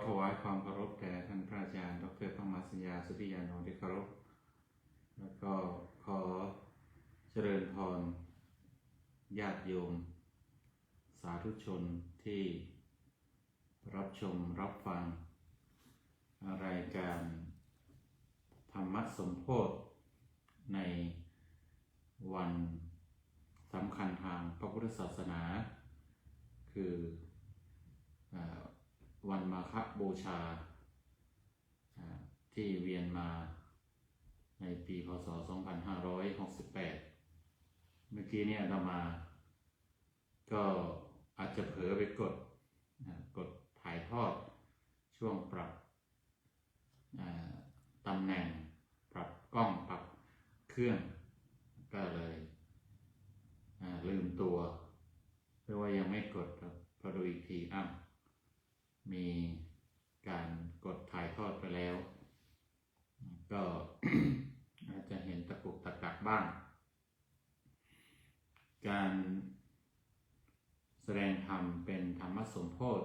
ถวายความเคารพแด่ท่านพระอาจารย์ดร.พระมหาสัญญาสุริยานนท์ที่เคารพแล้วก็ขอเจริญพรญาติโยมสาธุชนที่รับชมรับฟังรายการธรรมสมโภชในวันสำคัญทางพระพุทธศาสนาคือวันมาฆบูชาที่เวียนมาในปีพ.ศ. 2568เมื่อกี้เนี่ยอาตมาก็อาจจะเผลอไปกดถ่ายทอดช่วงปรับตำแหน่งปรับกล้องปรับเครื่องก็เลยลืมตัวเพราะว่ายังไม่กดครับพอดูอีกทีมีการกดถ่ายทอดไปแล้วก็ อาจจะเห็นตะกุกตะกักบ้างการแสดงธรรมเป็นธรรมสมโภช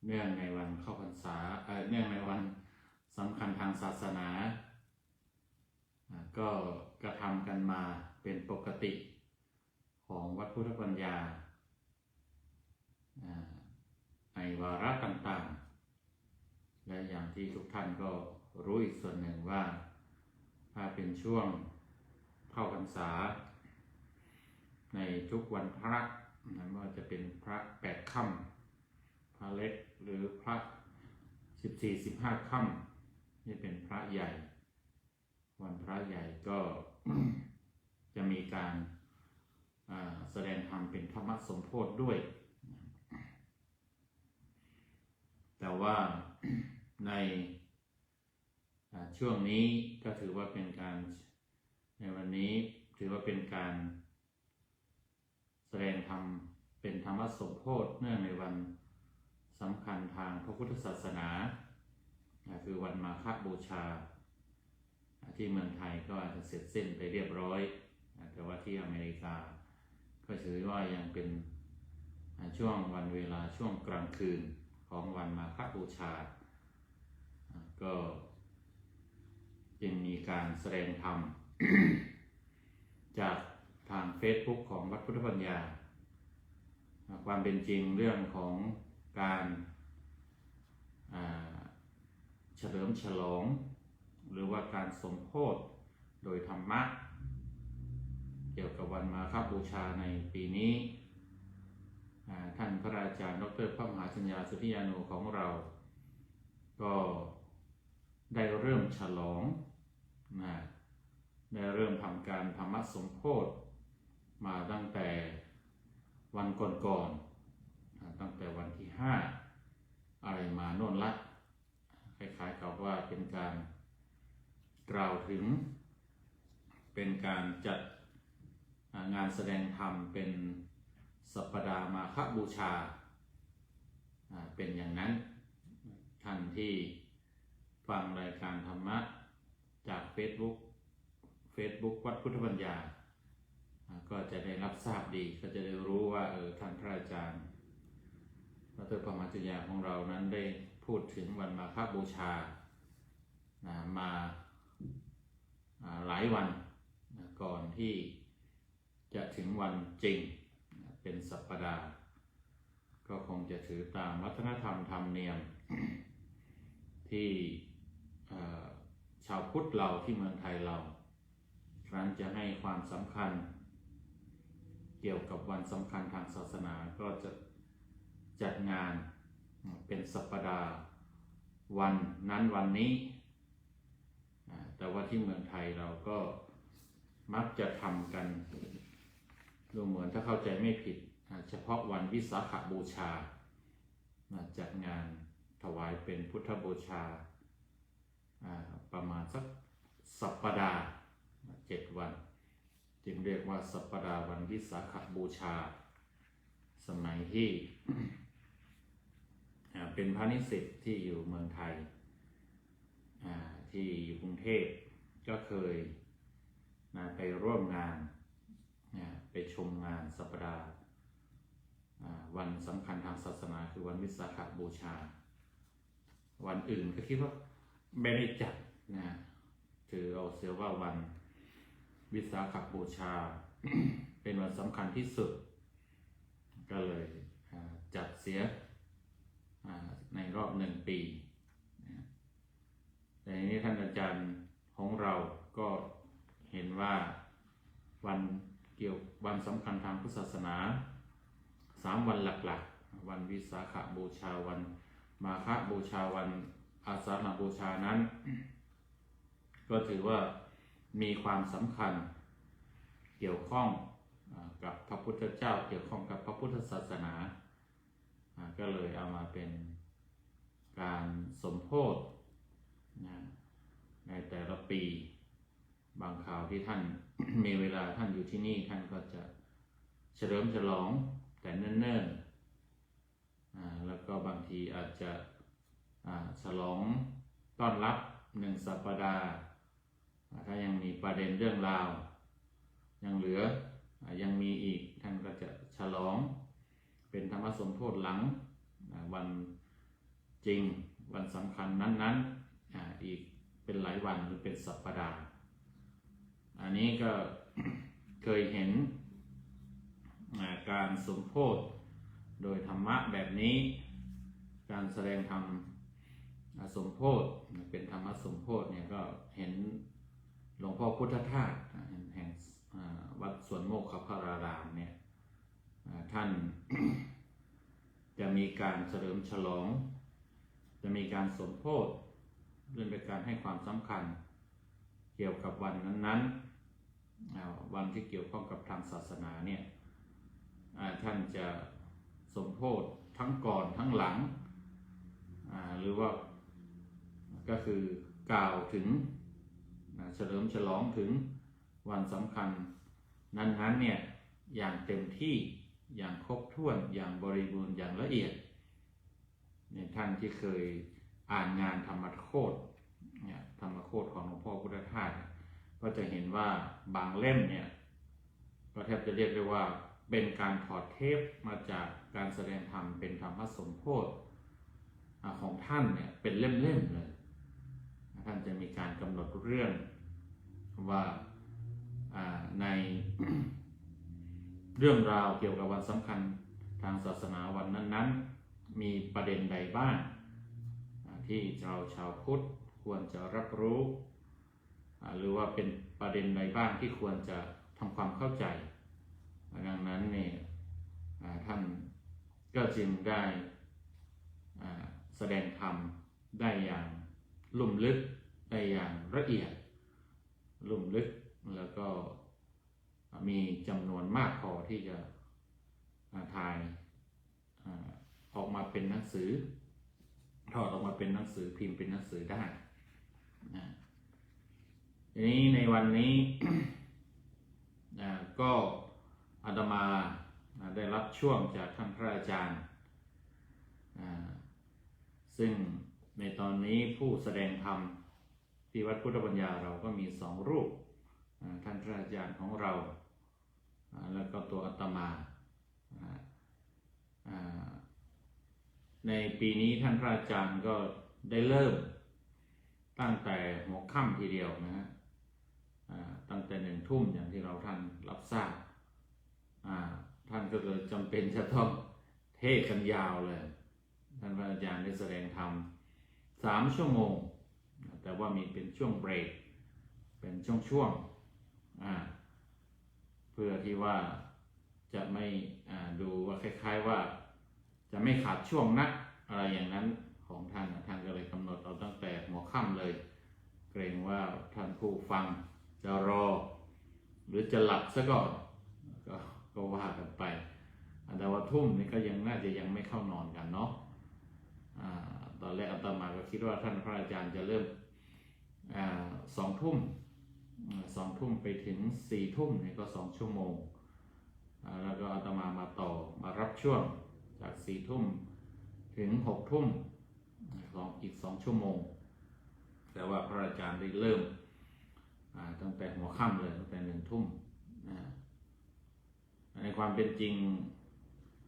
เนื่องในวันเข้าพรรษาเนื่องในวันสำคัญทางศาสนาก็กระทำกันมาเป็นปกติของวัดพุทธปัญญาในวาระต่างๆและอย่างที่ทุกท่านก็รู้อีกส่วนหนึ่งว่าถ้าเป็นช่วงเข้าพรรษาในทุกวันพระไม่ว่าจะเป็นพระ8 ค่ำพระเล็กหรือพระ14-15 ค่ำนี่เป็นพระใหญ่วันพระใหญ่ก็ จะมีการแสดงธรรมเป็นธรรมสมโภชด้วยแต่ว่า ในช่วงนี้ก็ถือว่าเป็นการในวันนี้ถือว่าเป็นการแสดงธรรมเป็นธรรมสมโภชเนื่องในวันสำคัญทางพระพุทธศาสนาคือวันมาฆบูชาที่เมืองไทยก็อาจจะเสร็จสิ้นไปเรียบร้อยแต่ว่าที่อเมริกาก็ถือว่ายังเป็นช่วงวันเวลาช่วงกลางคืนของวันมาฆบูชาก็ยังมีการแสดงธรรม จากทาง Facebook ของวัดพุทธปัญญาความเป็นจริงเรื่องของการเฉลิมฉลองหรือว่าการสมโภชโดยธรรมะเกี่ยวกับวันมาฆบูชาในปีนี้ท่านพระอาจารย์ดร.พระมหาสัญญาสุริยานนท์ของเราก็ได้เริ่มฉลองได้เริ่มทำการธรรมสมโภชมาตั้งแต่วันก่อนๆตั้งแต่วันที่5อะไรมาโน่นละคล้ายๆกับว่าเป็นการกล่าวถึงเป็นการจัดงานแสดงธรรมเป็นสัปดาห์มาฆบูชาเป็นอย่างนั้นท่านที่ฟังรายการธรรมะจาก Facebook วัดพุทธปัญญาก็จะได้รับทราบดีก็จะได้รู้ว่าท่านพระอาจารย์ดร.พระมหาสัญญาของเรานั้นได้พูดถึงวันมาฆบูชามาหลายวันก่อนที่จะถึงวันจริงเป็นสัปดาห์ก็คงจะถือตามวัฒนธรรมธรรมเนียม ที่ชาวพุทธเราที่เมืองไทยเราครั้นจะให้ความสำคัญเกี่ยวกับวันสำคัญทางศาสนาก็จะจัดงานเป็นสัปดาห์วันนั้นวันนี้แต่ว่าที่เมืองไทยเราก็มักจะทำกันดูเหมือนถ้าเข้าใจไม่ผิดเฉพาะวันวิสาขบูชาจัดงานถวายเป็นพุทธบูชาประมาณสักสัปดาห์7 วันจึงเรียกว่าสัปดาห์วันวิสาขบูชาสมัยที่ เป็นพระนิสิตที่อยู่เมืองไทยที่อยู่กรุงเทพก็เคยไปร่วมงานไปชมงานสัปดาห์ วันสำคัญทางศาสนาคือวันวิสาขบูชาวันอื่นก็คิดว่าไม่ได้จัดนะถือเอาเสียว่าวันวิสาขบูชา เป็นวันสำคัญที่สุดก็เลยจัดเสียในรอบ1 ปีแต่นี้ท่านอาจารย์ของเราก็เห็นว่าวันสำคัญทางพุทธศาสนา3 วันหลักๆวันวิสาขบูชาวันมาฆบูชาวันอาสาฬหบูชานั้น ก็ถือว่ามีความสำคัญเกี่ยวข้องกับพระพุทธเจ้าเกี่ยวข้องกับพระพุทธศาสนาก็เลยเอามาเป็นการสมโภชในแต่ละปีบางคราวที่ท่าน มีเวลาท่านอยู่ที่นี่ท่านก็จะเฉลิมฉลองแต่เนิ่นๆแล้วก็บางทีอาจจะฉลองต้อนรับ1 สัปดาห์ถ้ายังมีประเด็นเรื่องราวยังเหลือยังมีอีกท่านก็จะฉลองเป็นธรรมสมโภชหลังวันจริงวันสำคัญนั้นๆอีกเป็นหลายวันหรือเป็นสัปดาห์อันนี้ก็ เคยเห็นการสมโภชโดยธรรมะแบบนี้การแสดงธรรมสมโภชเป็นธรรมะสมโภชเนี่ยก็เห็นหลวงพ่อพุทธทาสแห่งวัดสวนโมกขพารารามเนี่ยท่าน จะมีการเฉลิมฉลองจะมีการสมโภชเรื่องเป็นการให้ความสำคัญเกี่ยวกับวันนั้นๆวันที่เกี่ยวข้องกับทางศาสนาเนี่ยท่านจะสมโภชทั้งก่อนทั้งหลังหรือว่าก็คือกล่าวถึงเฉลิมฉลองถึงวันสำคัญนั้นๆเนี่ยอย่างเต็มที่อย่างครบถ้วนอย่างบริบูรณ์อย่างละเอียดเนี่ยท่านที่เคยอ่านงานธรรมโคตรเนี่ยธรรมโคตรของหลวงพ่อพุทธทาสก็จะเห็นว่าบางเล่มเนี่ยก็แทบจะเรียกได้ว่าเป็นการถอดเทปมาจากการแสดงธรรมเป็นธรรมสมโภชของท่านเนี่ยเป็นเล่มๆเลยท่านจะมีการกำหนดเรื่องว่าใน เรื่องราวเกี่ยวกับวันสำคัญทางศาสนาวันนั้นๆมีประเด็นใดบ้างที่เราชาวพุทธควรจะรับรู้หรือว่าเป็นประเด็นใดบ้างที่ควรจะทำความเข้าใจดังนั้นเนี่ยท่านก็จึงได้แสดงธรรมได้อย่างลุ่มลึกได้อย่างละเอียดลุ่มลึกแล้วก็มีจำนวนมากพอที่จะถ่ายออกมาเป็นหนังสือถอดออกมาเป็นหนังสือพิมพ์เป็นหนังสือได้ทีนี้ในวันนี้ ก็อาตมาได้รับช่วงจากท่านพระอาจารย์ซึ่งในตอนนี้ผู้แสดงธรรมที่วัดพุทธปัญญาเราก็มี2 รูปท่านพระอาจารย์ของเราแล้วก็ตัวอาตมาในปีนี้ท่านพระอาจารย์ก็ได้เริ่มตั้งแต่หัวค่ำทีเดียวนะฮะตั้งแต่1 ทุ่มอย่างที่เราท่านรับทราบท่านก็เลยจำเป็นจะต้องเทศกันยาวเลยท่านพระอาจารย์ได้แสดงธรรม3 ชั่วโมงแต่ว่ามีเป็นช่วงเบรกเป็นช่วงเพื่อที่ว่าจะไม่ดูว่าคล้ายๆว่าจะไม่ขาดช่วงนักอะไรอย่างนั้นของท่านท่านก็เลยกำหนดเอาตั้งแต่หัวค่ำเลยเกรงว่าท่านผู้ฟังจะรอหรือจะหลับซะก่อนก็ว่ากันไปแต่ว่าทุ่มนี่ก็ยังน่าจะยังไม่เข้านอนกันเนาะตอนแรกอาตมาก็คิดว่าท่านพระอาจารย์จะเริ่ม2 ทุ่ม2 ทุ่มไปถึง4 ทุ่มนี่ก็2 ชั่วโมงแล้วก็อาตมาต่อมารับช่วงจาก4 ทุ่มถึง6 ทุ่มอีก2 ชั่วโมงแต่ว่าพระอาจารย์ได้เริ่มตั้งแต่หัวค่ำเลยตั้งแต่1 ทุ่มในความเป็นจริง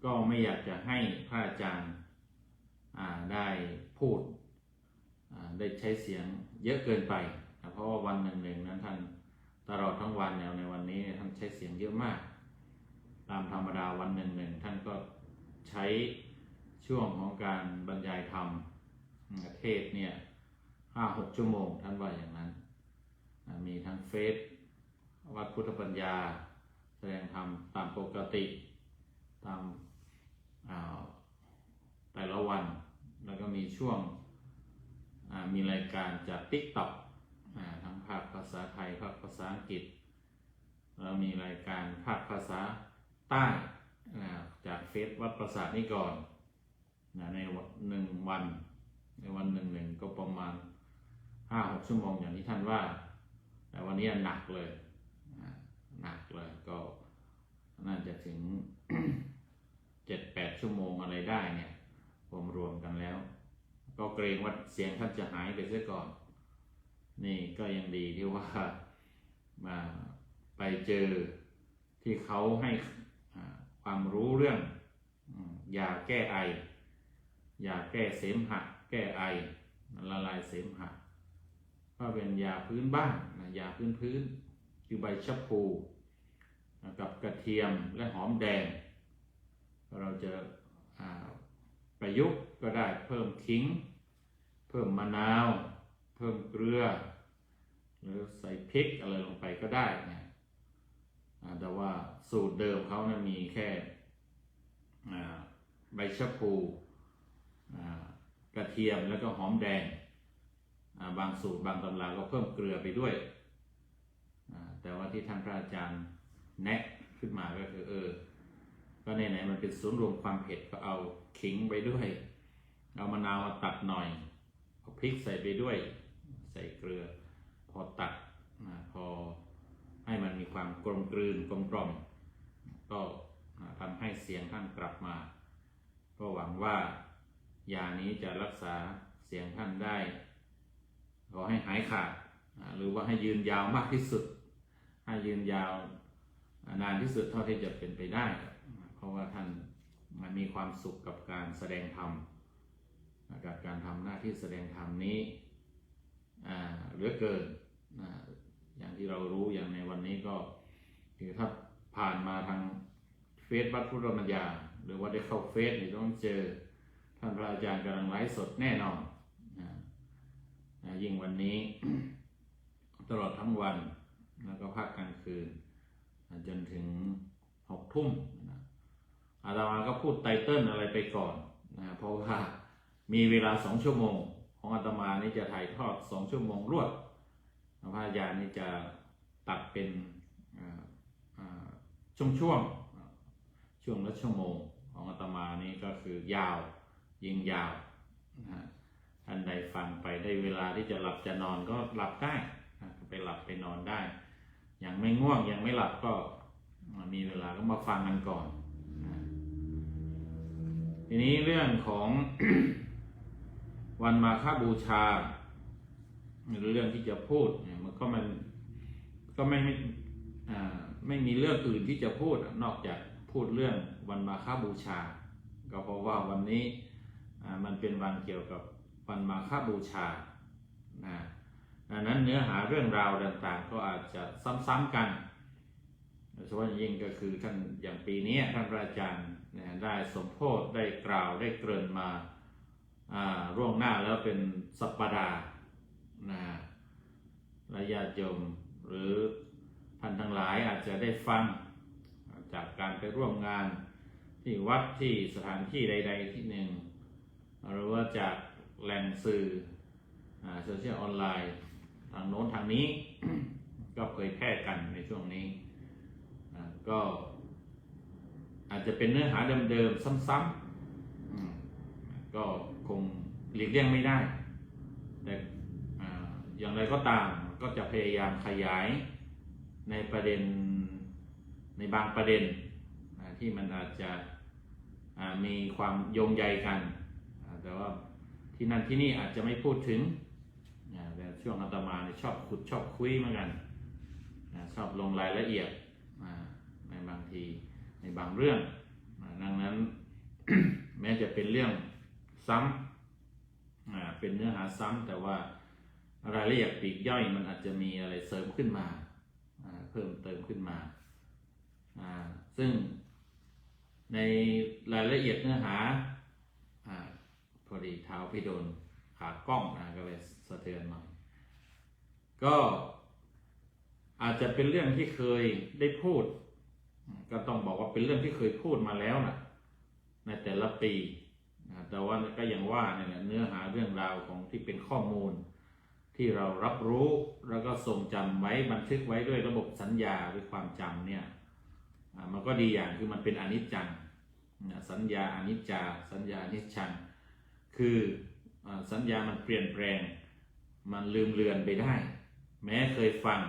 ก็ไม่อยากจะให้พระอาจารย์ได้พูดได้ใช้เสียงเยอะเกินไปเพราะว่าวันหนึ่งนั้นท่านตลอดทั้งวันในวันนี้ท่านใช้เสียงเยอะมากตามธรรมดาวันหนึ่งท่านก็ใช้ช่วงของการบรรยายธรรมเทศเนี่ย5-6 ชั่วโมงท่านว่าอย่างนั้นมีทั้งเฟซวัดพุทธปัญญาแสดงธรรมตามปกติตามแต่ละวันแล้วก็มีช่วงมีรายการจาก TikTok ทั้งภาคภาษาไทยภาคภาษาอังกฤษแล้วมีรายการภาคภาษาใต้จากเฟซวัดประสาทนิกรใน1 วันในวันหนึ่งก็ประมาณ5-6 ชั่วโมงอย่างที่ท่านว่าแต่วันนี้หนักเลยก็น่าจะถึง 7-8 ชั่วโมงอะไรได้เนี่ยรวมกันแล้วก็เกรงว่าเสียงท่านจะหายไปเสียก่อนนี่ก็ยังดีที่ว่ามาไปเจอที่เขาให้ความรู้เรื่องยาแก้ไอยาแก้เสมหะแก้ไอละลายเสมหะก็เป็นยาพื้นบ้านยาพื้นคือใบชะพูกับกระเทียมและหอมแดงเราจะประยุกต์ก็ได้เพิ่มขิงเพิ่มมะนาวเพิ่มเกลือหรือใส่พริกอะไรลงไปก็ได้นะแต่ว่าสูตรเดิมเขานะมีแค่ใบชะพูกระเทียมแล้วก็หอมแดงบางสูตรบางตำราก็เพิ่มเกลือไปด้วยแต่ว่าที่ท่านพระอาจารย์แนะขึ้นมาก็คือก็ไหนมันเป็นศูนย์รวมความเผ็ดก็เอาขิงไปด้วยเอามะนาวมาตัดหน่อยเอาพริกใส่ไปด้วยใส่เกลือพอตัดพอให้มันมีความกลมกลืนกลมกล่อมก็ทำให้เสียงท่านกลับมาก็หวังว่ายานี้จะรักษาเสียงท่านได้ขอให้หายขาดหรือว่าให้ยืนยาวมากที่สุดให้ยืนยาวนานที่สุดเท่าที่จะเป็นไปได้เพราะว่าท่านมีความสุขกับการแสดงธรรมกับการทำหน้าที่แสดงธรรมนี้เหลือเกินอย่างที่เรารู้อย่างในวันนี้ก็คือถ้าผ่านมาทางเฟซวัดพุทธปัญญาหรือว่าได้เข้าเฟซนี่ต้องเจอท่านพระอาจารย์กำลังไลฟ์สดแน่นอนยิ่งวันนี้ ตลอดทั้งวันแล้วก็ภาคกลางคืนจนถึง6 ทุ่มอาตมาก็พูดไตเติ้ลอะไรไปก่อนเพราะว่ามีเวลา2 ชั่วโมงของอาตมานี่จะถ่ายทอด2 ชั่วโมงรวดพระอาจารย์นี่จะตัดเป็นช่วงละชั่วโมงของอาตมานี่ก็คือยาวยิ่งยาวท่านใดฟังไปได้เวลาที่จะหลับจะนอนก็หลับได้ไปหลับไปนอนได้ยังไม่ง่วงยังไม่หลับก็มีเวลาก็มาฟังกันก่อนทีนี้เรื่องของ วันมาฆบูชาเรื่องที่จะพูดมันก็ไม่มีเรื่องอื่นที่จะพูดนอกจากพูดเรื่องวันมาฆบูชาก็เพราะว่าวันนี้มันเป็นวันเกี่ยวกับวันมาฆบูชาดังนั้นเนื้อหาเรื่องราวต่างๆก็อาจจะซ้ำๆกันโดยเฉพาะยิ่งก็คือท่านอย่างปีนี้ท่านพระอาจารย์ได้สมโภชได้กล่าวได้เกริ่นมาร่วงหน้าแล้วเป็นสัปดาห์และญาติโยมหรือท่านทั้งหลายอาจจะได้ฟังจากการไปร่วมงานที่วัดที่สถานที่ใดๆที่หนึ่งหรือว่าจากแหล่งสื่อโซเชียลออนไลน์ทางโน้นทางนี้ ก็เผยแพร่กันในช่วงนี้ก็อาจจะเป็นเนื้อหาเดิมๆซ้ำๆก็คงหลีกเลี่ยงไม่ได้แต่อย่างไรก็ตามก็จะพยายามขยายในประเด็นในบางประเด็นที่มันอาจจะมีความโยงใยกันแต่ว่าที่นั่นที่นี่อาจจะไม่พูดถึงแต่ช่วงอาตมาชอบขุดชอบคุยเหมือนกันชอบลงรายละเอียดในบางทีในบางเรื่อง ดังนั้น แม้จะเป็นเรื่องซ้ำเป็นเนื้อหาซ้ำแต่ว่ารายละเอียดปลีกย่อยมันอาจจะมีอะไรเสริมขึ้นมาเพิ่มเติมขึ้นมาซึ่งในรายละเอียดเนื้อหาพอดีเท้าพี่โดนขากล้องก็เลยสะเทือนหน่อยก็อาจจะเป็นเรื่องที่เคยได้พูดก็ต้องบอกว่าเป็นเรื่องที่เคยพูดมาแล้วนะในแต่ละปีแต่ว่าก็อย่างว่าเนี่ยเนื้อหาเรื่องราวของที่เป็นข้อมูลที่เรารับรู้แล้วก็ทรงจำไว้บันทึกไว้ด้วยระบบสัญญาหรือความจำเนี่ยมันก็ดีอย่างคือมันเป็นอนิจจังสัญญาอนิจจาสัญญาอนิจจังคือสัญญามันเปลี่ยนแปลงมันลืมเลือนไปได้แม้เคยฟัง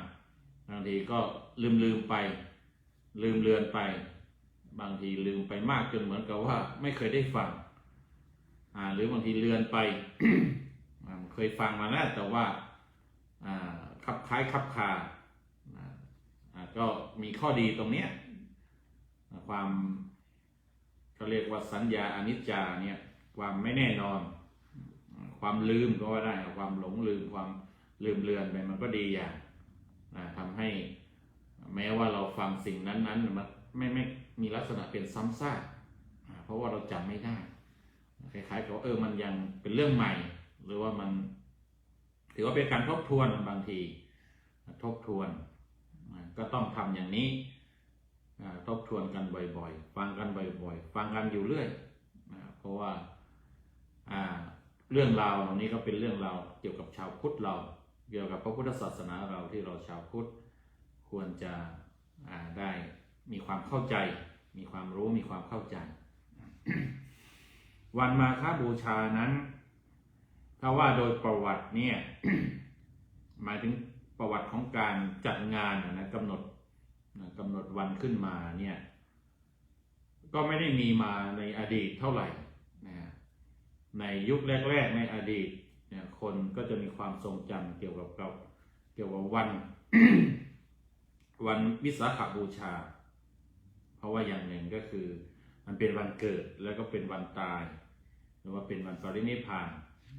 บางทีก็ลืมไปลืมเลือนไปบางทีลืมไปมากจนเหมือนกับว่าไม่เคยได้ฟังหรือบางทีเลือนไป เคยฟังมาแล้วแต่ว่าคับคล้ายคับคาก็มีข้อดีตรงนี้ความเขาเรียกว่าสัญญาอนิจจาเนี่ยความไม่แน่นอนความลืมก็ว่าได้ความหลงลืมความลืมเลือนไปมันก็ดีอย่างทำให้แม้ว่าเราฟังสิ่งนั้นมันไม่มีลักษณะเป็นซ้ำซากเพราะว่าเราจำไม่ได้คล้ายๆกับมันยังเป็นเรื่องใหม่หรือว่ามันถือว่าเป็นการทบทวนบางทีทบทวนก็ต้องทำอย่างนี้ทบทวนกันบ่อยๆฟังกันบ่อยๆฟังกันอยู่เรื่อยเพราะว่าเรื่องราวเหล่านี้ก็เป็นเรื่องราวเกี่ยวกับชาวพุทธเราเกี่ยวกับพระพุทธศาสนาเราที่เราชาวพุทธควรจะได้มีความเข้าใจมีความรู้มีความเข้าใจ วันมาฆบูชานั้นถ้าว่าโดยประวัติเนี่ย หมายถึงประวัติของการจัดงานกำหนดวันขึ้นมาเนี่ยก็ไม่ได้มีมาในอดีตเท่าไหร่ในยุคแรกๆในอดีตเนี่ยคนก็จะมีความทรงจำเกี่ยวกับวัน วันวิสาขบูชาเพราะว่าอย่างหนึ่งก็คือมันเป็นวันเกิดแล้วก็เป็นวันตายหรือว่าเป็นวันปรินิพพาน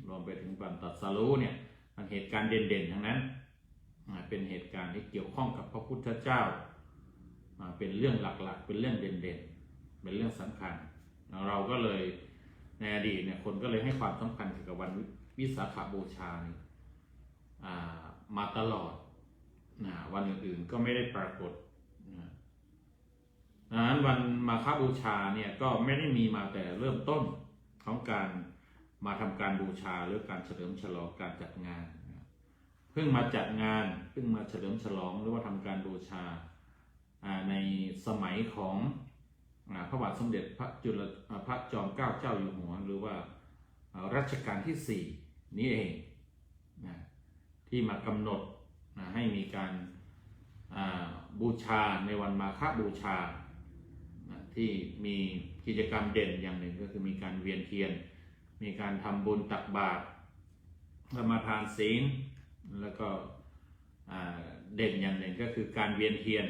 รวมไปถึงวันตรัสรู้เนี่ยมันเหตุการณ์เด่นๆทั้งนั้นเป็นเหตุการณ์ที่เกี่ยวข้องกับพระพุทธเจ้าเป็นเรื่องหลักๆเป็นเรื่องเด่นๆเป็นเรื่องสำคัญเราก็เลยในอดีตเนี่ยคนก็เลยให้ความสำคัญเกี่ยวกับวันวิสาขบูชานี่มาตลอดวันอื่นๆก็ไม่ได้ปรากฏดังนั้นวันมาฆบูชาเนี่ยก็ไม่ได้มีมาแต่เริ่มต้นของการมาทำการบูชาหรือการเฉลิมฉลองการจัดงานเพิ่งมาจัดงานเพิ่งมาเฉลิมฉลองหรือว่าทำการบูชาในสมัยของพระบาทสมเด็จพระจอมเกล้าเจ้าอยู่หัวหรือว่ารัชกาลที่4นี้เองที่มากำหนดให้มีการบูชาในวันมาฆบูชาที่มีกิจกรรมเด่นอย่างหนึ่งก็คือมีการเวียนเทียนมีการทำบุญตักบาตรสมาทานศีลแล้วก็เด่นอย่างหนึ่งก็คือการเวียนเทียน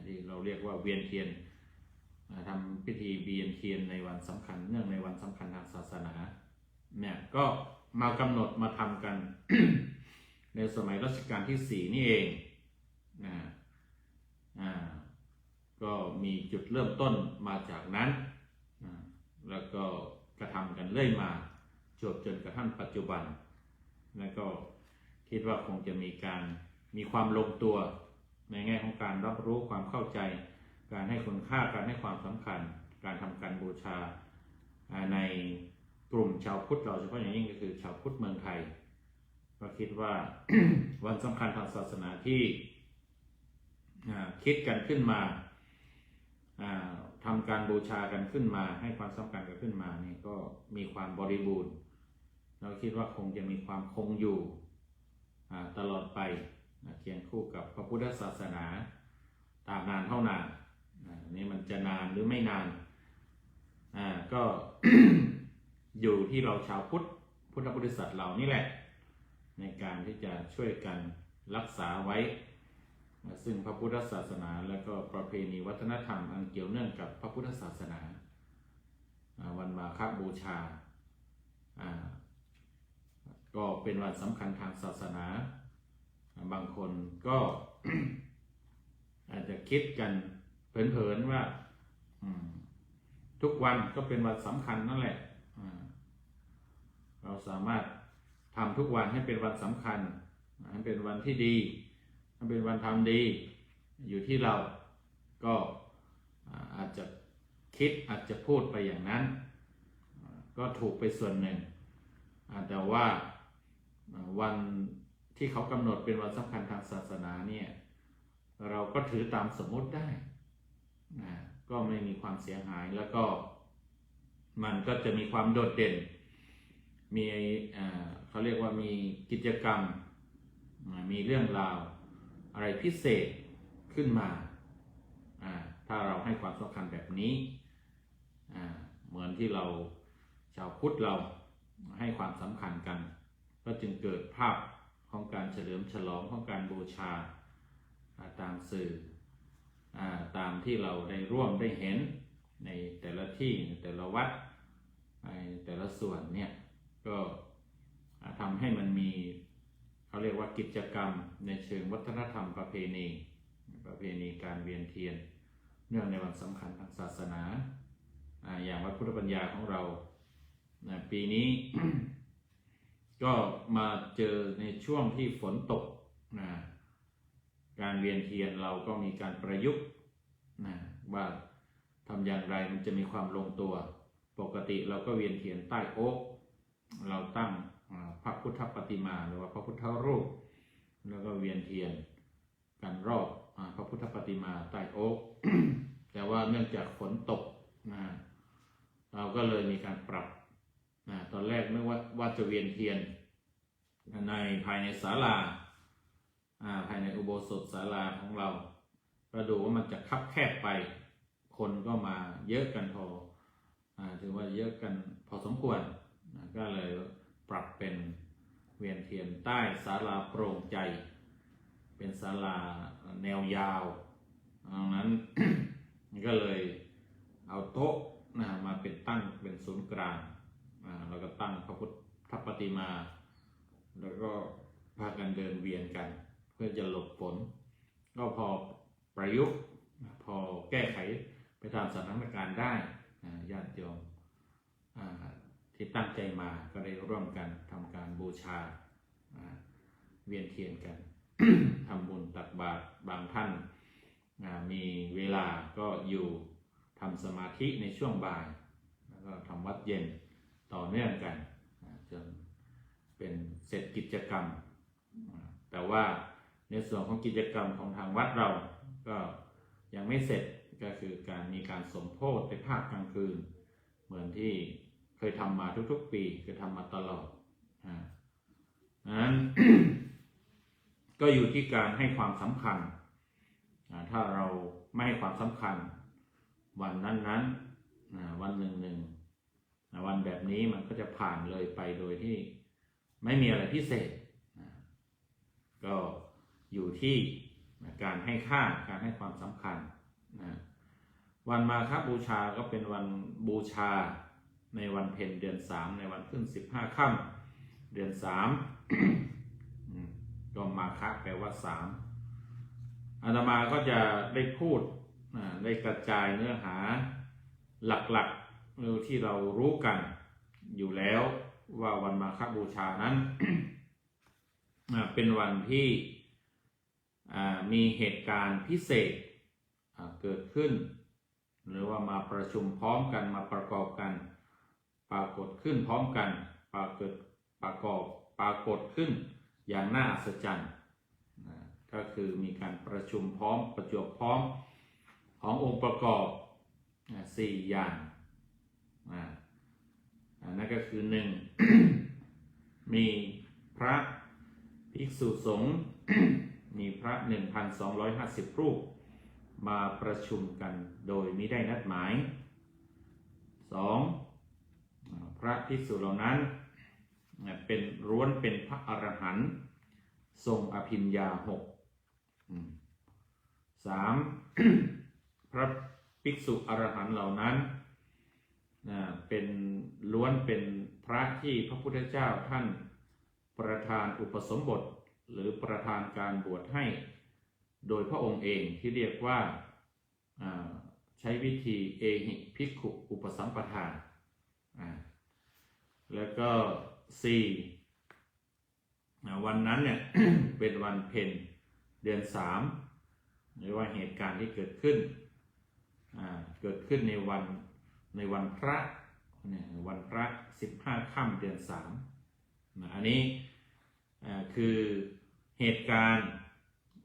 ที่เราเรียกว่าเวียนเทียนทำพิธีเวียนเทียนในวันสำคัญเนื่องในวันสำคัญทางศาสนาเนี่ยก็มากำหนดมาทำกัน ในสมัยรัชกาลที่4นี่เองก็มีจุดเริ่มต้นมาจากนั้นแล้วก็กระทำกันเรื่อยมาจนกระทั่งปัจจุบันแล้วก็คิดว่าคงจะมีความลงตัวในแง่ของการรับรู้ความเข้าใจการให้คุณค่าการให้ความสำคัญการทำการบูชาในกลุ่มชาวพุทธเราเฉพาะอย่างยิ่งก็คือชาวพุทธเมืองไทยก็คิดว่า วันสำคัญทางศาสนาที่คิดกันขึ้นมาทำการบูชากันขึ้นมาให้ความสำคัญกันขึ้นมานี่ก็มีความบริบูรณ์เราคิดว่าคงจะมีความคงอยู่ตลอดไปเคียงคู่กับพระพุทธศาสนาตามนานเท่านานนี่มันจะนานหรือไม่นานก็ อยู่ที่เราชาวพุทธบริษัทเรานี่แหละในการที่จะช่วยกันรักษาไว้ซึ่งพระพุทธศาสนาและก็ประเพณีวัฒนธรรมอันเกี่ยวเนื่องกับพระพุทธศาสนา วันมาฆบูชาก็เป็นวันสำคัญทางศาสนาบางคนก็ อาจจะคิดกันเผลอๆว่าทุกวันก็เป็นวันสำคัญนั่นแหละเราสามารถทำทุกวันให้เป็นวันสำคัญให้เป็นวันที่ดีให้เป็นวันทำดีอยู่ที่เราก็อาจจะคิดอาจจะพูดไปอย่างนั้นก็ถูกไปส่วนหนึ่งแต่ว่าวันที่เขากำหนดเป็นวันสำคัญทางศาสนาเนี่ยเราก็ถือตามสมมุติได้ก็ไม่มีความเสียหายแล้วก็มันก็จะมีความโดดเด่นมีเขาเรียกว่ามีกิจกรรมมีเรื่องราวอะไรพิเศษขึ้นมาถ้าเราให้ความสำคัญแบบนี้เหมือนที่เราชาวพุทธเราให้ความสำคัญกันก็จึงเกิดภาพของการเฉลิมฉลองของการบูชาตามสื่อตามที่เราได้ร่วมได้เห็นในแต่ละที่แต่ละวัดในแต่ละส่วนเนี่ยก็ทำให้มันมีเขาเรียกว่ากิจกรรมในเชิงวัฒนธรรมประเพณีการเวียนเทียนเนื่องในวันสำคัญทางศาสนาอย่างวัดพุทธปัญญาของเราปีนี้ ก็มาเจอในช่วงที่ฝนตกการเวียนเทียนเราก็มีการประยุกต์ว่าทำอย่างไรมันจะมีความลงตัวปกติเราก็เวียนเทียนใต้โอ๊กเราตั้งพระพุทธปฏิมาหรือว่าพระพุทธรูปแล้วก็เวียนเทียนกันรอบพระพุทธปฏิมาใต้โอ๊ก แต่ว่าเนื่องจากฝนตกเราก็เลยมีการปรับตอนแรกนึกว่าจะเวียนเทียนภายในศาลาภายในอุโบสถศาลาของเราก็ดูว่ามันจะคับแคบไปคนก็มาเยอะกันพอถือว่าเยอะกันพอสมควรก็เลยปรับเป็นเวียนเทียนใต้ศาลาโปร่งใจเป็นศาลาแนวยาวดังนั้น ก็เลยเอาโต๊ะมาเป็นตั้งเป็นศูนย์กลางแล้วก็ตั้งพระพุทธปฏิมาแล้วก็พากันเดินเวียนกันเพื่อจะหลบฝนก็พอประยุกต์พอแก้ไขไปตามสถานการณ์ได้ญาติโยมที่ตั้งใจมาก็ได้ร่วมกันทำการบูชาเวียนเทียนกัน ทำบุญตักบาตรบางท่านมีเวลาก็อยู่ทำสมาธิในช่วงบ่ายแล้วก็ทำวัดเย็นต่อเนื่องกันจนเป็นเสร็จกิจกรรมแต่ว่าในส่วนของกิจกรรมของทางวัดเราก็ยังไม่เสร็จก็คือการมีการสมโภชในภาคกลางคืนเหมือนที่เคยทำมาทุกๆปีคือทำมาตลอดนั้น ก็อยู่ที่การให้ความสำคัญถ้าเราไม่ให้ความสำคัญวันนั้นวันหนึ่งวันแบบนี้มันก็จะผ่านเลยไปโดยที่ไม่มีอะไรพิเศษก็อยู่ที่การให้ค่าการให้ความสำคัญวันมาฆบูชาก็เป็นวันบูชาในวันเพ็ญเดือน3ในวันขึ้น15ค่ำเดือน3 ก็มาฆแปลว่า3อาตมาก็จะได้พูดได้กระจายเนื้อหาหลักๆที่เรารู้กันอยู่แล้วว่าวันมาฆบูชานั้น เป็นวันที่มีเหตุการณ์พิเศษเกิดขึ้นหรือว่ามาประชุมพร้อมกันมาประกอบกันปรากฏขึ้นพร้อมกันปรากฏขึ้นอย่างน่าอัศจรรย์ก็คือมีการประชุมพร้อมประจวบพร้อมขององค์ประกอบ4อย่างนั่นก็คือ 1 มีพระภิกษุสงฆ์ มีพระ 1,250 รูปมาประชุมกันโดยมิได้นัดหมาย 2. พระภิกษุเหล่านั้นเป็นล้วนเป็นพระอรหันต์ทรงอภิญญา 6 3. พระภิกษุอรหันต์เหล่านั้น เป็นล้วนเป็นพระที่พระพุทธเจ้าท่านประทานอุปสมบทหรือประทานการบวชให้โดยพระองค์เองที่เรียกว่าใช้วิธีเอหิภิกขุอุปสัมปทาแล้วก็วันนั้นเนี่ย เป็นวันเพ็ญเดือน3หรือว่าเหตุการณ์ที่เกิดขึ้นในวันพระเนี่ยวันพระ15 ค่ำเดือน3อันนี้คือเหตุการณ์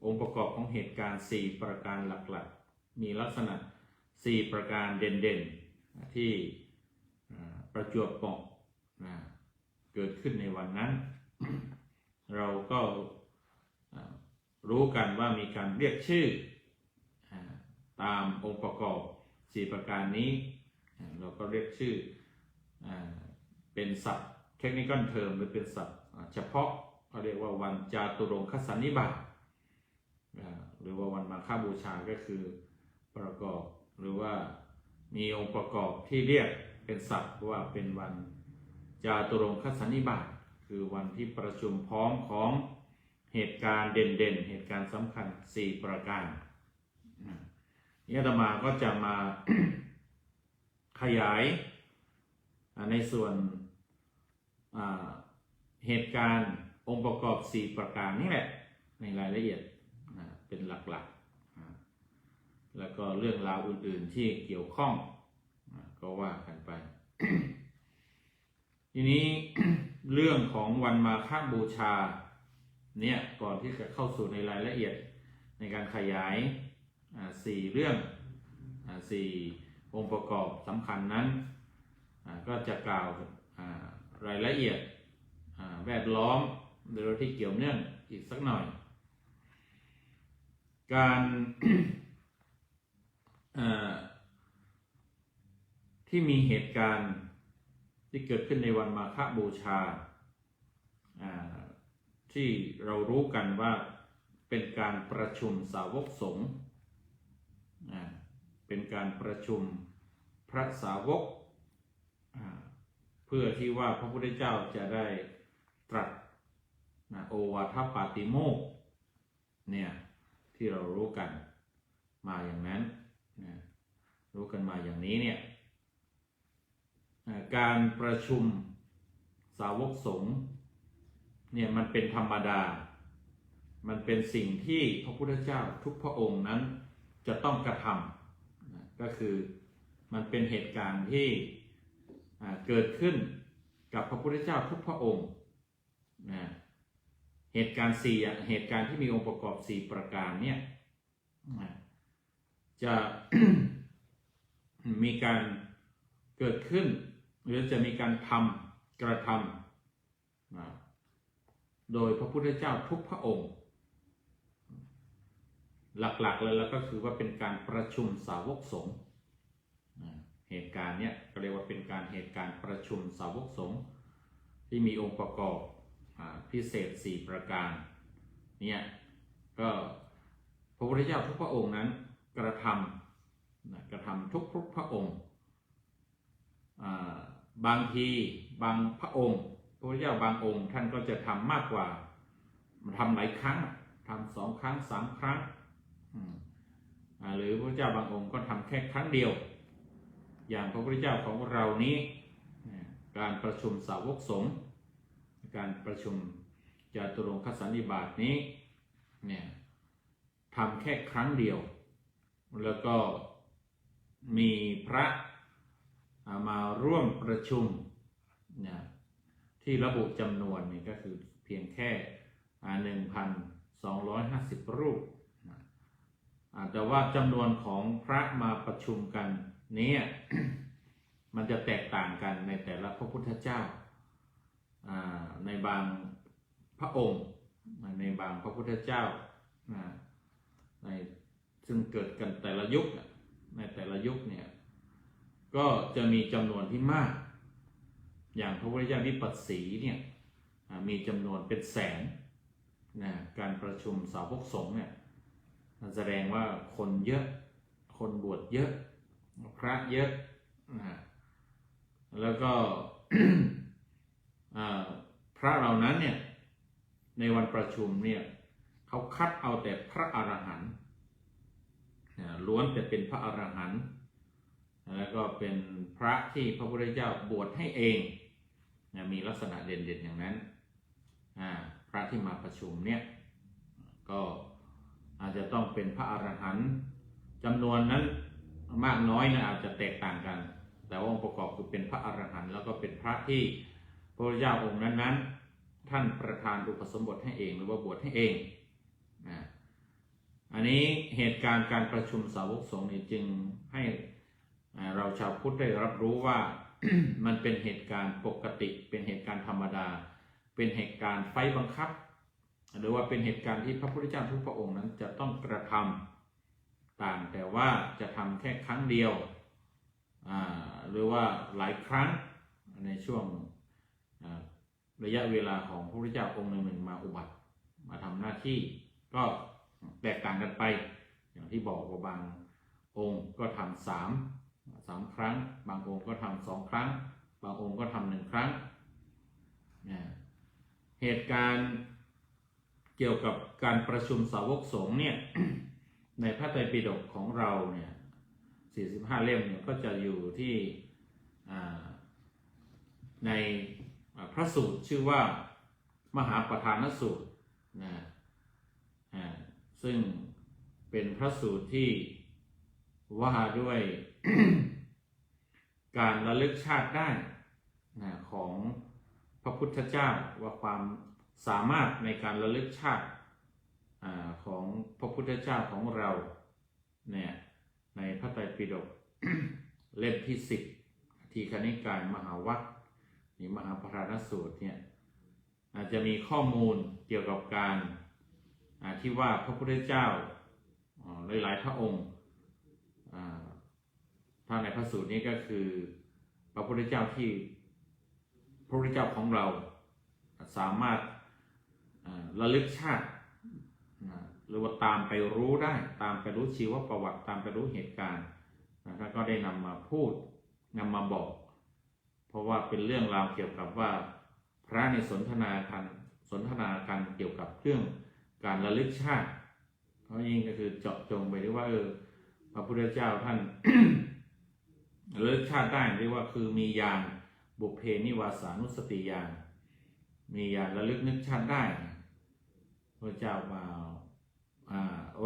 องค์ประกอบของเหตุการณ์4ประการหลักๆมีลักษณะ4ประการเด่นๆที่ประจวบเหมาะเกิดขึ้นในวันนั้น เราก็รู้กันว่ามีการเรียกชื่อตามองค์ประกอบ4ประการนี้เราก็เรียกชื่อเป็นศัพท์เทคนิคอลเทอมหรือเป็นศัพท์เฉพาะเขาเรียกว่าวันจาตุรงคสันนิบาตหรือว่าวันมาฆบูชาก็คือประกอบหรือว่ามีองค์ประกอบที่เรียกเป็นศัพท์ว่าเป็นวันจาตุรงคสันนิบาตคือวันที่ประชุมพร้อมของเหตุการณ์เด่นๆเหตุการณ์สำคัญ4ประการอาตมาก็จะมา ขยายในส่วนเหตุการณ์องค์ประกอบ4ประการนี่แหละในรายละเอียดเป็นหลักๆแล้วก็เรื่องราวอื่นๆที่เกี่ยวข้องก็ว่ากันไป ทีนี้ เรื่องของวันมาฆบูชาเนี่ยก่อนที่จะเข้าสู่ในรายละเอียดในการขยาย4เรื่อง4องค์ประกอบสำคัญนั้นก็จะกล่าวรายละเอียดแวดล้อมโดยที่เกี่ยวเนื่องอีกสักหน่อยการ ที่มีเหตุการณ์ที่เกิดขึ้นในวันมาฆบูชาที่เรารู้กันว่าเป็นการประชุมสาวกสงฆ์เป็นการประชุมพระสาวกเพื่อที่ว่าพระพุทธเจ้าจะได้ตรัสโอวาทปาติโมกข์เนี่ยที่เรารู้กันมาอย่างนั้นรู้กันมาอย่างนี้เนี่ยการประชุมสาวกสงฆ์เนี่ยมันเป็นธรรมดามันเป็นสิ่งที่พระพุทธเจ้าทุกพระองค์นั้นจะต้องกระทำก็คือมันเป็นเหตุการณ์ที่เกิดขึ้นกับพระพุทธเจ้าทุกพระองค์เหตุการณ์เหตุการณ์ที่มีองค์ประกอบ4ประการเนี่ยจะ มีการเกิดขึ้นหรือจะมีการกระทำโดยพระพุทธเจ้าทุกพระองค์หลักๆเลยแล้วก็คือว่าเป็นการประชุมสาวกสงฆ์เหตุการณ์เนี้ยก็เรียกว่าเป็นเหตุการณ์ประชุมสาวกสงฆ์ที่มีองค์ประกอบพิเศษ4ประการเนี่ยก็พระพุทธเจ้าทุกพระองค์นั้นกระทำทุกพระองค์บางทีบางพระองค์พระพุทธเจ้าบางองค์ท่านก็จะทำมากกว่าทำหลายครั้งทำ2 ครั้ง3 ครั้งหรือพระพุทธเจ้าบางองค์ก็ทำแค่ครั้งเดียวอย่างพระพุทธเจ้าของเรานี้การประชุมสาวกสงฆ์การประชุมจาตุรงคสันนิบาตนี้เนี่ยทำแค่ครั้งเดียวแล้วก็มีพระมาร่วมประชุมที่ระบุจำนวนนี่ก็คือเพียงแค่ 1,250 รูปแต่ว่าจำนวนของพระมาประชุมกันนี้ มันจะแตกต่างกันในแต่ละพระพุทธเจ้าในบางพระองค์ในบางพระพุทธเจ้าซึ่งเกิดกันแต่ละยุคในแต่ละยุคเนี่ยก็จะมีจำนวนที่มากอย่างพระพุทธเจ้าวิปัสสีเนี่ยมีจำนวนเป็นแสนการประชุมสาวกสงฆ์เนี่ยแสดงว่าคนเยอะคนบวชเยอะพระเยอะ แล้วก็ พระเหล่านั้นเนี่ยในวันประชุมเนี่ยเขาคัดเอาแต่พระอรหันต์ล้วนแต่เป็นพระอรหันต์แล้วก็เป็นพระที่พระพุทธเจ้าบวชให้เองมีลักษณะเด่นๆอย่างนั้นพระที่มาประชุมเนี่ยก็อาจจะต้องเป็นพระอรหันต์จำนวนนั้นมากน้อยนะอาจจะแตกต่างกันแต่ว่าองค์ประกอบคือเป็นพระอรหันต์แล้วก็เป็นพระที่พระพุทธเจ้าองค์นั้นๆท่านประทานอุปสมบทให้เองหรือว่าบวชให้เองอันนี้เหตุการณ์การประชุมสาวกสงฆ์จึงให้เราชาวพุทธได้รับรู้ว่า มันเป็นเหตุการณ์ปกติเป็นเหตุการณ์ธรรมดาเป็นเหตุการณ์ไฟบังคับหรือว่าเป็นเหตุการณ์ที่พระพุทธเจ้าทุกพระองค์นั้นจะต้องกระทำต่างแต่ว่าจะทำแค่ครั้งเดียวหรือว่าหลายครั้งในช่วงระยะเวลาของพระพุทธเจ้าองค์หนึ่งมาอุบัติมาทำหน้าที่ก็แตกต่างกันไปอย่างที่บอกว่าบางองค์ก็ทำ3 ครั้งบางองค์ก็ทำ2 ครั้งบางองค์ก็ทำ1 ครั้งเหตุการณ์เกี่ยวกับการประชุมสาวกสงฆ์เนี่ย ในพระไตรปิฎกของเราเนี่ย45 เล่มเนี่ยก็จะอยู่ที่ในพระสูตรชื่อว่ามหาประธานสูตรซึ่งเป็นพระสูตรที่ว่าด้วย การระลึกชาติได้ของพระพุทธเจ้าว่าความสามารถในการระลึกชาติของพระพุทธเจ้าของเราเนี่ยในพระไตรปิฎก เล่มที่10ทีฆนิกายมหาวรรคนี่มหาประธานสูตรเนี่ยอาจจะมีข้อมูลเกี่ยวกับการที่ว่าพระพุทธเจ้าหลายๆพระองค์ถ้าในพระสูตรนี้ก็คือพระพุทธเจ้าที่พระพุทธเจ้าของเราสามารถระลึกชาติหรือว่าตามไปรู้ได้ตามไปรู้ชีวประวัติตามไปรู้เหตุการณ์ท่านก็ได้นำมาพูดนำมาบอกเพราะว่าเป็นเรื่องราวเกี่ยวกับว่าพระในสนทนากันเกี่ยวกับเรื่องการระลึกชาติเพราะยิ่งก็คือเจาะจงไปที่ว่าพระพุทธเจ้าท่าน ระลึกชาติได้เรียกว่าคือมีญาณบุพเพนิวาสานุสติญาณมีญาณระลึกนึกชาติได้พระเจ้ามา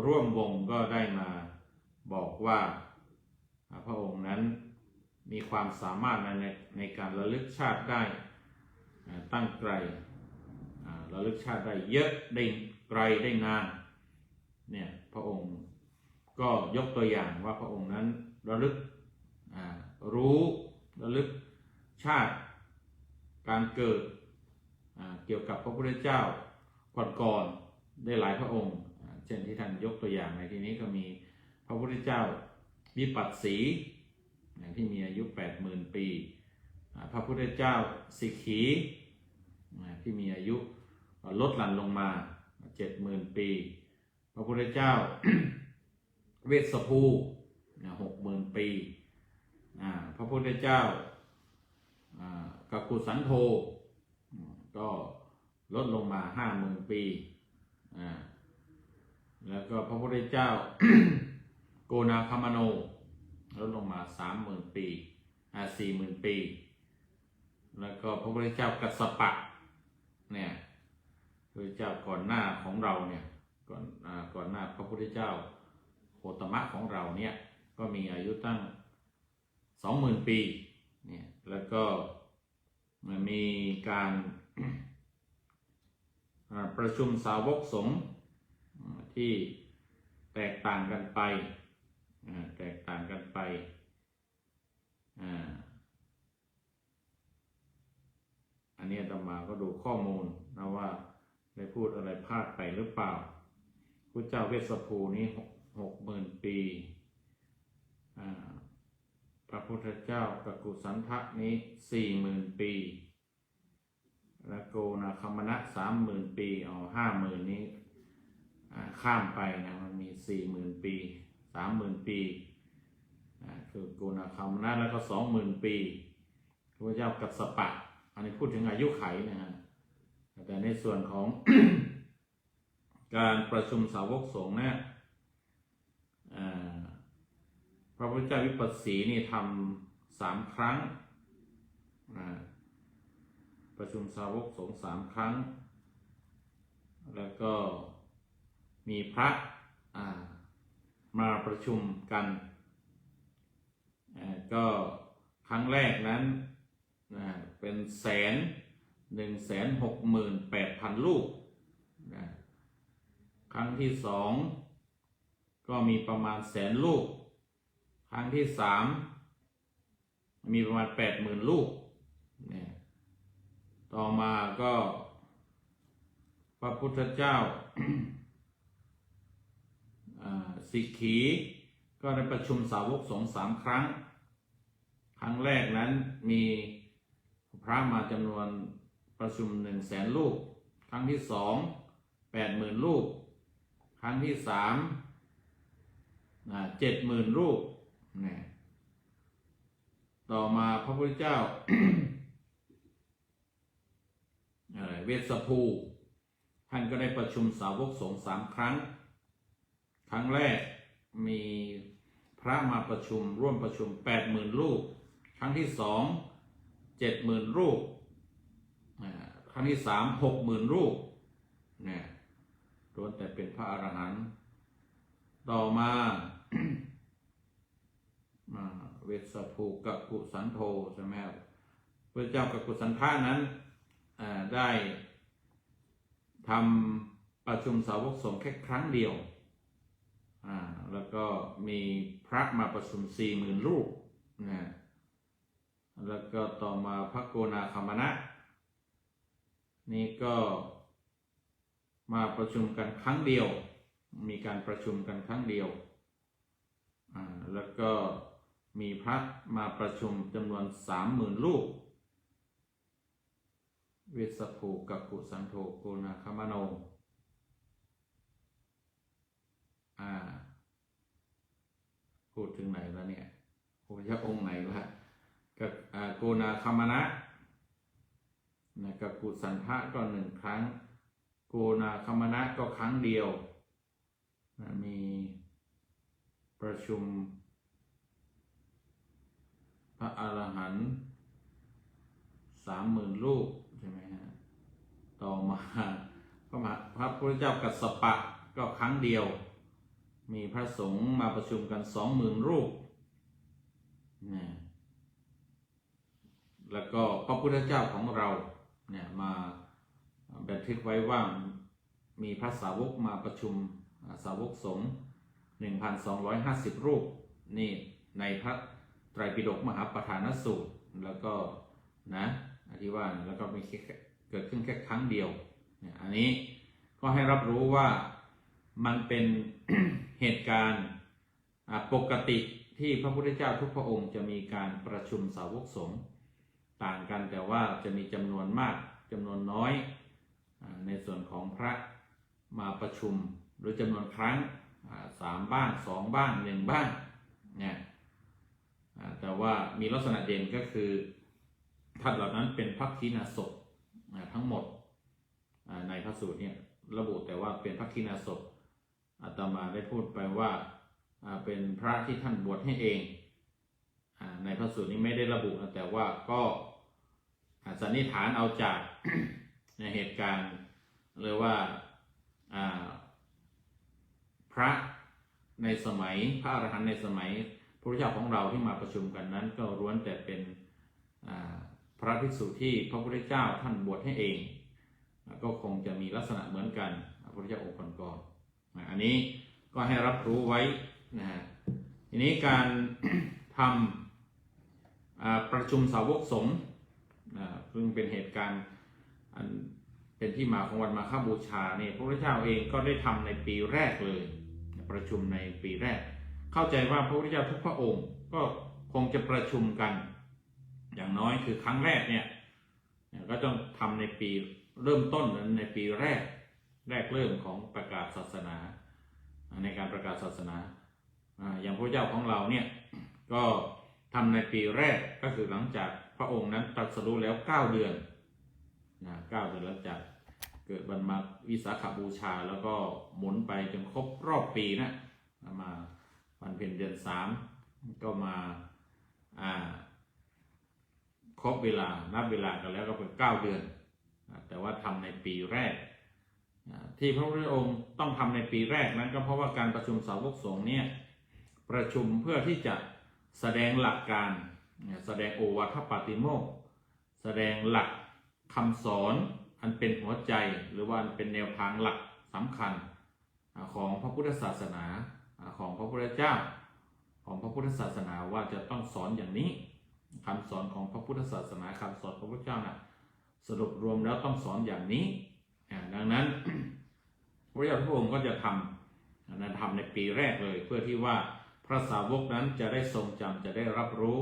ร่วมวงก็ได้มาบอกว่าพระองค์นั้นมีความสามารถในการระลึกชาติได้ตั้งไกลระลึกชาติได้เยอะได้ไกลได้นานเนี่ยพระองค์ก็ยกตัวอย่างว่าพระองค์นั้นระลึกรู้ระลึกชาติการเกิดเกี่ยวกับพระพุทธเจ้าก่อนได้หลายพระองค์เช่นที่ท่านยกตัวอย่างในที่นี้ก็มีพระพุทธเจ้าวิปัสสีที่มีอายุ 80,000 ปีพระพุทธเจ้าสิกขีที่มีอายุลดหลั่นลงมา 70,000 ปีพระพุทธเจ้า เวสสภู 60,000 ปีพระพุทธเจ้ากักกุสันโธก็ลดลงมา 50,000 ปีแล้วก็พระพุทธเจ้า โกนาคามโนลดลงมา 30,000 ปี40,000 ปีแล้วก็พระพุทธเจ้ากัสสปะเนี่ยพระพุทธเจ้าก่อนหน้าของเราเนี่ยก่อนหน้าพระพุทธเจ้าโคตมะของเราเนี่ยก็มีอายุตั้ง 20,000 ปีเนี่ยแล้วก็มีการประชุมสาวกสงฆ์ที่แตกต่างกันไปอันนี้อาตมาก็ดูข้อมูลนะว่าได้พูดอะไรพลาดไปหรือเปล่าพระเจ้าเวสสภูนี้ 60,000 ปีพระพุทธเจ้ากักกุสันทะนี้ 40,000 ปีและโกนาคามนะ 30,000 ปี50,000 นี้ข้ามไปนะมันมี 40,000 ปี 30,000 ปีคือโกนาคามนะแล้วก็ 20,000 ปี พระเจ้ากัสสปะอันนี้พูดถึงอายุไขนะฮะแต่ในส่วนของ การประชุมสาวกสงฆ์เนี่ยพระพุทธเจ้าวิปัสสีนี่ทำ3 ครั้งประชุมสาวกสงฆ์3 ครั้งแล้วก็มีพระมาประชุมกันก็ครั้งแรกนั้นเป็น168,000 ลูกครั้งที่2ก็มีประมาณ100,000 ลูกครั้งที่3มีประมาณ80,000 ลูกต่อมาก็พระพุทธเจ้า สิกขีก็ได้ประชุมสาวกสงฆ์3 ครั้งครั้งแรกนั้นมีพระมาจำนวนประชุม100,000 ลูกครั้งที่2 80,000 ลูกครั้งที่3 70,000 ลูกต่อมาพระพุทธเจ้า เวสสภูท่านก็ได้ประชุมสาวกสงฆ์3 ครั้งครั้งแรกมีพระมาประชุมร่วมประชุม80,000 ลูกครั้งที่2 70,000 ลูกครั้งที่3 60,000 ลูกล้วนแต่เป็นพระอรหันต์ต่อมา เวสสภูกักุสันโธใช่ไหมครับพระเจ้ากักุสันทานั้นได้ทำประชุมสาวกสงฆ์แค่ครั้งเดียวแล้วก็มีพระมาประชุม40,000 ลูกแล้วก็ต่อมาพระโกนาคัมมนะนี่ก็มาประชุมกันครั้งเดียวมีการประชุมกันครั้งเดียวแล้วก็มีพระมาประชุมจำนวน 30,000 ลูกเวสสภูกักุสันโธโกนาคัมมโนพูดถึงไหนแล้วเนี่ยพระพุทธเจ้าองค์ไหนละกับโกนาคัมมนะกักุสันทะก็1 ครั้งโกนาคัมมนะก็ครั้งเดียวมีประชุมพระอรหันต์30,000 ลูกใช่ไหมฮะต่อมาพระพุทธเจ้ากัสสปะก็ครั้งเดียวมีพระสงฆ์มาประชุมกัน 20,000 รูปแล้วก็พระพุทธเจ้าของเราเนี่ยมาบันทึกไว้ว่ามีพระสาวกมาประชุมสาวกสงฆ์ 1,250 รูปนี่ในพระไตรปิฎกมหาปฐานสูตรแล้วก็อธิว่าแล้วก็มีเกิดขึ้นแค่ครั้งเดียวอันนี้ก็ให้รับรู้ว่ามันเป็น เหตุการณ์ปกติที่พระพุทธเจ้าทุกพระองค์จะมีการประชุมสาวกสงฆ์ต่างกันแต่ว่าจะมีจำนวนมากจำนวนน้อยในส่วนของพระมาประชุมหรือจำนวนครั้ง3 บ้าง2 บ้าง1 บ้างแต่ว่ามีลักษณะเด่นก็คือท่านเหล่านั้นเป็นภักขิณาสพทั้งหมดในพระสูตรเนี่ยระบุแต่ว่าเป็นภักขิณาสพอาตมาได้พูดไปว่าเป็นพระที่ท่านบวชให้เองในพระสูตรนี้ไม่ได้ระบุแต่ว่าก็สันนิษฐานเอาจาก ในเหตุการณ์เลยว่าพระในสมัยพระอรหันต์ในสมัยพระพุทธเจ้าของเราที่มาประชุมกันนั้นก็ล้วนแต่เป็นพระภิกษุที่พระพุทธเจ้าท่านบวชให้เองก็คงจะมีลักษณะเหมือนกันพระพุทธเจ้าองค์ก่อนอันนี้ก็ให้รับรู้ไว้ทีนี้การ ทำประชุมสาวกสงฆ์ซึ่งเป็นเหตุการณ์เป็นที่มาของวันมาฆบูชาเนี่ยพระพุทธเจ้าเองก็ได้ทำในปีแรกเลยประชุมในปีแรกเข้าใจว่าพระพุทธเจ้าทุกพระองค์ก็คงจะประชุมกันอย่างน้อยคือครั้งแรกเนี่ยก็ต้องทำในปีเริ่มต้นนั้นในปีแรกเริ่มของประกาศศาสนาในการประกาศศาสนาอย่างพระเจ้าของเราเนี่ยก็ทำในปีแรกก็คือหลังจากพ พระองค์นั้นตรัสรู้แล้ว9 เดือน9 เดือนแล้วจากเกิดวันมาวิสาขบูชาแล้วก็หมุนไปจนครบรอบปีนะมาวันเพ็ญเดือน3ก็มาครบเวลานับเวลากันแล้วก็เป็น9 เดือนแต่ว่าทำในปีแรกที่พระพุทธองค์ต้องทำในปีแรกนั้นก็เพราะว่าการประชุมสาวกสงฆ์เนี่ยประชุมเพื่อที่จะแสดงหลักการแสดงโอวาทปาติโมกข์แสดงหลักคำสอนอันเป็นหัวใจหรือว่าเป็นแนวทางหลักสำคัญของพระพุทธศาสนาของพระพุทธเจ้าของพระพุทธศาสนาว่าจะต้องสอนอย่างนี้คำสอนของพระพุทธศาสนาคำสอนพระพุทธเจ้านะสรุปรวมแล้วต้องสอนอย่างนี้ดังนั้นพระองค์ก็จะทำในปีแรกเลยเพื่อที่ว่าพระสาวกนั้นจะได้ทรงจำจะได้รับรู้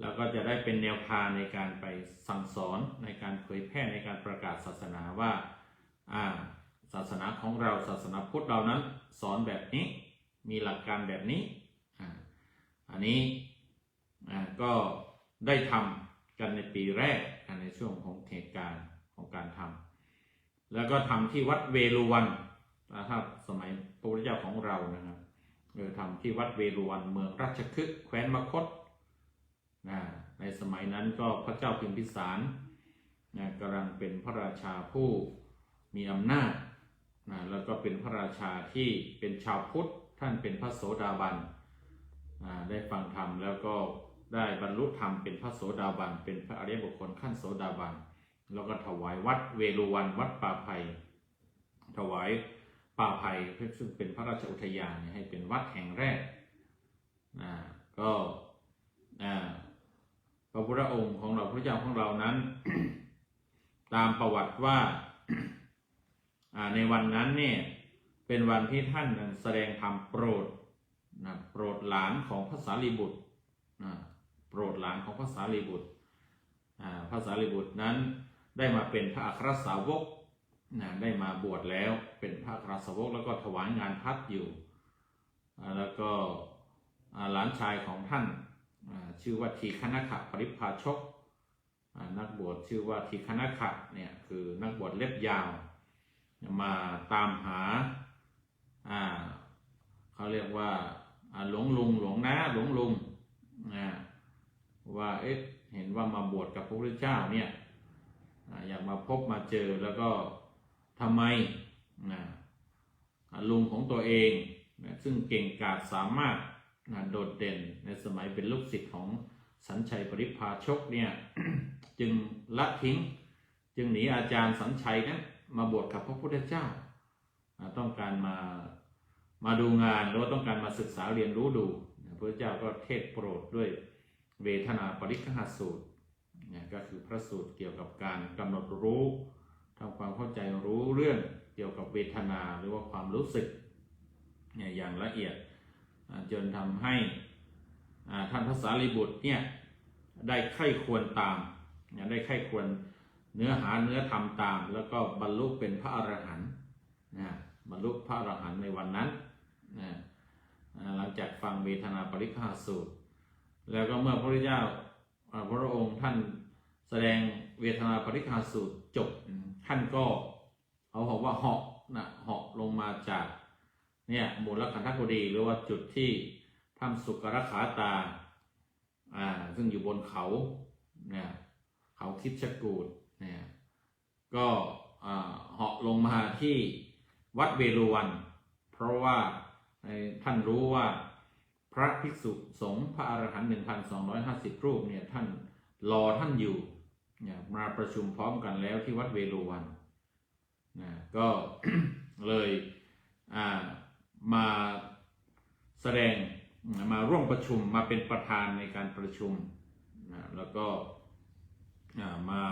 แล้วก็จะได้เป็นแนวทางในการไปสั่งสอนในการเผยแพร่ในการประกาศศาสนาว่าศาสนาของเราศาสนาพุทธเรานั้นสอนแบบนี้มีหลักการแบบนี้อันนี้ก็ได้ทำกันในปีแรกในช่วงของเหตุการณ์ของการทำแล้วก็ทำที่วัดเวรุวันถ้าสมัยพระพุทธเจ้าของเรานะครับทำที่วัดเวรุวันเมืองราชคฤห์แคว้นมคธในสมัยนั้นก็พระเจ้าพิมพิสารกำลังเป็นพระราชาผู้มีอำนาจแล้วก็เป็นพระราชาที่เป็นชาวพุทธท่านเป็นพระโสดาบันได้ฟังธรรมแล้วก็ได้บรรลุธรรมเป็นพระโสดาบันเป็นพระอริยบุคคลขั้นโสดาบันแล้วก็ถวายวัดเวรุวันวัดป่าไผ่ถวายป่าไผ่ซึ่งเป็นพระราชอุทยานให้เป็นวัดแห่งแรกก็พระพุทธองค์ของเราพระเจ้าของเรานั้น ตามประวัติว่าในวันนั้นเนี่ยเป็นวันที่ท่านแสดงธรรมโปรดหลานของพระสารีบุตรโปรดหลานของพระสารีบุตรพระสารีบุตรนั้นได้มาเป็นพระอัครสาวกได้มาบวชแล้วเป็นพระอัครสาวกแล้วก็ถวายงานพัดอยู่แล้วก็หลานชายของท่านชื่อว่าทีฆนขะปริพาชกนักบวชชื่อว่าทีฆนขะเนี่ยคือนักบวชเล็บยาวมาตามหาเขาเรียกว่าหลวงลุงหลวงน้าหลวงลุงว่าเห็นว่ามาบวชกับพระพุทธเจ้าเนี่ยอยากมาพบมาเจอแล้วก็ทำไมลุงของตัวเองซึ่งเก่งกาจสามารถโดดเด่นในสมัยเป็นลูกศิษย์ของสัญชัยปริพาชกเนี่ย จึงละทิ้งจึงหนีอาจารย์สัญชัยนั้นมาบวชกับพระพุทธเจ้าต้องการมาดูงานหรือว่าต้องการมาศึกษาเรียนรู้ดูพระพุทธเจ้าก็เทศโปรดด้วยเวทนาปริฆหสูตรก็คือพระสูตรเกี่ยวกับการกำหนดรู้ทำความเข้าใจรู้เรื่องเกี่ยวกับเวทนาหรือว่าความรู้สึกอย่างละเอียดจนทำให้ท่านพระสารีบุตรเนี่ยได้ใคร่ควรตามได้ใคร่ควรเนื้อหาเนื้อธรรมตามแล้วก็บรรลุเป็นพระอรหันต์บรรลุพระอรหันต์ในวันนั้นหลังจากฟังเวทนาปริฆหสูตรแล้วก็เมื่อพระพุทธเจ้าพระองค์ท่านแสดงเวทนาปริฆหสูตรจบท่านก็เขาบอกว่าเหาะลงมาจากเนี่ยมูลคันธกุฎีหรือว่าจุดที่ถ้ำสุกรขาตาซึ่งอยู่บนเขาเนี่ยเขาคิดชกูฏเนี่ยก็เหาะลงมาที่วัดเวรุวันเพราะว่าท่านรู้ว่าพระภิกษุสงฆ์พระอรหันต์ 1,250 รูปเนี่ยท่านรอท่านอยู่เนี่ยมาประชุมพร้อมกันแล้วที่วัดเวรุวันก็ เลยมาแสดงมาร่วมประชุมมาเป็นประธานในการประชุมแล้วก็มา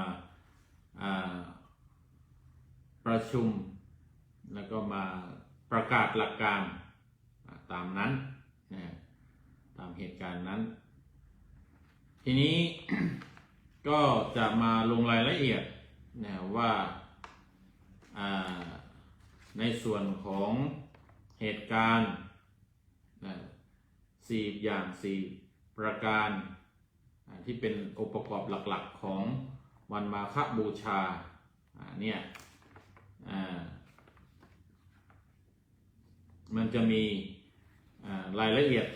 ประชุมแล้วก็มาประกาศหลักการตามนั้นตามเหตุการณ์นั้นทีนี้ ก็จะมาลงรายละเอียดว่าในส่วนของเหตุการณ์4 อย่าง 4 ประการ ที่เป็นองค์ประกอบหลักๆของวันมาฆบูชาเนี่ยมันจะมีรายละเอียด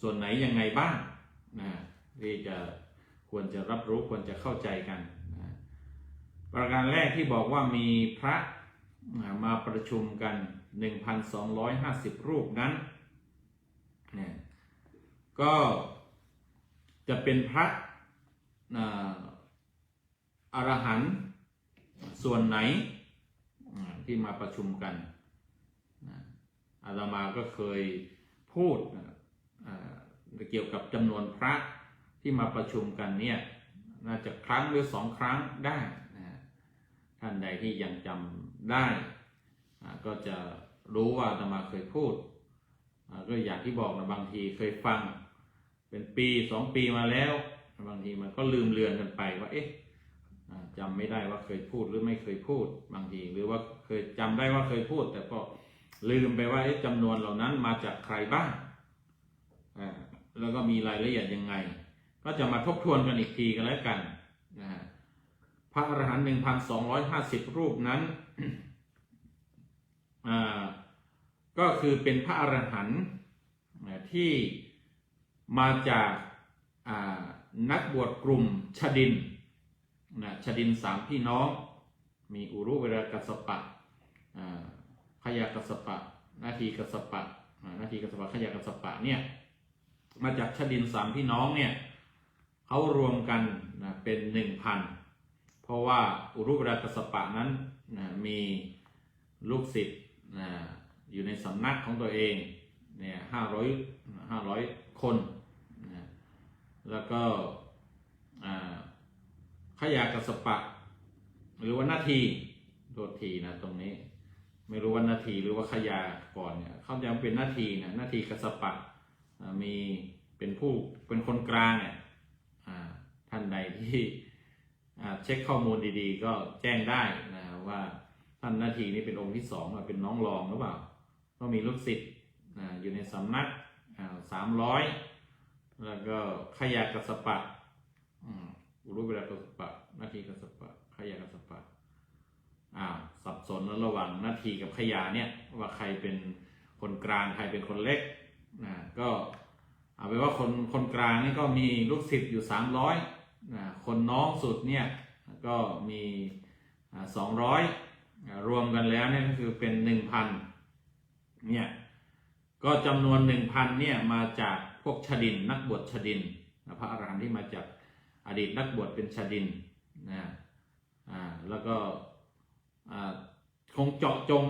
ส่วนไหนยังไงบ้างที่จะควรจะรับรู้ควรจะเข้าใจกันประการแรกที่บอกว่ามีพระมาประชุมกัน 1,250 รูปนั้นก็จะเป็นพระอรหันต์ส่วนไหนที่มาประชุมกันอาตมาก็เคยพูดเกี่ยวกับจำนวนพระที่มาประชุมกันเนี่ยน่าจะครั้งหรือ2 ครั้งได้ท่านใดที่ยังจำได้ก็จะรู้ว่าอาตมาเคยพูดก็อย่างที่บอกนะบางทีเคยฟังเป็นปี2 ปีมาแล้วบางทีมันก็ลืมเลือนกันไปว่าจำไม่ได้ว่าเคยพูดหรือไม่เคยพูดบางทีหรือว่าเคยจำได้ว่าเคยพูดแต่ก็ลืมไปว่าจำนวนเหล่านั้นมาจากใครบ้างแล้วก็มีรายละเอียดยังไงก็จะมาทบทวนกันอีกทีกันแล้วกันพระอรหันต์ 1,250 รูปนั้นก็คือเป็นพระอรหันต์ที่มาจากนักบวชกลุ่มชดินชดิน3 พี่น้องมีอุรุเวรกัสสปะขยากัสสปะนาทีกัสสปะขยากัสสปะเนี่ยมาจากชดิน3 พี่น้องเนี่ยเขารวมกันเป็น 1,000 เพราะว่าอุรุเวรกัสสปะนั้นมีลูกศิษย์อยู่ในสำนักของตัวเองเนี่ย500 คนแล้วก็ขยากัสสปะหรือว่านาทีโทษทีนะตรงนี้ไม่รู้ว่านาทีหรือว่าขยาก่อนเนี่ยเขาจะเป็นนาทีนะนาทีกัสสปะมีเป็นคนกลางเนี่ยท่านใดที่เช็คข้อมูลดีๆก็แจ้งได้นะว่าท่านนาทีนี้เป็นองค์ที่2เป็นน้องรองหรือเปล่าก็มีลูกศิษย์อยู่ในสำนัก300แล้วก็ขยากัสสปะอุรุเวรกัสสปะนาทีกัสสปะขยากัสสปะสับสนระหว่างนาทีกับขยาเนี่ยว่าใครเป็นคนกลางใครเป็นคนเล็กก็เอาไปว่าคนกลางนี่ก็มีลูกศิษย์อยู่300คนน้องสุดเนี่ยก็มี200รวมกันแล้วเนี่ยก็คือเป็น 1,000 เนี่ยก็จำนวน 1,000 เนี่ยมาจากพวกชดินนักบวชชดินพระอรหันต์ที่มาจากอดีตนักบวชเป็นชดินแล้วก็คงเจาะจง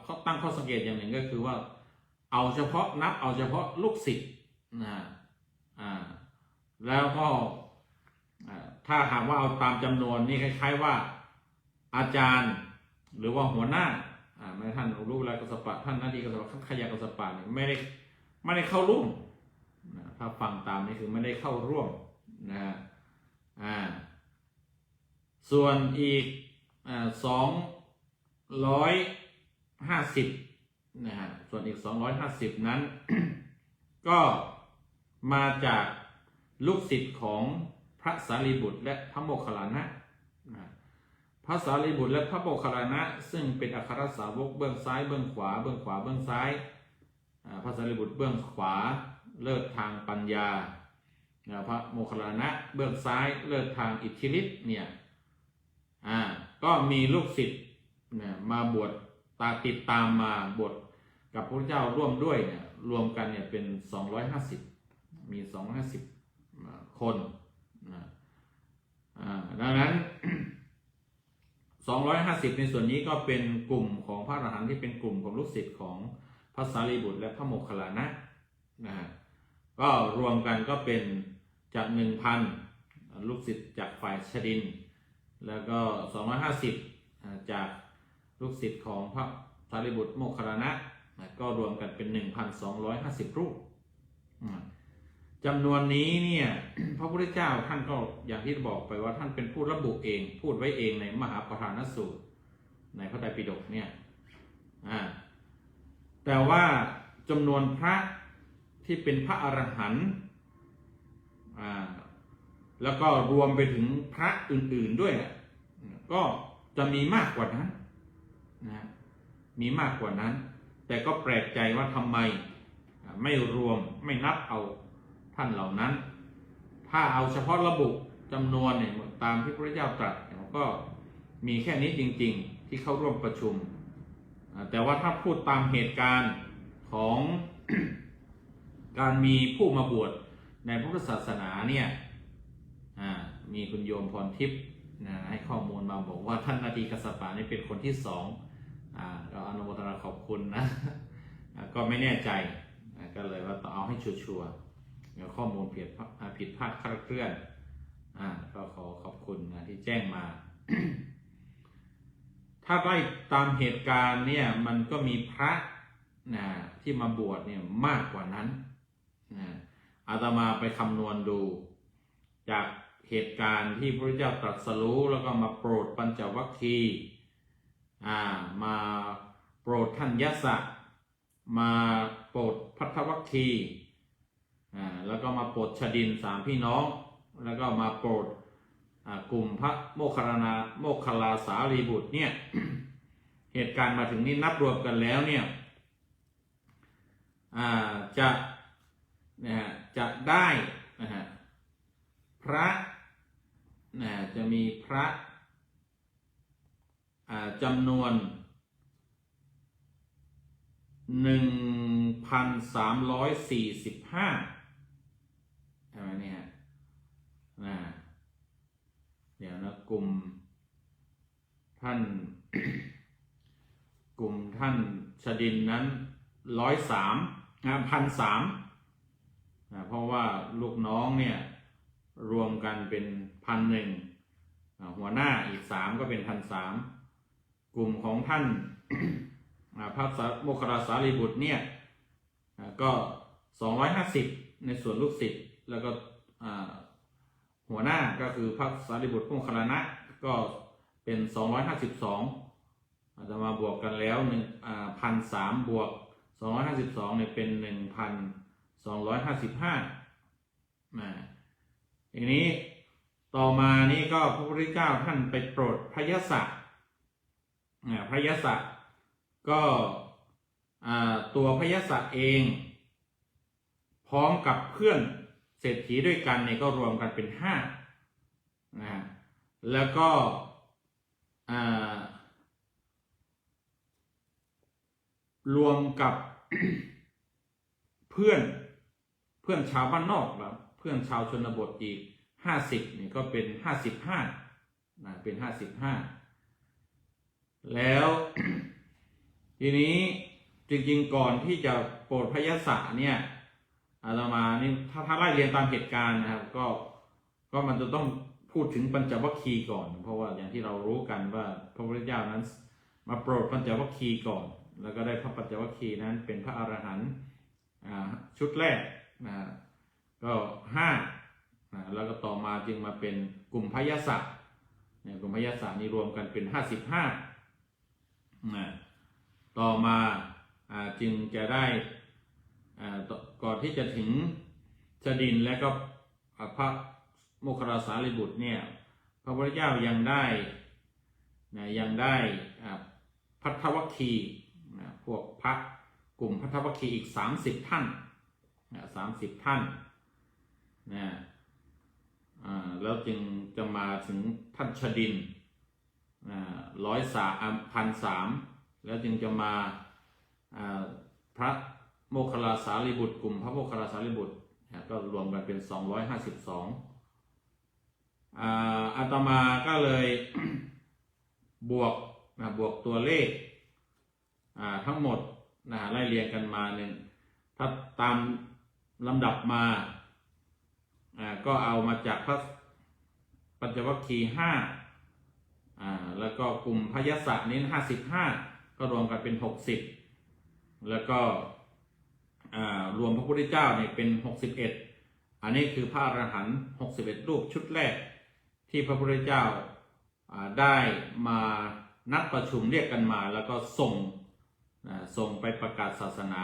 เขาตั้งข้อสังเกตอย่างหนึ่งก็คือว่าเอาเฉพาะลูกศิษย์แล้วก็ถ้าหากว่าเอาตามจำนวนนี่คล้ายๆว่าอาจารย์หรือว่าหัวหน้าไม่ท่านอุรุเวรกัสสปะท่านนาทีกัสสปะขยากัสสปะเนี่ยไม่ได้เข้าร่วมถ้าฟังตามนี่คือไม่ได้เข้าร่วมส่วนอีก250ส่วนอีก250นั้น ก็มาจากลูกศิษย์ของพระสารีบุตรและพระโมคคัลลานะพระสารีบุตรและพระโมคคัลลานะซึ่งเป็นอัครสาวกเบื้องซ้ายเบื้องขวาเบื้องซ้ายพระสารีบุตรเบื้องขวาเลิศทางปัญญาพระโมคคัลลานะเบื้องซ้ายเลิศทางอิทธิฤทธิ์เนี่ยก็มีลูกศิษย์มาบวชติดตามมาบวชกับพระพุทธเจ้าร่วมด้วยเนี่ยรวมกันเนี่ยเป็น250มี250 คนดังนั้น 250ในส่วนนี้ก็เป็นกลุ่มของพระอรหันต์ที่เป็นกลุ่มของลูกศิษย์ของพระสารีบุตรและพระโมคคัลลานะก็รวมกันก็เป็นจาก 1,000 ลูกศิษย์จากฝ่ายชดินแล้วก็250จากลูกศิษย์ของพระสารีบุตรโมคคัลลานะก็รวมกันเป็น 1,250 รูปจำนวนนี้เนี่ยพระพุทธเจ้าท่านก็อย่างที่บอกไปว่าท่านเป็นผู้ระบุเองพูดไว้เองในมหาปฐานสูตรในพระไตรปิฎกเนี่ยแต่ว่าจำนวนพระที่เป็นพระอรหันต์ แล้วก็รวมไปถึงพระอื่นๆด้วยก็จะมีมากกว่านั้นนะมีมากกว่านั้น แต่ก็แปลกใจว่าทำไมไม่รวมไม่นับเอาท่านเหล่านั้น ถ้าเอาเฉพาะระบุจำนวนเนี่ยตามที่พระเจ้าตรัสก็มีแค่นี้จริงๆที่เข้าร่วมประชุมแต่ว่าถ้าพูดตามเหตุการณ์ของ การมีผู้มาบวชในพุทธศาสนาเนี่ยมีคุณโยมพรทิพย์ให้ข้อมูลมาบอกว่าท่านนาทีกัสสปะนี่เป็นคนที่สองก็อนุโมทนาขอบคุณนะก็ไม่แน่ใจก็เลยว่าต้องเอาให้ชัวร์ๆเดี๋ยวข้อมูลผิดพลาดคลาดเคลื่อนก็ขอขอบคุณที่แจ้งมา ถ้าไล่ตามเหตุการณ์เนี่ยมันก็มีพระที่มาบวชเนี่ยมากกว่านั้นอาตมาไปคำนวณดูจากเหตุการณ์ที่พระเจ้าตรัสรู้แล้วก็มาโปรดปัญจวัคคีย์มาโปรดท่านยศะมาโปรดภัททวัคคีย์แล้วก็มาโปรดชดินสามพี่น้องแล้วก็มาโปรดกลุ่มพระโมคคัลลาสารีบุตรเนี่ย เหตุการณ์มาถึงนี้นับรวมกันแล้วเนี่ยจะได้พระจะมีพระจำนวน 1,345 ใช่ไหมเนี่ยเดี๋ยวนะกลุ่มท่าน กลุ่มท่านชดินนั้น1,300 เพราะว่าลูกน้องเนี่ยรวมกันเป็น 1,100 หัวหน้าอีก3ก็เป็น 1,300 กลุ่มของท่าน พระโมคคัลลาสารีบุตรเนี่ยก็250ในส่วนลูกศิษย์แล้วก็หัวหน้าก็คือพระสารีบุตรโมคคัลลานะก็เป็น252อาจจะมาบวกกันแล้ว1,300 บวก252เนี่ยเป็น 1,255ทีนี้ต่อมานี่ก็พระพุทธเจ้าท่านไปโปรดพระยศพระยศก็ตัวพระยศเองพร้อมกับเพื่อนเศรษฐีด้วยกันเนี่ยก็รวมกันเป็น5แล้วก็รวมกับ เพื่อนชาวบ้านนอกแล้วเพื่อนชาวชนบทอีก50นี่ก็เป็น55เป็น55แล้ว ทีนี้จริงๆก่อนที่จะโปรดพระยศเนี่ยอาตมานี่ถ้าไล่เรียนตามเหตุการณ์นะครับก็มันจะต้องพูดถึงปัญจวัคคีย์ก่อนเพราะว่าอย่างที่เรารู้กันว่าพระพุทธเจ้านั้นมาโปรดปัญจวัคคีย์ก่อนแล้วก็ได้พระปัญจวัคคีย์นั้นเป็นพระอรหันต์ชุดแรกก็5แล้วก็ต่อมาจึงมาเป็นกลุ่มพยศกลุ่มพยศนี้รวมกันเป็น55ต่อมาจึงจะได้ก่อนที่จะถึงชดินและก็พระโมคคัลลาสารีบุตรเนี่ยพระพุทธเจ้ายังได้ภัททวัคคีย์พวกพระกลุ่มภัททวัคคีย์อีก30 ท่าน30 ท่านแล้วจึงจะมาถึงท่านชดิน1,300 แล้วจึงจะมาพระโมคคัลลาสารีบุตรกลุ่มพระโมคคัลลาสารีบุตรก็รวมกันเป็น252อาตมาก็เลย บวกตัวเลขทั้งหมดไล่เรียงกันมาเนี่ยถ้าตามลำดับมาก็เอามาจากพระปัญจวัคคีย์5แล้วก็กลุ่มพยศนี้55ก็รวมกันเป็น60แล้วก็รวมพระพุทธเจ้าเนี่ยเป็น61อันนี้คือพระอรหันต์61รูปชุดแรกที่พระพุทธเจ้าได้มานัดประชุมเรียกกันมาแล้วก็ส่งไปประกาศศาสนา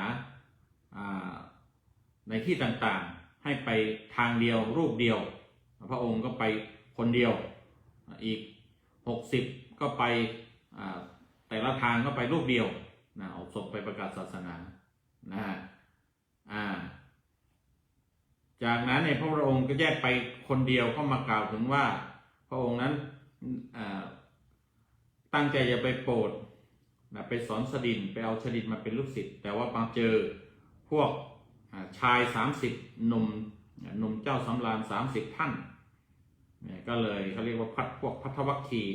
ในที่ต่างๆให้ไปทางเดียวรูปเดียว พระองค์ก็ไปคนเดียวอีก60ก็ไปแต่ละทางก็ไปรูปเดียวเอาศพไปประกาศศาสนานะฮะจากนั้นเนี่ยพระองค์ก็แยกไปคนเดียวก็มากล่าวถึงว่าพระองค์นั้นตั้งใจจะไปโปรดไปสอนสดินไปเอาสดินมาเป็นลูกศิษย์แต่ว่ามาเจอพวกชาย30หนุ่มเจ้าสำราญ30ท่านเนี่ยก็เลยเขาเรียกว่าพวกภัททวัคคีย์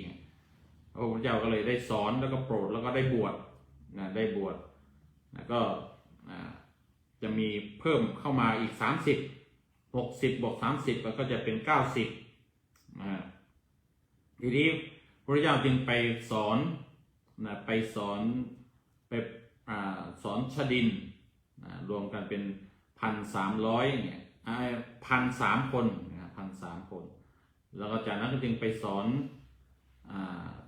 พระพุทธเจ้าก็เลยได้สอนแล้วก็โปรดแล้วก็ได้บวชได้บวชก็จะมีเพิ่มเข้ามาอีก60บวก30ก็จะเป็น90ทีนี้พระพุทธเจ้าจึงไปสอนสอนชดินรวมกันเป็น1,300เนี่ย1,003 คน1,003 คนแล้วก็จากนั้นก็จึงไปสอน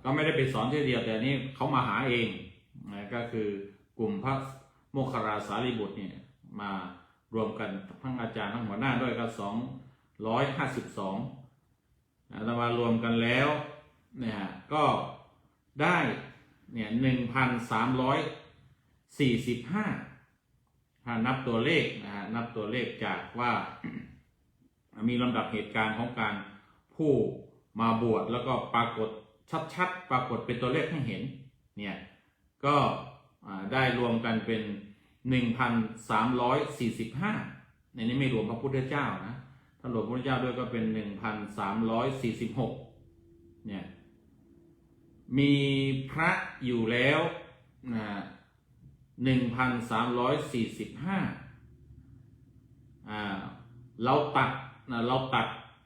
ก็ไม่ได้ไปสอนทีเดียวแต่นี้เขามาหาเองก็คือกลุ่มพระโมคคัลลาสารีบุตรเนี่ยมารวมกันทั้งอาจารย์ทั้งหัวหน้าด้วยก็252แต่มารวมกันแล้วเนี่ยก็ได้เนี่ย1,345ถ้านับตัวเลขนับตัวเลขจากว่ามีลำดับเหตุการณ์ของการผู้มาบวชแล้วก็ปรากฏชัดๆปรากฏเป็นตัวเลขให้เห็นเนี่ยก็ได้รวมกันเป็น1,345ในนี้ไม่รวมพระพุทธเจ้านะถ้ารวมพระพุทธเจ้าด้วยก็เป็น1,346เนี่ยมีพระอยู่แล้ว1,345เราตัด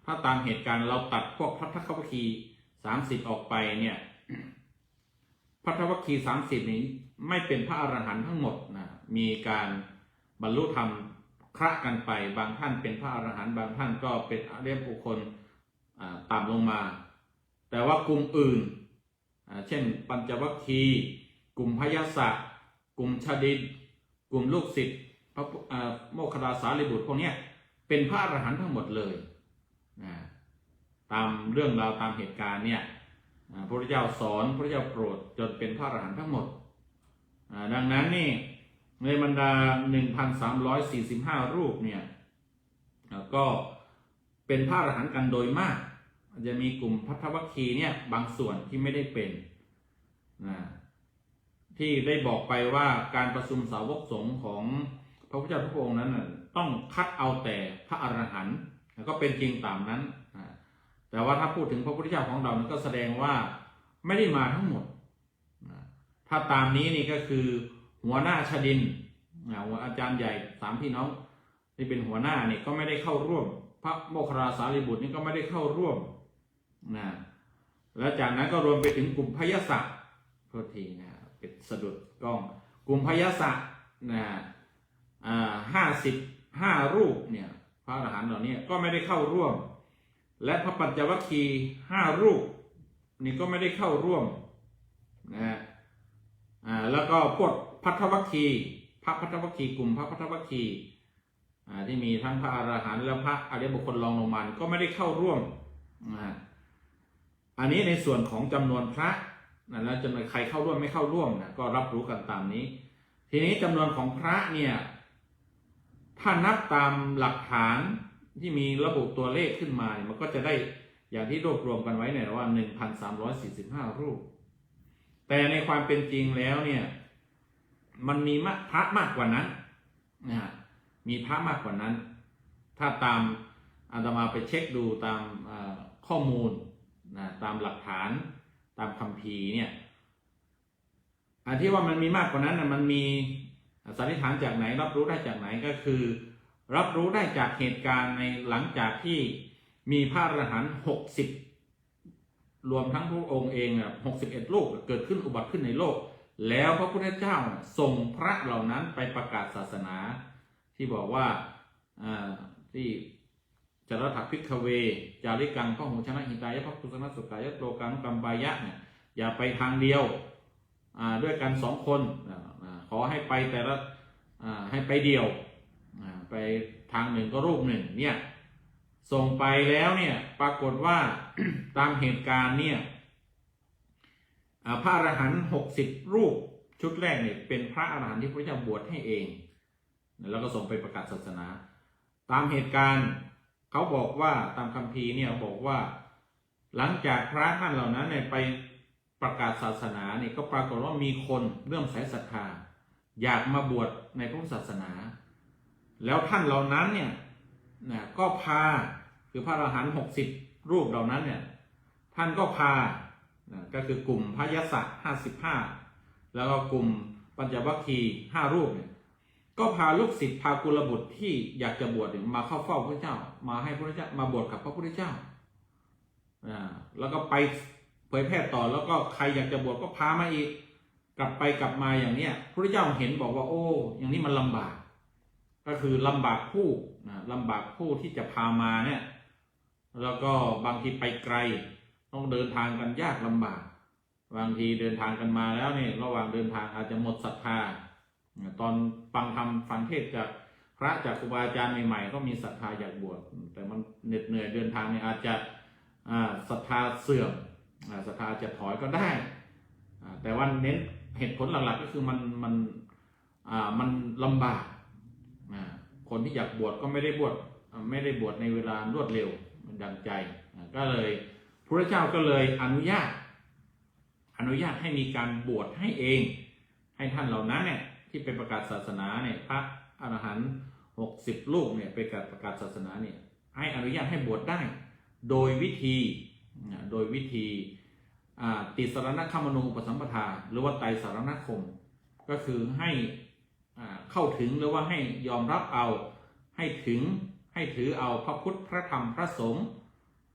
ถ้าตามเหตุการณ์เราตัดพวกภัททวัคคีย์30ออกไปเนี่ยภัททวัคคีย์30นี้ไม่เป็นพระอรหันต์ทั้งหมดมีการบรรลุธรรมคละกันไปบางท่านเป็นพระอรหันต์บางท่านก็เป็นอริยบุคคลต่ำลงมาแต่ว่ากลุ่มอื่นเช่นปัญจวัคคีย์กลุ่มพยสะกลุ่มชดินกลุ่มลูกศิษย์พระโมคคัลลาสารีบุตรพวกนี้เป็นพระอรหันต์ทั้งหมดเลยตามเรื่องราวตามเหตุการณ์เนี่ยพระพุทธเจ้าสอนพระพุทธเจ้าโปรดจนเป็นพระอรหันต์ทั้งหมดดังนั้นนี่ในบรรดา 1,345 รูปเนี่ยก็เป็นพระอรหันต์กันโดยมากจะมีกลุ่มภัททวัคคีย์เนี่ยบางส่วนที่ไม่ได้เป็นที่ได้บอกไปว่าการประชุมสาวกสงฆ์ของพระพุทธเจ้าทุกองค์นั้นต้องคัดเอาแต่พระอรหันต์ก็เป็นจริงตามนั้นแต่ว่าถ้าพูดถึงพระพุทธเจ้าของเราก็แสดงว่าไม่ได้มาทั้งหมดถ้าตามนี้นี่ก็คือหัวหน้าชดินอาจารย์ใหญ่3พี่น้องที่เป็นหัวหน้านี่ก็ไม่ได้เข้าร่วมพระโมคคัลลาสารีบุตรนี่ก็ไม่ได้เข้าร่วมแล้วจากนั้นก็รวมไปถึงกลุ่มพยสะโทษทีเป็นสะดุดกล้องกลุ่มพยสะ55 รูปเนี่ยพระอรหันต์เหล่านี้ก็ไม่ได้เข้าร่วมและพระปัญจวัคคีย์5 รูปนี่ก็ไม่ได้เข้าร่วมแล้วก็พวกภัททวัคคีย์พระภัททวัคคีย์กลุ่มพระภัททวัคคีย์ที่มีทั้งพระอรหันต์และพระอริยบุคคลรองลงมาก็ไม่ได้เข้าร่วมอันนี้ในส่วนของจำนวนพระแล้วจำนวนใครเข้าร่วมไม่เข้าร่วมก็รับรู้กันตามนี้ทีนี้จำนวนของพระเนี่ยถ้านับตามหลักฐานที่มีระบุตัวเลขขึ้นมามันก็จะได้อย่างที่รวบรวมกันไว้เนี่ยว่า 1,345 รูปแต่ในความเป็นจริงแล้วเนี่ยมันมีพระมากกว่านั้นมีพระมากกว่านั้นถ้าตามอาตมาไปเช็คดูตามข้อมูลตามหลักฐานตามคัมภีร์เนี่ยอันที่ว่ามันมีมากกว่านั้นมันมีสันนิษฐานจากไหนรับรู้ได้จากไหนก็คือรับรู้ได้จากเหตุการณ์ในหลังจากที่มีพระอรหันต์60รวมทั้งพระองค์เอง61 รูปเกิดขึ้นอุบัติขึ้นในโลกแล้วพระพุทธเจ้าส่งพระเหล่านั้นไปประกาศศาสนาที่บอกว่าที่จรถภิกขเวจาริกังพระหูชนะหิตายะพระกุศลสุขายะโลกังกัมปายะเนี่ยอย่าไปทางเดียวด้วยกัน2 คนขอให้ไปแต่ละให้ไปเดียวไปทางหนึ่งก็รูปหนึ่งเนี่ย ส่งไปแล้วเนี่ยปรากฏว่า ตามเหตุการณ์เนี่ยพระอรหันต์60 รูปชุดแรกเนี่ยเป็นพระอรหันต์ที่พระเจ้าบวชให้เองแล้วก็ส่งไปประกาศศาสนาตามเหตุการณ์เขาบอกว่าตามคัมภีร์เนี่ยบอกว่าหลังจากพระท่านเหล่านั้นเนี่ยไปประกาศศาสนาเนี่ยก็ปรากฏว่ามีคนเริ่มใส่ศรัทธาอยากมาบวชในพระศาสนาแล้วท่านเหล่านั้นเนี่ยก็พาคือพระอรหันต์60 รูปเหล่านั้นเนี่ยท่านก็พาก็คือกลุ่มพระยศ55แล้วก็กลุ่มปัญจวัคคีย์5 รูปเนี่ยก็พาลูกศิษย์พากุลบุตรที่อยากจะบวชมาเข้าเฝ้าพระเจ้ามาให้พระเจ้ามาบวชกับพระพุทธเจ้าแล้วก็ไปเผยแพร่ต่อแล้วก็ใครอยากจะบวชก็พามาอีกกลับไปกลับมาอย่างเนี้ยพระเจ้าเห็นบอกว่าโอ้อย่างนี้มันลำบากก็คือลำบากผู้ลำบากผู้ที่จะพามาเนี่ยแล้วก็บางทีไปไกลต้องเดินทางกันยากลำบากบางทีเดินทางกันมาแล้วเนี่ยระหว่างเดินทางอาจจะหมดศรัทธาตอนฟังธรรมฟังเทศน์จากพระจากครูบาอาจารย์ใหม่ๆก็มีศรัทธาอยากบวชแต่มันเหน็ดเหนื่อยเดินทางเนี่ยอาจจะศรัทธาเสื่อมศรัทธาจะถอยก็ได้แต่ว่าเน้นเหตุผลหลักๆก็คือมันลำบากคนที่อยากบวชก็ไม่ได้บวชในเวลารวดเร็วดังใจก็เลยพระเจ้าก็เลยอนุญาตให้มีการบวชให้เองให้ท่านเหล่านั้นเนี่ยที่เป็นประกาศศาสนาเนี่ยพระอรหันต์60 รูปเนี่ยเป็นการประกาศศาสนาเนี่ยให้อนุญาตให้บวชได้โดยวิธีติสรณคมนูปสัมปทาหรือว่าไตรสรณคมก็คือให้เข้าถึงหรือว่าให้ยอมรับเอาให้ถือเอาพระพุทธพระธรรมพระสงฆ์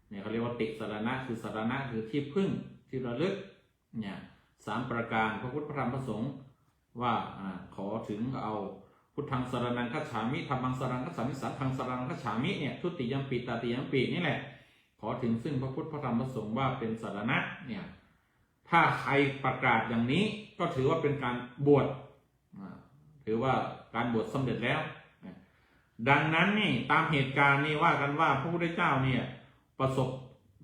เนี่ยเขาเรียกว่าติสรณะคือสรณะคือที่พึ่งที่ระลึกเนี่ย3 ประการพระพุทธพระธรรมพระสงฆ์ว่าขอถึงเอาพุทธังสรณังคัจฉามิธัมมังสรณังคัจฉามิสังฆังสรณังคัจฉามิเนี่ยทุติยมปิตติยมปินี่แหละขอถึงซึ่งพระพุทธพระธรรมพระสงฆ์ว่าเป็นสรณะเนี่ยถ้าใครประกาศอย่างนี้ก็ถือว่าเป็นการบวชถือว่าการบวชสำเร็จแล้วดังนั้นนี่ตามเหตุการณ์นี่ว่ากันว่าพระพุทธเจ้าเนี่ยประสบ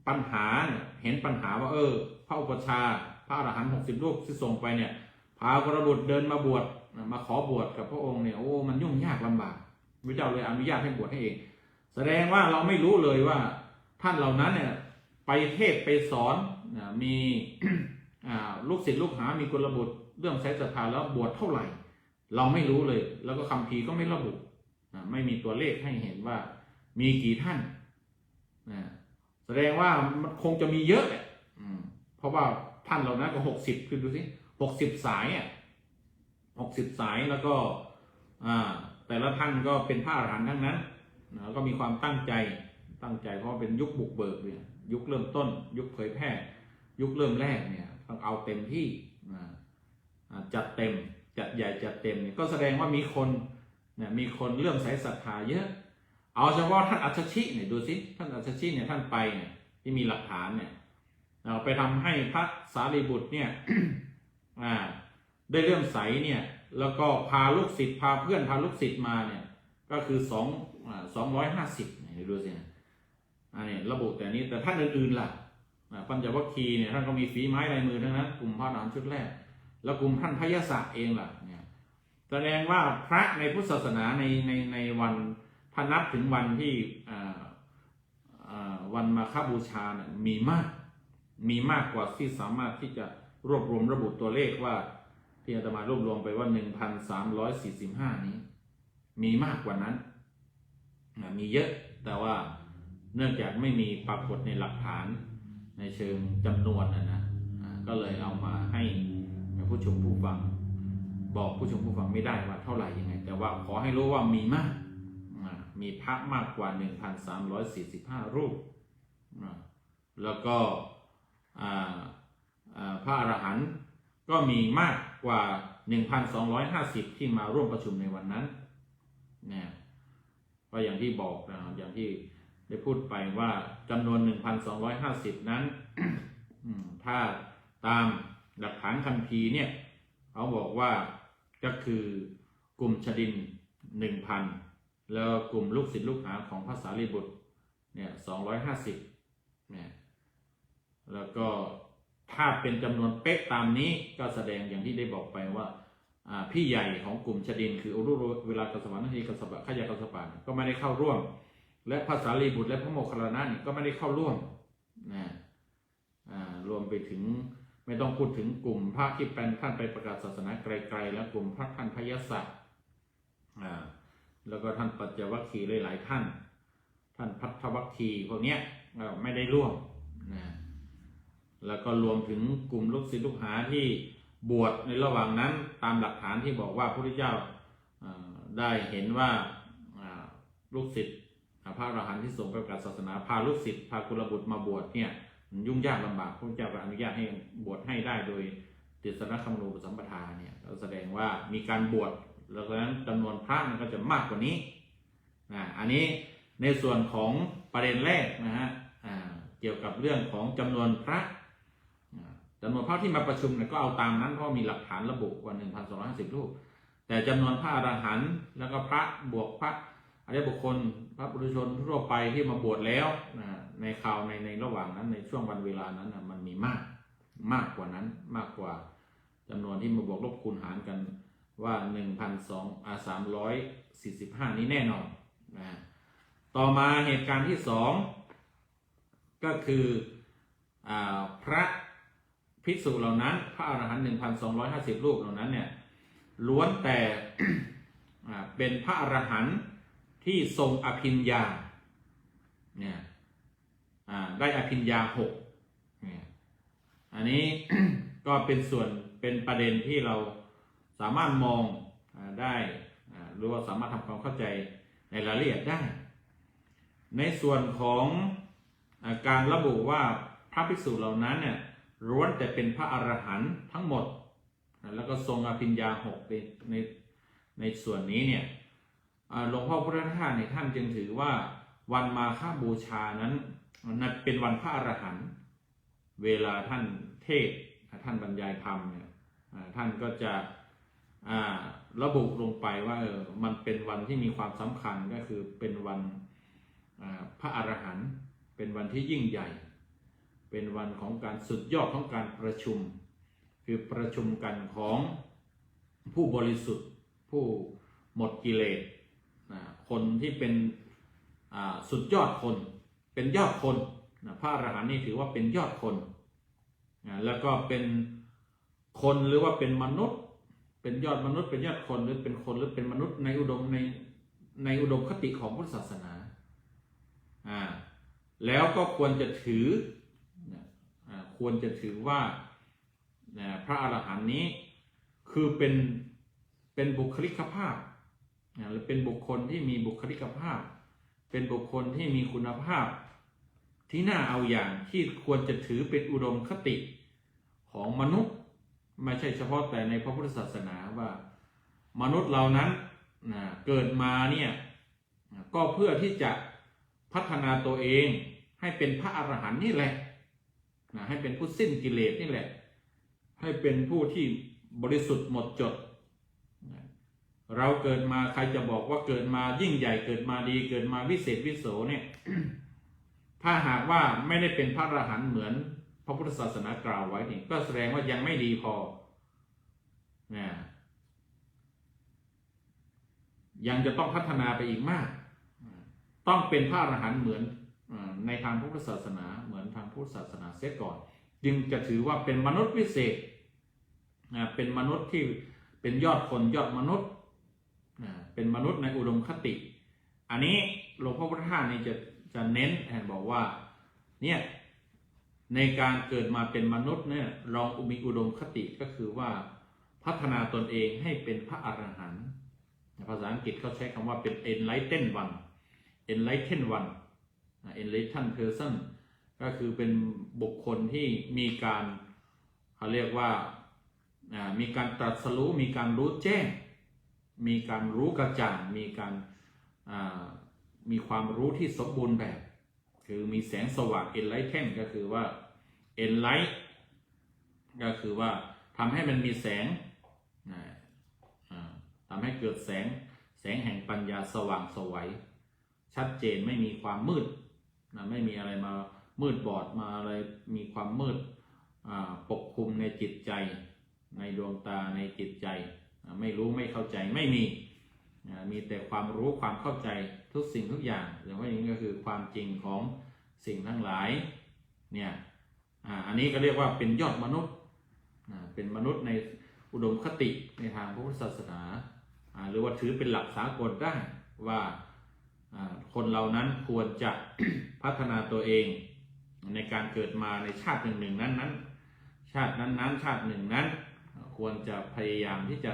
ปัญหาเนี่ยเห็นปัญหาว่าพระอุปัชฌาย์พระอรหันต์60 รูปที่ส่งไปเนี่ยพากรบุตรเดินมาบวชมาขอบวชกับพระองค์เนี่ยโอ้มันยุ่งยากลำบากพระเจ้าเลยอนุญาตให้บวชให้เองแสดงว่าเราไม่รู้เลยว่าท่านเหล่านั้นเนี่ยไปเทศไปสอนมีลูกศิษย์ลูกหามีกุลบุตรเรื่องใช้ศรัทธาแล้วบวชเท่าไหร่เราไม่รู้เลยแล้วก็คัมภีร์ก็ไม่ระบุไม่มีตัวเลขให้เห็นว่ามีกี่ท่านแสดงว่ามันคงจะมีเยอะแหละเพราะว่าท่านเหล่านั้นก็60คือดูสิ60 สาย60 สายแล้วก็แต่ละท่านก็เป็นพระอรหันต์ทั้งนั้นแล้วก็มีความตั้งใจเพราะเป็นยุคบุกเบิกเนี่ยยุคเริ่มต้นยุคเผยแพร่ยุคเริ่มแรกเนี่ยต้องเอาเต็มที่จัดเต็มจัดใหญ่จัดเต็มเนี่ยก็แสดงว่ามีคนเลื่อมใสศรัทธาเยอะเอาเฉพาะท่านอัชชิเนี่ยดูสิท่านอัชชิเนี่ยท่านไปเนี่ยที่มีหลักฐานเนี่ยไปทำให้พระสารีบุตรเนี่ยได้เลื่อมใสเนี่ยแล้วก็พาลูกศิษย์พาเพื่อนพาลูกศิษย์มาเนี่ยก็คือ250เนี่ยดูสินี่ระบุแต่นี้แต่ท่านอื่นๆล่ะปัญจวัคคีย์เนี่ยท่านก็มีฝีไม้ลายมือทั้งนั้นกลุ่มพระอรหันต์ชุดแรกแล้วกลุ่มท่านพยศเองล่ะเนี่ยแสดงว่าพระในพุทธศาสนาในวันถ้านับถึงวันที่วันมาฆบูชาเนี่ยมีมากกว่าที่สามารถที่จะรวบรวมระบุตัวเลขว่าที่อาตมารวบรวมไปว่า 1,345 นี้มีมากกว่านั้นมีเยอะแต่ว่าเนื่องจากไม่มีปรากฏในหลักฐานในเชิงจำนวนนะก็เลยเอามาให้ผู้ชมผู้ฟังบอกผู้ชมผู้ฟังไม่ได้ว่าเท่าไหร่ยังไงแต่ว่าขอให้รู้ว่ามีมากมีพระมากกว่า 1,345 รูปแล้วก็พระอรหันต์ก็มีมากกว่า 1,250 ที่มาร่วมประชุมในวันนั้นเนี่ยก็อย่างที่บอกอย่างที่ได้พูดไปว่าจำนวน 1,250 นั้น ถ้าตามหลักฐานคัมภีร์เนี่ยเขาบอกว่าก็คือกลุ่มชดิน 1,000 แล้วกลุ่มลูกศิษย์ลูกหาของพระสารีบุตร เนี่ย250เนี่ยแล้วก็ถ้าเป็นจำนวนเป๊ะตามนี้ก็แสดงอย่างที่ได้บอกไปว่าพี่ใหญ่ของกลุ่มชดินคืออุรุเวลากัสสปะนาทีกัสสปะขยะกัสสปะก็ไม่ได้เข้าร่วมและพระสารีบุตรและพระโมคคัลลานะก็ไม่ได้เข้าร่วมนะรวมไปถึงไม่ต้องพูดถึงกลุ่มพระที่เป็นท่านไปประกาศศาสนาไกลๆแล้วกลุ่มพระท่านพยศแล้วก็ท่านปัจจวัคคีย์หลายๆท่านพัทธวัคคีย์พวกนี้ไม่ได้ร่วมนะแล้วก็รวมถึงกลุ่มลูกศิษย์ลูกหาที่บวชในระหว่างนั้นตามหลักฐานที่บอกว่าพระพุทธเจ้าได้เห็นว่าลูกศิษย์พระอรหันต์ที่ส่งไปประกาศศาสนาพาลูกศิษย์พากุลบุตรมาบวชเนี่ยยุ่งยากลำบากพระพุทธเจ้าก็อนุญาตให้บวชให้ได้โดยติสรณคัมภีร์สัมปทาเนี่ยเราแสดงว่ามีการบวชแล้วฉะนั้นจำนวนพระมันก็จะมากกว่านี้อันนี้ในส่วนของประเด็นแรกนะฮะเกี่ยวกับเรื่องของจำนวนพระที่มาประชุมเนี่ยก็เอาตามนั้นเพราะมีหลักฐานระบุว่า 1,250 รูปแต่จำนวนพระอรหันต์แล้วก็พระบวกพระอริยบุคคลพระปุถุชนทั่วไปที่มาบวชแล้วในคราวในระหว่างนั้นในช่วงวันเวลานั้นมันมีมากกว่านั้นมากกว่าจำนวนที่มาบวกลบคูณหารกันว่า 1,345 นี้แน่นอนต่อมาเหตุการณ์ที่2ก็คือพระภิกษุเหล่านั้นพระอรหันต์ 1,250 รูปเหล่านั้นเนี่ยล้วนแต่ เป็นพระอรหันต์ที่ทรงอภิญญาเนี่ยได้อภิญญา6เนี่ยอันนี้ ก็เป็นส่วนเป็นประเด็นที่เราสามารถมองได้หรือว่าสามารถทำความเข้าใจในรายละเอียดได้ในส่วนของการระบุว่าพระภิกษุเหล่านั้นเนี่ยล้วนแต่เป็นพระอรหันต์ทั้งหมดแล้วก็ทรงอภิญญา6ในส่วนนี้เนี่ยหลวงพ่อพุทธทาสเนี่ยท่านจึงถือว่าวันมาฆบูชานั้นเป็นวันพระอรหันต์เวลาท่านเทศท่านบรรยายธรรมเนี่ยท่านก็จะระบุลงไปว่ามันเป็นวันที่มีความสำคัญก็คือเป็นวันพระอรหันต์เป็นวันที่ยิ่งใหญ่เป็นวันของการสุดยอดของการประชุมคือประชุมกันของผู้บริสุทธิ์ผู้หมดกิเลสคนที่เป็นสุดยอดคนเป็นยอดคนพระอรหันต์นี่ถือว่าเป็นยอดคนแล้วก็เป็นคนหรือว่าเป็นมนุษย์เป็นยอดมนุษย์เป็นยอดคนหรือเป็นคนหรือเป็นมนุษย์ในอุดมคติของพุทธศาสนาแล้วก็ควรจะถือว่าพระอรหันต์นี้คือเป็นบุคลิกภาพหรือเป็นบุคคลที่มีบุคลิกภาพเป็นบุคคลที่มีคุณภาพที่น่าเอาอย่างที่ควรจะถือเป็นอุดมคติของมนุษย์ไม่ใช่เฉพาะแต่ในพระพุทธศาสนาว่ามนุษย์เหล่านั้นเกิดมาเนี่ยก็เพื่อที่จะพัฒนาตัวเองให้เป็นพระอรหันต์นี่แหละให้เป็นผู้สิ้นกิเลสนี่แหละให้เป็นผู้ที่บริสุทธิ์หมดจดเราเกิดมาใครจะบอกว่าเกิดมายิ่งใหญ่เกิดมาดีเกิดมาวิเศษวิโสเนี่ย ถ้าหากว่าไม่ได้เป็นพระอรหันต์เหมือนพระพุทธศาสนากล่าวไว้นี่ก็แสดงว่ายังไม่ดีพอยังจะต้องพัฒนาไปอีกมากต้องเป็นพระอรหันต์เหมือนในทางพุทธศาสนาเหมือนทางพุทธศาสนาเสียก่อนจึงจะถือว่าเป็นมนุษย์วิเศษเป็นมนุษย์ที่เป็นยอดคนยอดมนุษย์เป็นมนุษย์ในอุดมคติอันนี้หลวงพ่อพุทธทาสนี่จะเน้นบอกว่าเนี่ยในการเกิดมาเป็นมนุษย์เนี่ยลองมีอุดมคติก็คือว่าพัฒนาตนเองให้เป็นพระอรหันต์ภาษาอังกฤษเขาใช้คำว่าเป็น enlightened one enlightened person ก็คือเป็นบุคคลที่มีการเขาเรียกว่ามีการตรัสรู้มีการรู้แจ้งมีการรู้กระจ่างมีความรู้ที่สมบูรณ์แบบคือมีแสงสว่าง enlighten ก็คือว่า enlight ก็คือว่าทำให้มันมีแสงทำให้เกิดแสงแห่งปัญญาสว่างไสวชัดเจนไม่มีความมืด ไม่มีอะไรมามืดบอดมาอะไรมีความมืดปกคลุมในจิตใจในดวงตาในจิตใจไม่รู้ไม่เข้าใจไม่มีมีแต่ความรู้ความเข้าใจทุกสิ่งทุกอย่างอย่างว่าอย่างนี้ก็คือความจริงของสิ่งทั้งหลายเนี่ยอันนี้ก็เรียกว่าเป็นยอดมนุษย์เป็นมนุษย์ในอุดมคติในทางพระพุทธศาสนาหรือว่าถือเป็นหลักสากลได้ว่าคนเหล่านั้นควรจะ พัฒนาตัวเองในการเกิดมาในชาติหนึ่งนั้นชาตินั้นชาติหนึ่งนั้นควรจะพยายามที่จะ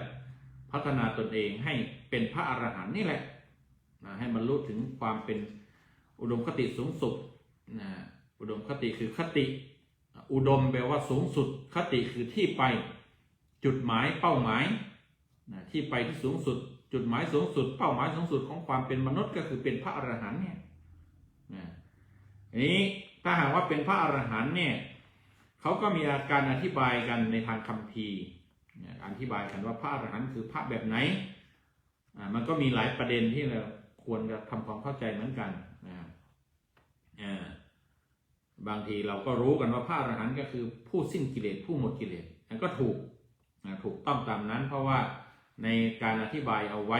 พัฒนาตนเองให้เป็นพระอรหันต์นี่แหละให้บรรลุถึงความเป็นอุดมคติสูงสุดอุดมคติคือคติอุดมแปลว่าสูงสุดคติคือที่ไปจุดหมายเป้าหมายที่ไปที่สูงสุดจุดหมายสูงสุดเป้าหมายสูงสุดของความเป็นมนุษย์ก็คือเป็นพระอรหันต์เนี่ยนี้ถ้าหากว่าเป็นพระอรหันต์เนี่ยเขาก็มีการอธิบายกันในทางคัมภีร์อธิบายกันว่าพระอรหันต์คือพระแบบไหนมันก็มีหลายประเด็นที่เราควรจะทำความเข้าใจเหมือนกันบางทีเราก็รู้กันว่าพระอรหันต์ก็คือผู้สิ้นกิเลสผู้หมดกิเลสนั่นก็ถูกต้องตามนั้นเพราะว่าในการอธิบายเอาไว้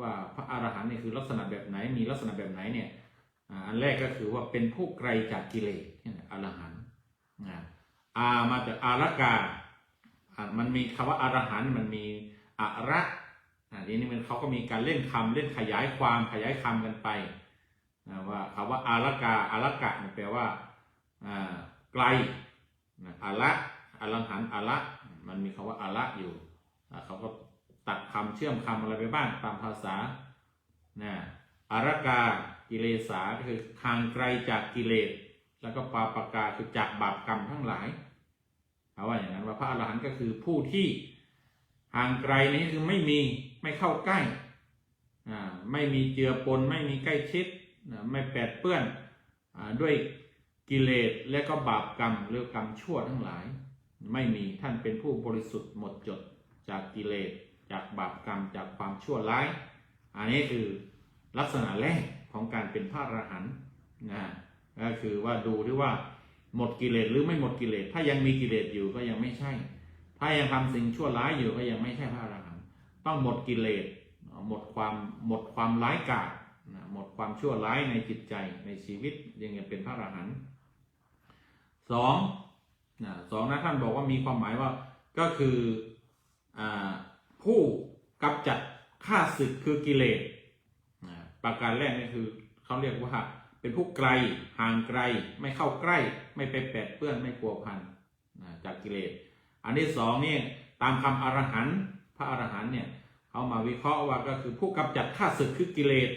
ว่าพระอรหันต์นี่คือลักษณะแบบไหนมีลักษณะแบบไหนเนี่ยอันแรกก็คือว่าเป็นผู้ไกลจากกิเลสอรหันต์มาจากอารกามันมีคำว่าอรหันต์มันมีอะระทีนี้มันเขาก็มีการเล่นคำเล่นขยายความขยายคำกันไปว่าคำว่าอารกะแปลว่าไกลอาระอรหันต์อาระมันมีคำว่าอาระอยู่เขาก็ตัดคำเชื่อมคำอะไรไปบ้างตามภาษาอารกากิเลสาก็คือห่างไกลจากกิเลสแล้วก็ปาปกาคือจากบาปกรรมทั้งหลายเอาว่าอย่างนั้นว่าพระอรหันต์ก็คือผู้ที่ห่างไกลนี้คือไม่เข้าใกล้ไม่มีเจือปนไม่มีใกล้ชิดไม่แปดเปื้อนด้วยกิเลสและก็บาปกรรมหรือกรรมชั่วทั้งหลายไม่มีท่านเป็นผู้บริสุทธิ์หมดจดจากกิเลสจากบาปกรรมจากความชั่วร้ายอันนี้คือลักษณะแรกของการเป็นพระอรหันต์ก็คือว่าดูที่ว่าหมดกิเลสหรือไม่หมดกิเลสถ้ายังมีกิเลสอยู่ก็ยังไม่ใช่ถ้ายังทำสิ่งชั่วร้ายอยู่ก็ยังไม่ใช่พระอรหันต์ต้องหมดกิเลสหมดความร้ายกาจหมดความชั่วร้ายในจิตใจในชีวิตยังเป็นพระอรหันต์สองนะท่านบอกว่ามีความหมายว่าก็คือผู้กำจัดข้าศึกคือกิเลสประการแรกนี่คือเขาเรียกว่าเป็นผู้ไกลห่างไกลไม่เข้าใกล้ไม่ไปแปดเปื้อนไม่พัวพันจากกิเลสอันที่สองนี่ตามคำอรหันต์พระอรหันต์เนี่ยเขามาวิเคราะห์ว่าก็คือผู้กำจัดข้าศึกคือกิเลส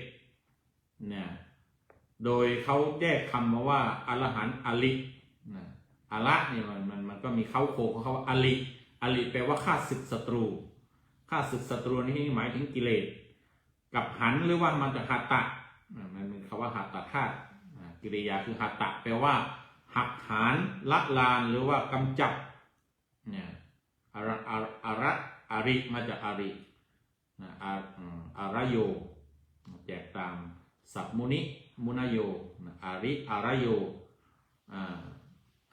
โดยเขาแยกคำมาว่าอรหันต์อริอระเนี่ยมันก็มีเขาโคของเขาว่าอริแปลว่าข้าศึกศัตรูข้าศึกศัตรูนี่หมายถึงกิเลสกับหันหรือว่ามันจะหัตตะมันเป็นคำว่าหัตตะธาตุกิริยาคือหัตตะแปลว่าหักหานละลานหรือว่ากำจัดอริมาจากอริอารโยแจกตามศัพท์มุนโยอริอารโย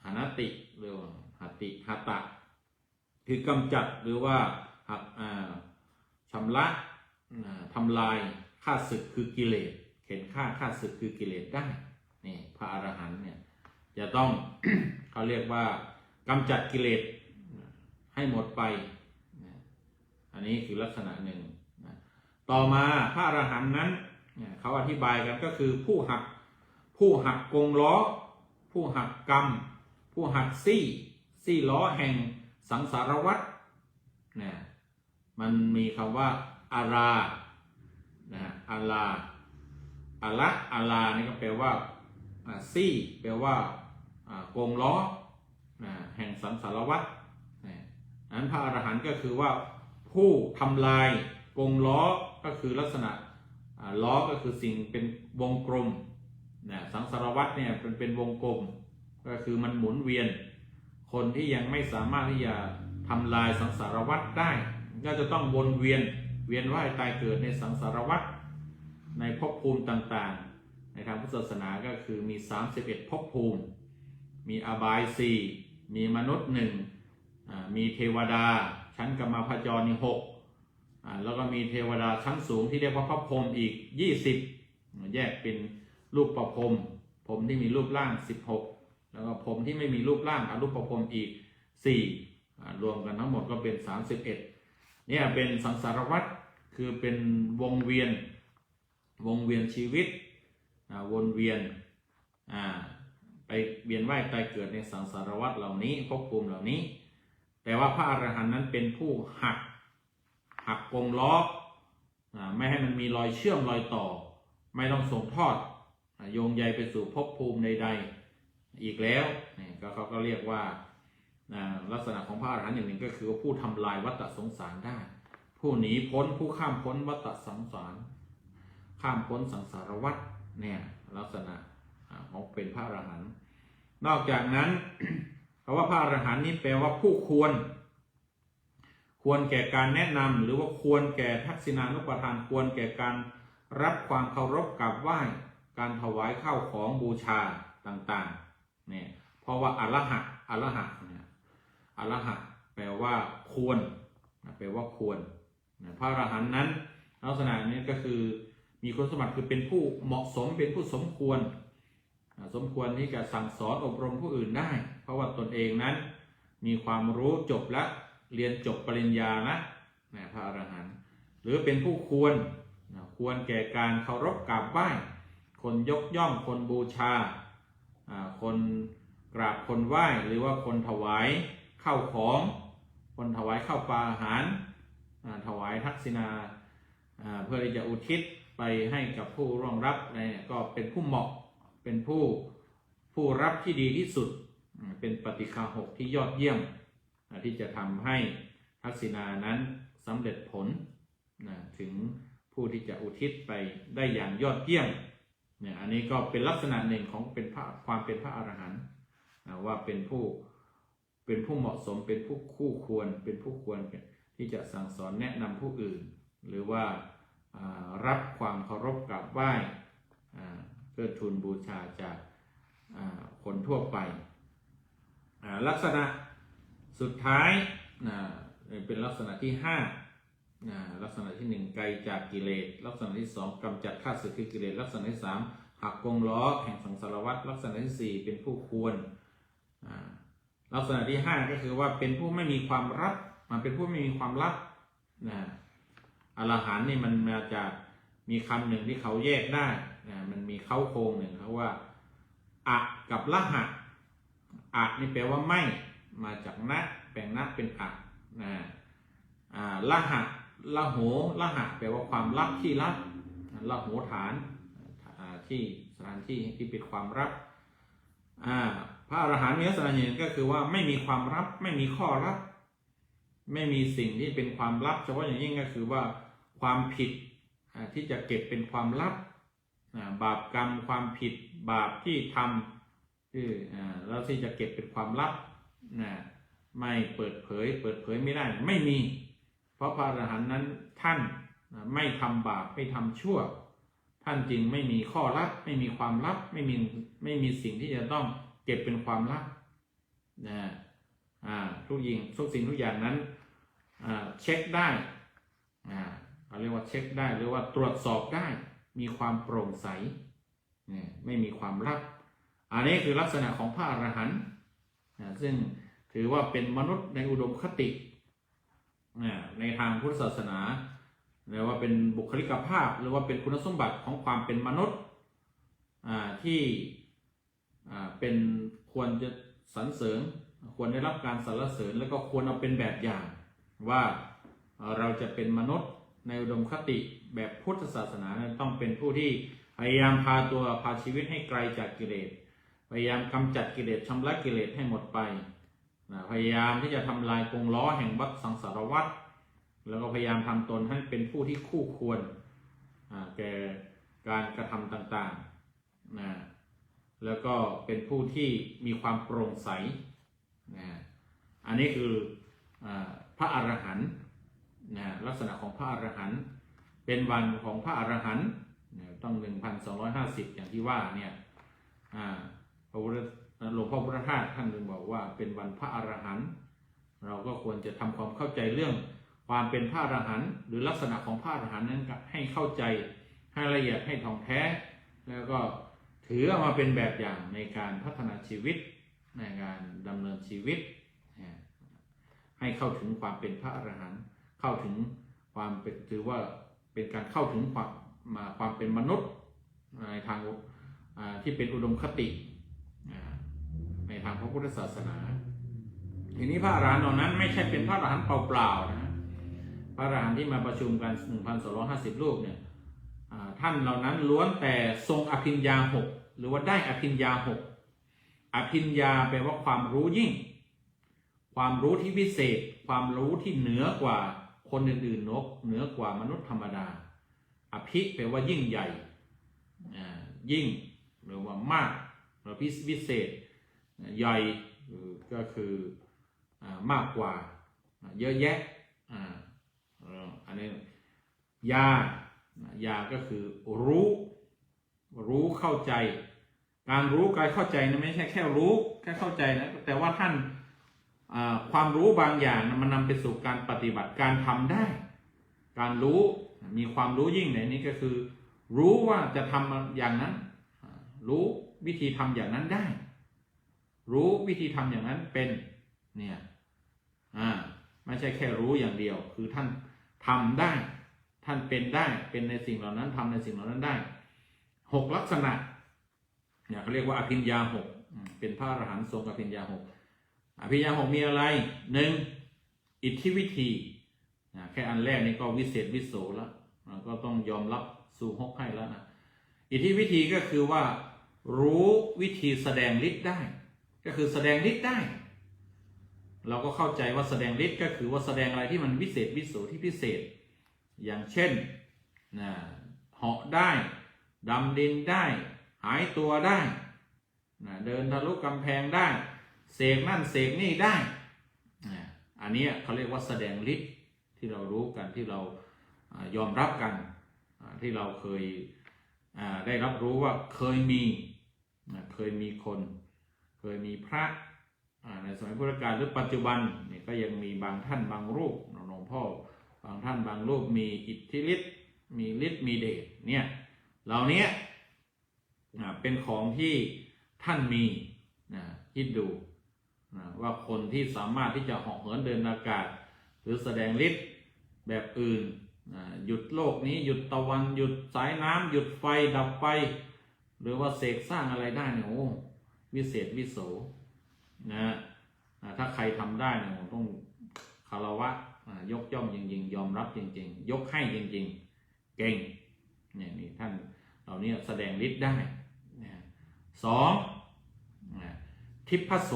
หนติหรือหัตตะคือกำจัดหรือว่าหักชำระทำลายข้าศึกคือกิเลสเข็นฆ่าข้าศึกคือกิเลสได้นี่พระอรหันต์เนี่ยจะต้อง เขาเรียกว่ากำจัดกิเลสให้หมดไปอันนี้คือลักษณะหนึ่งต่อมาพระอรหันต์นั้นเขาอธิบายกันก็คือผู้หักกงล้อผู้หักกรรมผู้หักซี่ล้อแห่งสังสารวัฏมันมีคำว่าอาราอารานี่ก็แปลว่าซี่แปลว่ากงล้อแห่งสังสารวัฏนั้นพระอรหันต์ก็คือว่าผู้ทำลายกงล้อก็คือลักษณะล้อก็คือสิ่งเป็นวงกลมสังสารวัฏเนี่ยเป็นวงกลมก็คือมันหมุนเวียนคนที่ยังไม่สามารถที่จะทำลายสังสารวัฏได้ก็จะต้องวนเวียนว่ายตายเกิดในสังสารวัฏในภพภูมิต่างๆ ในทางพุทธศาสนาก็คือมี31ภพภูมิมีอบาย4มีมนุษย์1มีเทวดาชั้นกรรมพจรนี่6แล้วก็มีเทวดาชั้นสูงที่เรียกว่าพระพรหมอีก20แยกเป็นรูปประพรหมพรหมที่มีรูปร่าง16แล้วก็พรหมที่ไม่มีรูปร่างอรูปพรหมอีก4รวมกันทั้งหมดก็เป็น31เนี่ยเป็นสังสารวัฏคือเป็นวงเวียนชีวิตวนเวียนไปเวียนว่ายตายเกิดในสังสารวัฏเหล่านี้ภพภูมิเหล่านี้แต่ว่าพระอรหันต์นั้นเป็นผู้หักกงล้อไม่ให้มันมีรอยเชื่อมรอยต่อไม่ต้องส่งทอดโยงใยไปสู่ภพภูมิใดๆอีกแล้วนี่ก็เขาก็เรียกว่าลักษณะของพระอรหันต์อย่างหนึ่งก็คือผู้ทำลายวัฏสงสารได้ผู้หนีพ้นผู้ข้ามพ้นวัฏสงสารข้ามพ้นสังสารวัฏเนี่ยลักษณะของเป็นพระอรหันต์นอกจากนั้นคำว่าพระอรหันต์นี้แปลว่าผู้ควรแก่การแนะนำหรือว่าควรแก่ทักษิณานุปทานควรแก่การรับความเคารพกราบไหว้การถวายข้าวของบูชาต่างๆเนี่ยเพราะว่าอรหะเนี่ยอรหะแปลว่าควรพระอรหันต์นั้นลักษณะนี้ก็คือมีคุณสมบัติคือเป็นผู้เหมาะสมเป็นผู้สมควรที่จะสั่งสอนอบรมผู้อื่นได้เพราะว่าตนเองนั้นมีความรู้จบและเรียนจบปริญญานะพระอรหันต์หรือเป็นผู้ควรแก่การเคารพกราบไหว้คนยกย่องคนบูชาคนกราบคนไหว้หรือว่าคนถวายข้าวของคนถวายข้าวปลาอาหารถวายทักษิณาเพื่อที่จะอุทิศไปให้กับผู้ร่วงรับก็เป็นผู้เหมาะเป็นผู้รับที่ดีที่สุดเป็นปฏิฆาหกที่ยอดเยี่ยมที่จะทำให้ทักษิณานั้นสำเร็จผลถึงผู้ที่จะอุทิศไปได้อย่างยอดเยี่ยมเนี่ยอันนี้ก็เป็นลักษณะหนึ่งของความเป็นพระอรหันต์ว่าเป็นผู้เหมาะสมเป็นผู้คู่ควรเป็นผู้ควรที่จะสั่งสอนแนะนำผู้อื่นหรือว่ารับความเคารพกราบไหว้เพื่อทูลบูชาจากคนทั่วไปลักษณะสุดท้ายเป็นลักษณะที่5ลักษณะที่1ไกลจากกิเลสลักษณะที่2กำจัดข้าศึกคือกิเลสลักษณะที่3หักกงล้อแห่งสังสารวัฏลักษณะที่4เป็นผู้ควรลักษณะที่5ก็คือว่าเป็นผู้ไม่มีความลับมันเป็นผู้ไม่มีความลับอรหันต์นี่มันมาจากมีคำหนึ่งที่เขาแยกได้มันมีเข้าโครงหนึ่งเขาว่าอะกับละหะอะนี่แปลว่าไม่มาจากนะแปลงนะเป็นอะละหะละโหละหะแปลว่าความลับที่ลับละโหฐานที่สถานที่ที่เป็นความลับพระอรหันต์มีลักษณะอย่างก็คือว่าไม่มีความลับไม่มีข้อลับไม่มีสิ่งที่เป็นความลับเฉพาะอย่างยิ่งก็คือว่าความผิดที่จะเก็บเป็นความลับบาปกรรมความผิดบาปที่ทำแล้วที่จะเก็บเป็นความลับไม่เปิดเผยไม่ได้ไม่มีเพราะพระอรหันต์นั้นท่านไม่ทำบาปไม่ทำชั่วท่านจึงไม่มีข้อลับไม่มีความลับไม่มีสิ่งที่จะต้องเก็บเป็นความลับทุกสิ่งทุกอย่างนั้นเช็คได้เขาเรียกว่าเช็คได้หรือว่าตรวจสอบได้มีความโปร่งใสไม่มีความลับอันนี้คือลักษณะของพระอรหันต์ซึ่งถือว่าเป็นมนุษย์ในอุดมคติในทางพุทธศาสนาเรียกว่าเป็นบุคลิกภาพหรือว่าเป็นคุณสมบัติของความเป็นมนุษย์ที่เป็นควรจะสรรเสริญควรได้รับการสรรเสริญแล้วก็ควรเอาเป็นแบบอย่างว่าเราจะเป็นมนุษย์ในอุดมคติแบบพุทธศาสนาต้องเป็นผู้ที่พยายามพาชีวิตให้ไกลจากกิเลสพยายามกำจัดกิเลสชำระกิเลสให้หมดไปพยายามที่จะทำลายกงล้อแห่งวัฏสังสารวัฏแล้วก็พยายามทำตนให้เป็นผู้ที่คู่ควรแก่การกระทำต่างๆแล้วก็เป็นผู้ที่มีความโปร่งใสอันนี้คือพระอรหันต์ลักษณะของพระอรหันต์เป็นวันของพระอรหันต์ ต้อง 1,250 อย่างที่ว่าเนี่ยพระพุทธหลวงพ่อพุทธทาสท่านนึงบอกว่าเป็นวันพระอรหันต์เราก็ควรจะทำความเข้าใจเรื่องความเป็นพระอรหันต์หรือลักษณะของพระอรหันต์นั้นให้เข้าใจให้ละเอียดให้ท่องแท้แล้วก็ถือเอามาเป็นแบบอย่างในการพัฒนาชีวิตในการดำเนินชีวิตให้เข้าถึงความเป็นพระอรหันต์เข้าถึงความเป็นถือว่าเป็นการเข้าถึงความเป็นมนุษย์ในทางที่เป็นอุดมคติในทางพระพุทธศาสนาทีนี้พระอรหันต์เหล่านั้นไม่ใช่เป็นพระอรหันต์เปล่าๆนะพระอรหันต์ที่มาประชุมกัน 1,250 รูปเนี่ยท่านเหล่านั้นล้วนแต่ทรงอภิญญา 6หรือว่าได้อภิญญา 6อภิญญาแปลว่าความรู้ยิ่งความรู้ที่พิเศษความรู้ที่เหนือกว่าคนอื่นๆเหนือกว่ามนุษย์ธรรมดาอภิแปลว่ายิ่งใหญ่ยิ่งหรือว่ามากหรือพิเศษใหญ่ก็คือมากกว่าเยอะแยะอันนี้ญาก็คือรู้เข้าใจการรู้การเข้าใจนะไม่ใช่แค่รู้แค่เข้าใจนะแต่ว่าท่านความรู้บางอย่างมันนำไปสู่การปฏิบัติการทำได้การรู้มีความรู้ยิ่งในนี้ก็คือรู้ว่าจะทำอย่างนั้นรู้วิธีทำอย่างนั้นได้รู้วิธีทำอย่างนั้นเป็นเนี่ยไม่ใช่แค่รู้อย่างเดียวคือท่านทำได้ท่านเป็นได้เป็นในสิ่งเหล่านั้นทำในสิ่งเหล่านั้นได้6ลักษณะเนี่ยเขาเรียกว่าอภิญญา 6เป็นพระอรหันต์ทรงอภิญญา 6อภิญญา 6มีอะไร1อิทธิวิธีแค่อันแรกนี่ก็วิเศษวิโสแล้วก็ต้องยอมรับสู่ฮกให้แล้วนะอิทธิวิธีก็คือว่ารู้วิธีแสดงฤทธิ์ได้ก็คือแสดงฤทธิ์ได้เราก็เข้าใจว่าแสดงฤทธิ์ก็คือว่าแสดงอะไรที่มันวิเศษวิโสที่พิเศษอย่างเช่นเหาะได้ดำดินได้หายตัวได้เดินทะลุกำแพงได้เสกนั่นเสกนี่ได้อันนี้เขาเรียกว่าแสดงฤทธิ์ที่เรารู้กันที่เรายอมรับกันที่เราเคยได้รับรู้ว่าเคยมีคนเคยมีพระในสมัยพุทธกาลหรือปัจจุบันนี่ก็ยังมีบางท่านบางรูปหลวงพ่อบางท่านบางรูปมีอิทธิฤทธิ์มีฤทธิ์มีเดชเนี่ยเหล่านี้เป็นของที่ท่านมีคิดดูว่าคนที่สามารถที่จะเหาะเหินเดินอากาศหรือแสดงฤทธิ์แบบอื่นหยุดโลกนี้หยุดตะวันหยุดสายน้ำหยุดไฟดับไฟหรือว่าเสกสร้างอะไรได้เนี่ยโอ้วิเศษวิโสนะถ้าใครทำได้เนี่ยต้องคารวะยกย่องจริงๆยอมรับจริงๆยกให้จริงๆเก่งเนี่ยนี่ท่านเหล่านี้แสดงฤทธิ์ได้2ทิพโส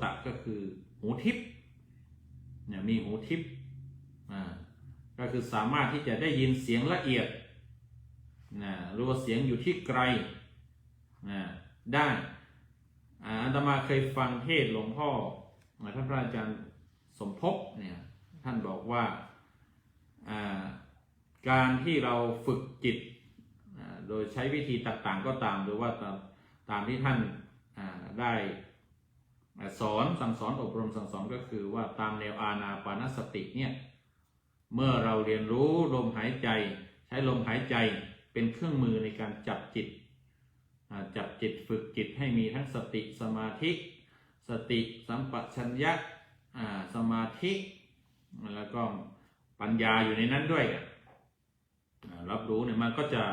ตก็คือหูทิพย์เนี่ยมีหูทิพย์ก็คือสามารถที่จะได้ยินเสียงละเอียดหรือว่าเสียงอยู่ที่ไกลได้อาตมาเคยฟังเทศหลวงพ่อท่านพระอาจารย์สมภพเนี่ยท่านบอกว่าการที่เราฝึกจิตโดยใช้วิธีต่างๆก็ตามหรือว่าตามที่ท่านได้สั่งสอนอบรมสั่งสอนก็คือว่าตามแนวอานาปานสติเนี่ยเมื่อเราเรียนรู้ลมหายใจใช้ลมหายใจเป็นเครื่องมือในการจับจิตฝึกจิตให้มีทั้งสติสมาธิสติสัมปชัญญะสมาธิแล้วก็ปัญญาอยู่ในนั้นด้วยรับรู้เนี่ยมันก็จะ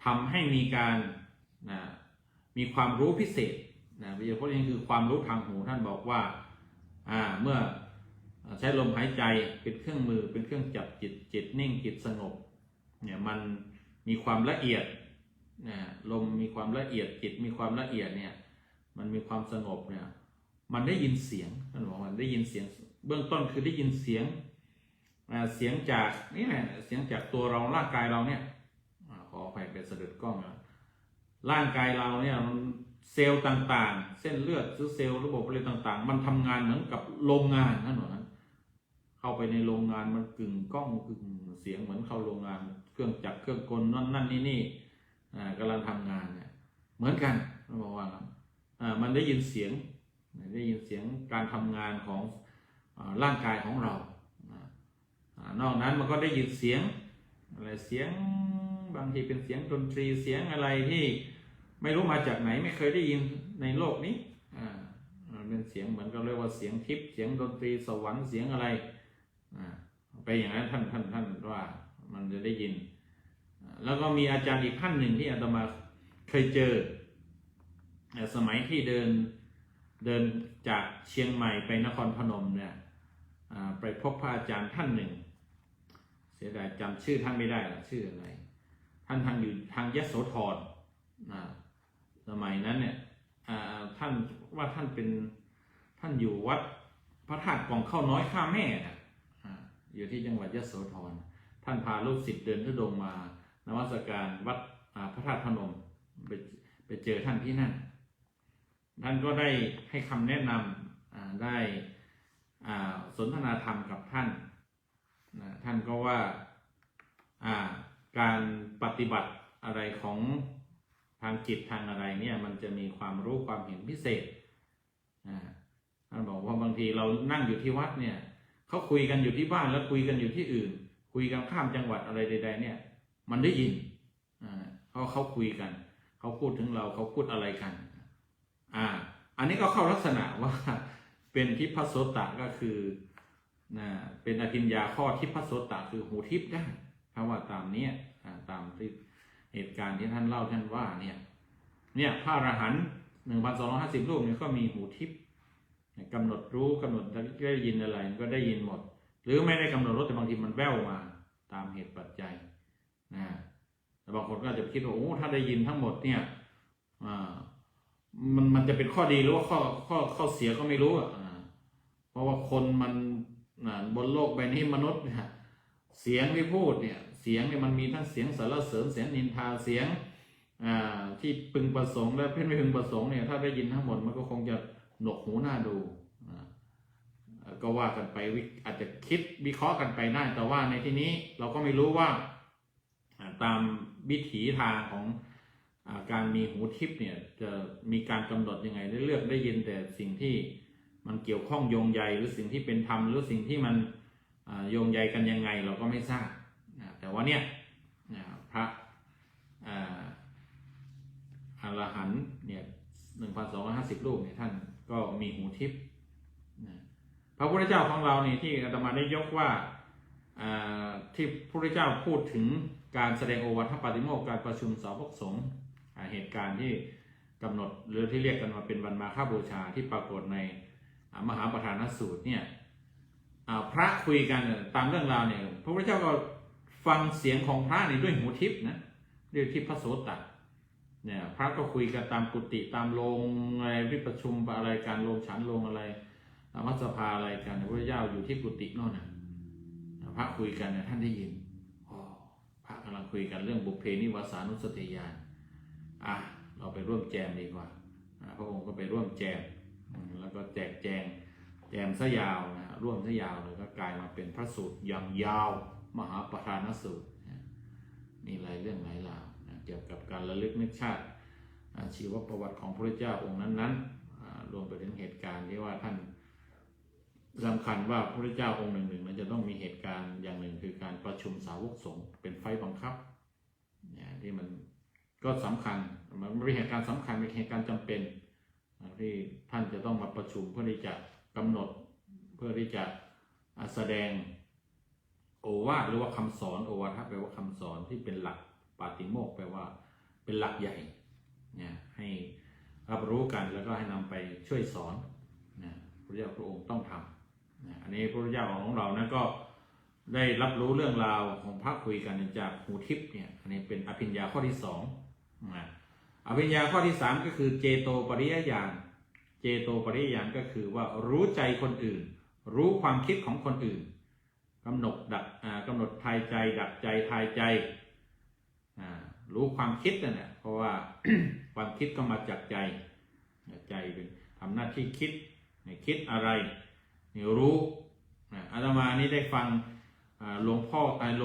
ทำให้มีการมีความรู้พิเศษวิทยาพจน์นี้คือความรู้ทางหูท่านบอกว่าเมื่อใช้ลมหายใจเป็นเครื่องมือเป็นเครื่องจับจิตนิ่งจิตสงบเนี่ยมันมีความละเอียดลมมีความละเอียดจิตมีความละเอียดเนี่ยมันมีความสงบเนี่ยมันได้ยินเสียงท่านบอกว่าได้ยินเสียงเบื้องต้นคือได้ยินเสียงจากนี่แหละเสียงจากตัวเราร่างกายเราเนี่ยขออภัยเป็นสะดุดกล้องนะร่างกายเราเนี่ยเซลล์ต่างๆเส้นเลือดหรือเซลล์ระบบอะไรต่างๆมันทำงานเหมือนกับโรงงานนั่นหรอ เข้าไปในโรงงานมันกึ่งกล้องกึ่งเสียงเหมือนเข้าโรงงานเครื่องจักรเครื่องกลนั่นนี่กำลังทำงานเนี่ยเหมือนกันเราบอกว่ามันได้ยินเสียงการทำงานของร่างกายของเรานอกนั้นมันก็ได้ยินเสียงอะไรเสียงบางทีเป็นเสียงดนตรีเสียงอะไรที่ไม่รู้มาจากไหนไม่เคยได้ยินในโลกนี้เป็นเสียงเหมือนกับเรียกว่าเสียงทิพย์เสียงดนตรีสวรรค์เสียงอะไรไปอย่างนั้นท่านว่ามันจะได้ยินแล้วก็มีอาจารย์อีกท่านหนึ่งที่อาตมาเคยเจอสมัยที่เดินจากเชียงใหม่ไปนครพนมเนี่ยไปพบพระอาจารย์ท่านหนึ่งเสียดายจำชื่อท่านไม่ได้ละชื่ออะไรท่านอยู่ทางยโสธรสมัยนั้นเนี่ยท่านว่าท่านอยู่วัดพระธาตุกองข้าวน้อยข้าแม่อยู่ที่จังหวัดยโสธรท่านพาลูกศิษย์เดินทุดงมานมัสการวัดพระธาตุพนมไปเจอท่านที่นั่นท่านก็ได้ให้คำแนะนำได้สนทนาธรรมกับท่านท่านก็ว่าการปฏิบัติอะไรของทางจิตทางอะไรเนี่ยมันจะมีความรู้ความเห็นพิเศษท่านบอกว่าบางทีเรานั่งอยู่ที่วัดเนี่ยเขาคุยกันอยู่ที่บ้านแล้วคุยกันอยู่ที่อื่นคุยกันข้ามจังหวัดอะไรใดๆเนี่ยมันได้ยินเขาคุยกันเขาพูดถึงเราเขาพูดอะไรกันอันนี้ก็เข้าลักษณะว่าเป็นทิพโสตะก็คือเป็นอภิญญาข้อทิพโสตะคือหูทิพได้ถ้าว่าตามนี้ตามที่เหตุการณ์ที่ท่านเล่าท่านว่าเนี่ยพระอรหันต์1,250 รูปเนี่ยก็มีหูทิพกำหนดรู้กำหนดได้ยินอะไรก็ได้ยินหมดหรือไม่ได้กำหนดรู้แต่บางทีมันแว่วมาตามเหตุปัจจัยแต่บางคนก็อาจจะคิดว่าโอ้ถ้าได้ยินทั้งหมดเนี่ยมันจะเป็นข้อดีหรือว่าข้อเสียก็ไม่รู้เพราะว่าคนมันบนโลกใบนี้มนุษย์เนี่ยเสียงที่พูดเนี่ยเสียงเนี่ยมันมีทั้งเสียงสรรเสริญเสียงนินทาเสียงที่พึงประสงค์และไม่พึงประสงค์เนี่ยถ้าได้ยินทั้งหมดมันก็คงจะหนวกหูหน้าดูก็ว่ากันไปอาจจะคิดวิเคราะห์กันไปได้แต่ว่าในที่นี้เราก็ไม่รู้ว่าตามวิถีทางของการมีหูทิพย์เนี่ยจะมีการกำหนดยังไงได้เลือกได้ยินแต่สิ่งที่มันเกี่ยวข้องโยงใยหรือสิ่งที่เป็นธรรมหรือสิ่งที่มันโยงใยกันยังไงเราก็ไม่ทราบแต่ว่าเนี่ยพระอรหันต์เนี่ย 1,250 รูปเนี่ยท่านก็มีหูทิพย์พระพุทธเจ้าของเราเนี่ยที่อาตมาได้ยกว่าที่พระพุทธเจ้าพูดถึงการแสดงโอวาทปาติโมกข์การประชุมสาวกสงฆ์เหตุการณ์ที่กำหนดหรือที่เรียกกันมาเป็นวันมาฆบูชาที่ปรากฏในมหาปฐานสูตรเนี่ยพระคุยกันตามเรื่องราวเนี่ยพระพุทธเจ้าก็ฟังเสียงของพระนี่ด้วยหูทิพย์นะด้วยทิพโสตะเนี่ยพระก็คุยกันตามกุฏิตามโรงอะไรที่ประชุมอะไรการโรงฉันโรงอะไรมัสสภาอะไรกันพระพุทธเจ้าอยู่ที่กุฏิโน่นพระคุยกันเนี่ยท่านได้ยินพระกำลังคุยกันเรื่องบุพเพนิวาสานุสติญาณเราไปร่วมแจมดีกว่าพระองค์ก็ไปร่วมแจมแล้วก็แจกแจงแจมซะยาวร่วมซะยาวเลยก็กลายมาเป็นพระสูตรอย่างยาวมหาปฐานสูตรนี่หลายเรื่องหลายราวเกี่ยวกับการระลึกนึกชาติชีวประวัติของพระเจ้าองค์นั้นๆรวมไปถึงเหตุการณ์ที่ว่าท่านสำคัญว่าพระเจ้าองค์หนึ่งมันจะต้องมีเหตุการณ์อย่างหนึ่งคือการประชุมสาวกสงฆ์เป็นไฟบังคับที่มันก็สำคัญมันเป็นเหตุการณ์สำคัญเป็นเหตุการณ์จำเป็นที่ท่านจะต้องมาประชุมเพื่อที่จะกำหนดเพื่อที่จะแสดงโอวาทหรือว่าคำสอนโอวาทแปลว่าคำสอนที่เป็นหลักปาติโมกข์แปลว่าเป็นหลักใหญ่เนี่ยให้รับรู้กันแล้วก็ให้นำไปช่วยสอนพระเจ้าพระองค์ต้องทำอันนี้พระเจ้าของเรานั้นก็ได้รับรู้เรื่องราวของพระคุยกันจากหูทิพย์เนี่ยอันนี้เป็นอภิญญาข้อที่2อภิญญาข้อที่3ก็คือเจโตปริยญาณเจโตปริยญาณก็คือว่ารู้ใจคนอื่นรู้ความคิดของคนอื่นกำหนดทายใจดักใจทายใจรู้ความคิดนั่นแหละเพราะว่า ความคิดก็มาจากใจเป็นทำหน้าที่คิดอะไรรู้ อาตมานี่ได้ฟังหลวงพ่อห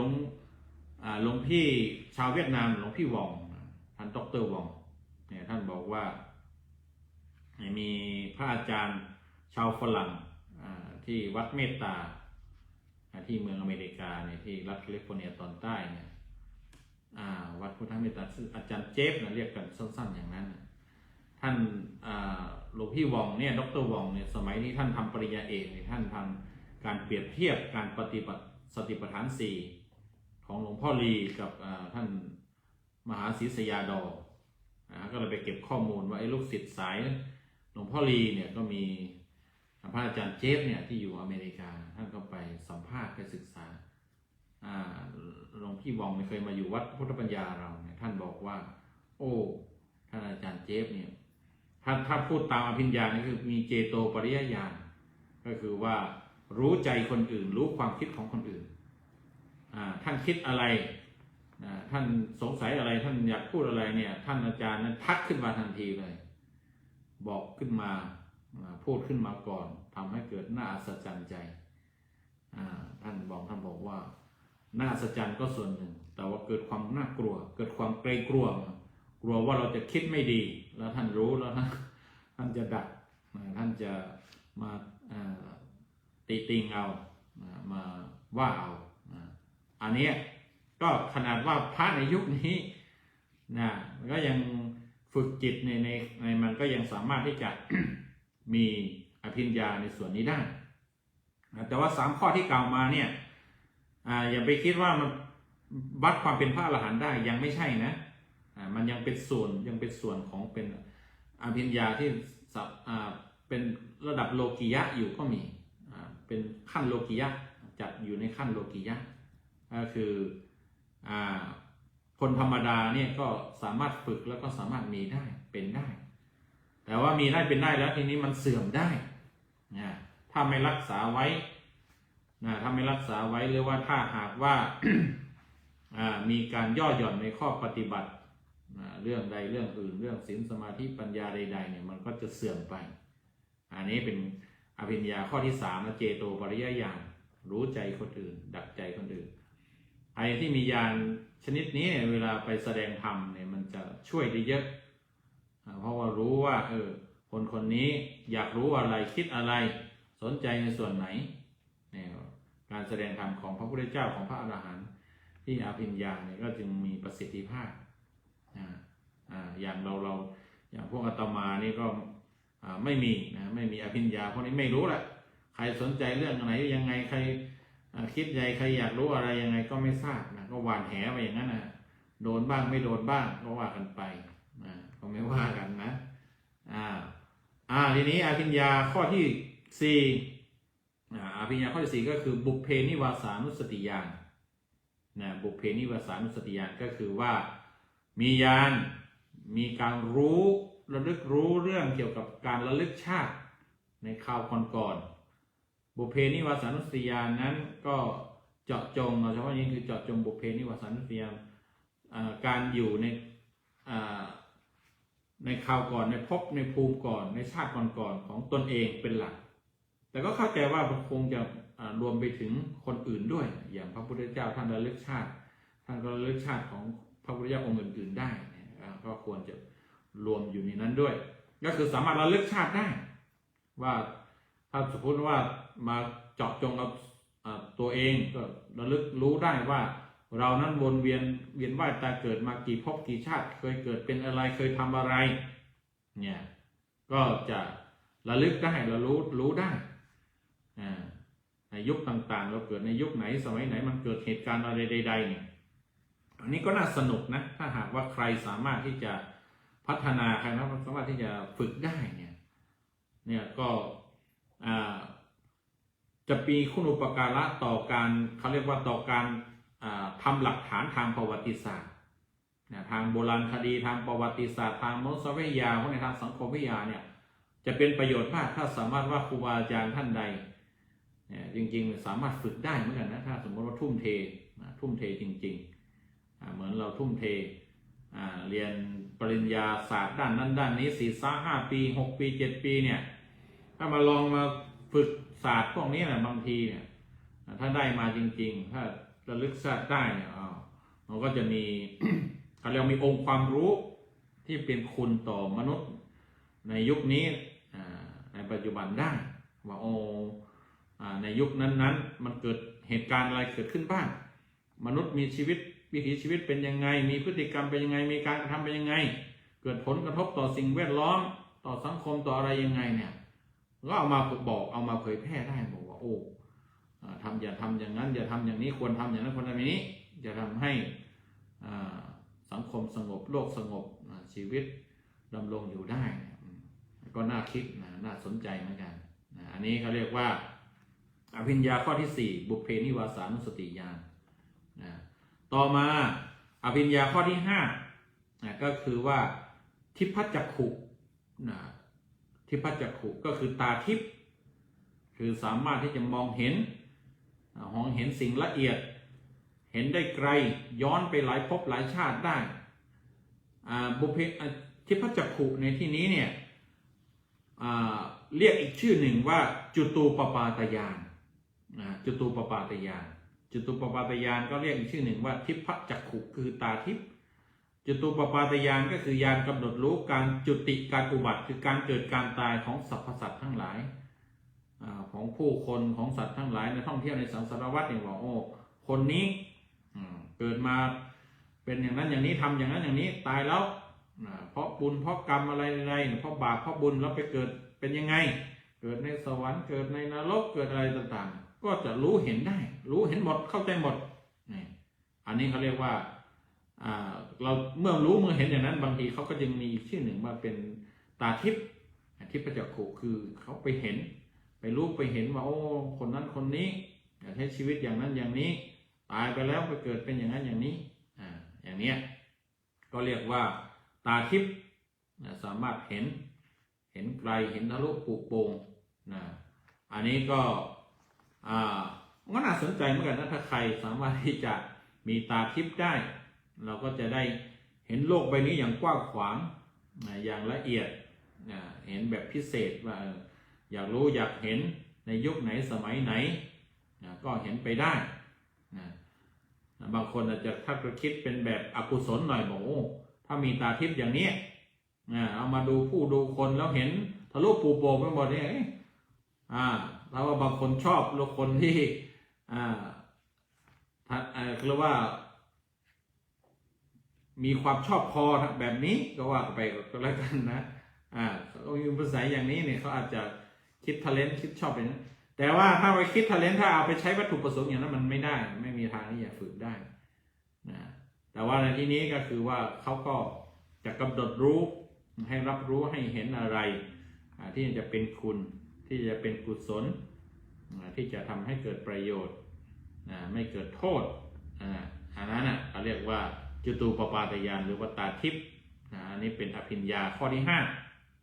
ลวงพี่ชาวเวียดนามหลวงพี่วองท่านดร.วองเนี่ยท่านบอกว่ามีพระอาจารย์ชาวฝรั่งที่วัดเมตตาที่เมืองอเมริกาเนี่ยที่รัฐแคลิฟอร์เนียตอนใต้เนี่ยวัดพุทธเมตตาซึ่งอาจารย์เจฟนะเรียกกันสั้นๆอย่างนั้นท่านหลวงพี่วองเนี่ยดร.วองเนี่ยสมัยที่ท่านทำปริญญาเอกเนี่ยท่านทำการเปรียบเทียบการปฏิบัติสติปัฏฐาน4ของหลวงพ่อลีกับท่านมหาศรีสยาดอก็เลยไปเก็บข้อมูลว่าไอ้ลูกศิษย์สายหลวงพ่อลีเนี่ยก็มีพระอาจารย์เจฟเนี่ยที่อยู่อเมริกาท่านก็ไปสัมภาษณ์ไปศึกษาหลวงพี่วองเคยมาอยู่วัดพุทธปัญญาเราเนี่ยท่านบอกว่าโอ้ท่านอาจารย์เจฟเนี่ยถ้าพูดตามอภิญญานี่คือมีเจโตปริยญาณก็คือว่ารู้ใจคนอื่นรู้ความคิดของคนอื่นท่านคิดอะไรท่านสงสัยอะไรท่านอยากพูดอะไรเนี่ยท่านอาจารย์นั้นทักขึ้นมาทันทีเลยบอกขึ้นมาพูดขึ้นมาก่อนทำให้เกิดน่าอัศจรรย์ใจท่านบอกว่าน่าอัศจรรย์ก็ส่วนหนึ่งแต่ว่าเกิดความน่ากลัวเกิดความเกรงกลัวว่าเราจะคิดไม่ดีแล้วท่านรู้แล้วท่านจะดักท่านจะมาติติงเอามาว่าเอาอันนี้ก็ขนาดว่าพระในยุคนี้นะมันก็ยังฝึกจิตในมันก็ยังสามารถที่จะ มีอภิญญาในส่วนนี้ได้แต่ว่า3ข้อที่กล่าวมาเนี่ยอย่าไปคิดว่ามันวัดความเป็นพระอรหันต์ได้ยังไม่ใช่นะมันยังเป็นส่วนของเป็นอภิญญาที่เป็นระดับโลกิยะอยู่ก็มีเป็นขั้นโลกิยะจัดอยู่ในขั้นโลกิยะก็คือคนธรรมดาเนี่ยก็สามารถฝึกแล้วก็สามารถมีได้เป็นได้แต่ว่ามีได้เป็นได้แล้วทีนี้มันเสื่อมได้ถ้าไม่รักษาไว้ถ้าไม่รักษาไว้หรือว่าถ้าหากว่า มีการย่อหย่อนในข้อปฏิบัติเรื่องใดเรื่องอื่นเรื่องศีลสมาธิปัญญาใดๆเนี่ยมันก็จะเสื่อมไปอันนี้เป็นอภิญญาข้อที่3นะเจโตปริยญาณรู้ใจคนอื่นดักใจคนอื่นใครที่มีญาณชนิดนี้เวลาไปแสดงธรรมเนี่ยมันจะช่วยได้เยอะเพราะว่ารู้ว่าคนนี้อยากรู้อะไรคิดอะไรสนใจในส่วนไหนเนี่ยการแสดงธรรมของพระพุทธเจ้าของพระอรหันต์ที่อภิญญาเนี่ยก็จึงมีประสิทธิภาพอย่างเราอย่างพวกอาตมานี่ก็ไม่มีไม่มีอภิญญาพวกนี้ไม่รู้แหละใครสนใจเรื่องไหนยังไงใครคิดใหญ่ใครอยากรู้อะไรยังไงก็ไม่ทราบนะก็หวานแหไปอย่างนั้นโดนบ้างไม่โดนบ้างก็ว่ากันไปก็ไม่ว่ากันนะทีนี้อภิญญาข้อที่4อภิญญาข้อที่4ก็คือบุพเพนิวาสานุสติญาณบุพเพนิวาสานุสติญาณก็คือว่ามีญาณมีการรู้ระลึกรู้เรื่องเกี่ยวกับการระลึกชาติในคราวก่อนๆบุพเพนิวาสานุสติญาณนั้นก็เจาะจงเฉพาะยิ่งคือเจาะจงบุพเพนิวาสานุสติญาณการอยู่ในคราวก่อนในภพในภูมิก่อนในชาติก่อนๆของตนเองเป็นหลักแต่ก็เข้าใจว่าคงจะรวมไปถึงคนอื่นด้วยอย่างพระพุทธเจ้าท่านระลึกชาติท่านก็ระลึกชาติของพระพุทธเจ้าองค์อื่นๆได้ก็ควรจะรวมอยู่ในนั้นด้วยก็คือสามารถระลึกชาติได้ว่าถ้าสมมติว่ามาเจาะจงกับตัวเองก็ระลึกรู้ได้ว่าเรานั้นวนเวียนว่ายตายเกิดมากี่ภพกี่ชาติเคยเกิดเป็นอะไรเคยทำอะไรเนี่ยก็จะระลึกได้รู้ได้ในยุคต่างๆเราเกิดในยุคไหนสมัยไหนมันเกิดเหตุการณ์อะไรใดๆเนี่ยอันนี้ก็น่าสนุกนะถ้าหากว่าใครสามารถที่จะพัฒนาใครสามารถที่จะฝึกได้เนี่ยก็จะมีคุณอุปการะต่อการเขาเรียกว่าต่อการทำหลักฐานทางประวัติศาสตร์ทางโบราณคดีทางประวัติศาสตร์ทางมนุษยวิทยาพวกในทางสังคมวิทยาเนี่ยจะเป็นประโยชน์มากถ้าสามารถว่าครูบาอาจารย์ท่านใดจริงๆสามารถฝึกได้เหมือนกันนะถ้าสมมติว่าทุ่มเทจริงๆเหมือนเราทุ่มเทเรียนปริญญาศาสตร์ด้านนั้นด้านนี้4-5 ปี6 ปี 7 ปีเนี่ยถ้ามาลองมาฝึกศาสตร์พวกนี้นะบางทีเนี่ย ถ้าได้มาจริงๆถ้าระลึกชาติได้เนี่ยมันก็จะมี เขาเรียกมีองค์ความรู้ที่เป็นคุณต่อมนุษย์ในยุคนี้ในปัจจุบันได้ว่าในยุคนั้นๆมันเกิดเหตุการณ์อะไรเกิดขึ้นบ้างมนุษย์มีชีวิตวิถีชีวิตเป็นยังไงมีพฤติกรรมเป็นยังไงมีการกระทำเป็นยังไงเกิดผลกระทบต่อสิ่งแวดล้อมต่อสังคมต่ออะไรยังไงเนี่ยก็เอามาบอกเอามาเผยแพร่ได้บอกว่าอย่าทำอย่างนั้นอย่าทำอย่างนี้ควรทำอย่างนั้นควรทำอย่างนี้จะทำให้สังคมสงบโลกสงบชีวิตดำรงอยู่ได้ก็น่าคิดน่าสนใจเหมือนกันอันนี้เขาเรียกว่าอภิญญาข้อที่4บุพเพนิวาสานุสติญาณต่อมาอภิญญาข้อที่5ก็คือว่าทิพจักขุทิพจักขุก็คือตาทิพย์คือสามารถที่จะมองเห็นสิ่งละเอียดเห็นได้ไกลย้อนไปหลายภพหลายชาติได้บุพเพทิพจักขุในที่นี้เนี่ยเรียกอีกชื่อหนึ่งว่าจุตูปปาตญาณจุตูปปาตญาณจุตูปปาตญาณก็เรียกอีกชื่อหนึ่งว่าทิพจักขุคือตาทิพย์จุตูปปาตญาณก็คือญาณกำหนดรู้การจุติการอุบัติคือการเกิดการตายของสรรพสัตว์ทั้งหลายของผู้คนของสัตว์ทั้งหลายในท่องเที่ยวในสังสารวัฏเนี่ยว่าคนนี้เกิดมาเป็นอย่างนั้นอย่างนี้ทำอย่างนั้นอย่างนี้ตายแล้วเพราะบุญเพราะกรรมอะไรเพราะบาปเพราะบุญแล้วไปเกิดเป็นยังไงเกิดในสวรรค์เกิดในนรกเกิดอะไรต่างๆก็จะรู้เห็นได้รู้เห็นหมดเข้าใจหมดนี่อันนี้เขาเรียกว่าเราเมื่อรู้เมื่อเห็นอย่างนั้นบางทีเขาก็ยังมีชื่อหนึ่งว่าเป็นตาทิพย์ทิพจักขุคือเขาไปเห็นไปรู้ไปเห็นว่าคนนั้นคนนี้ใช้ชีวิตอย่างนั้นอย่างนี้ตายไปแล้วไปเกิดเป็นอย่างนั้นอย่างนี้อย่างเนี้ยก็เรียกว่าตาทิพย์สามารถเห็นไกลเห็นทะลุปุโปร่งอันนี้ก็น่าสนใจเหมือนกันนะถ้าใครสามารถที่จะมีตาทิพย์ได้เราก็จะได้เห็นโลกใบนี้อย่างกว้างขวางอย่างละเอียดเห็นแบบพิเศษว่าอยากรู้อยากเห็นในยุคไหนสมัยไหนก็เห็นไปได้บางคนอาจจะถ้าคิดเป็นแบบอกุศลหน่อยบอกถ้ามีตาทิพย์อย่างนี้เอามาดูผู้ดูคนแล้วเห็นทะลุปูโป่งไปหมดเนี่ยถ้าว่าบางคนชอบโลกคนที่เรียกว่ามีความชอบพอแบบนี้ก็ว่าไปก็แล้วกันนะเขามีภาษาอย่างนี้เนี่ยเขาอาจจะคิดทะเลนคิดชอบอย่างนั้นแต่ว่าถ้าไปคิดทะเลนถ้าเอาไปใช้วัตถุประสงค์อย่างนั้นมันไม่ได้ไม่มีทางที่จะฝึกได้นะแต่ว่าในที่นี้ก็คือว่าเขาก็จะกำหนดรู้ให้รับรู้ให้เห็นอะไรที่จะเป็นคุณที่จะเป็นกุศลที่จะทำให้เกิดประโยชน์ไม่เกิดโทษอันนั้นเขาเรียกว่าจุตูปปาตญาณหรือว่าตาทิพย์อันนี้เป็นอภิญญาข้อที่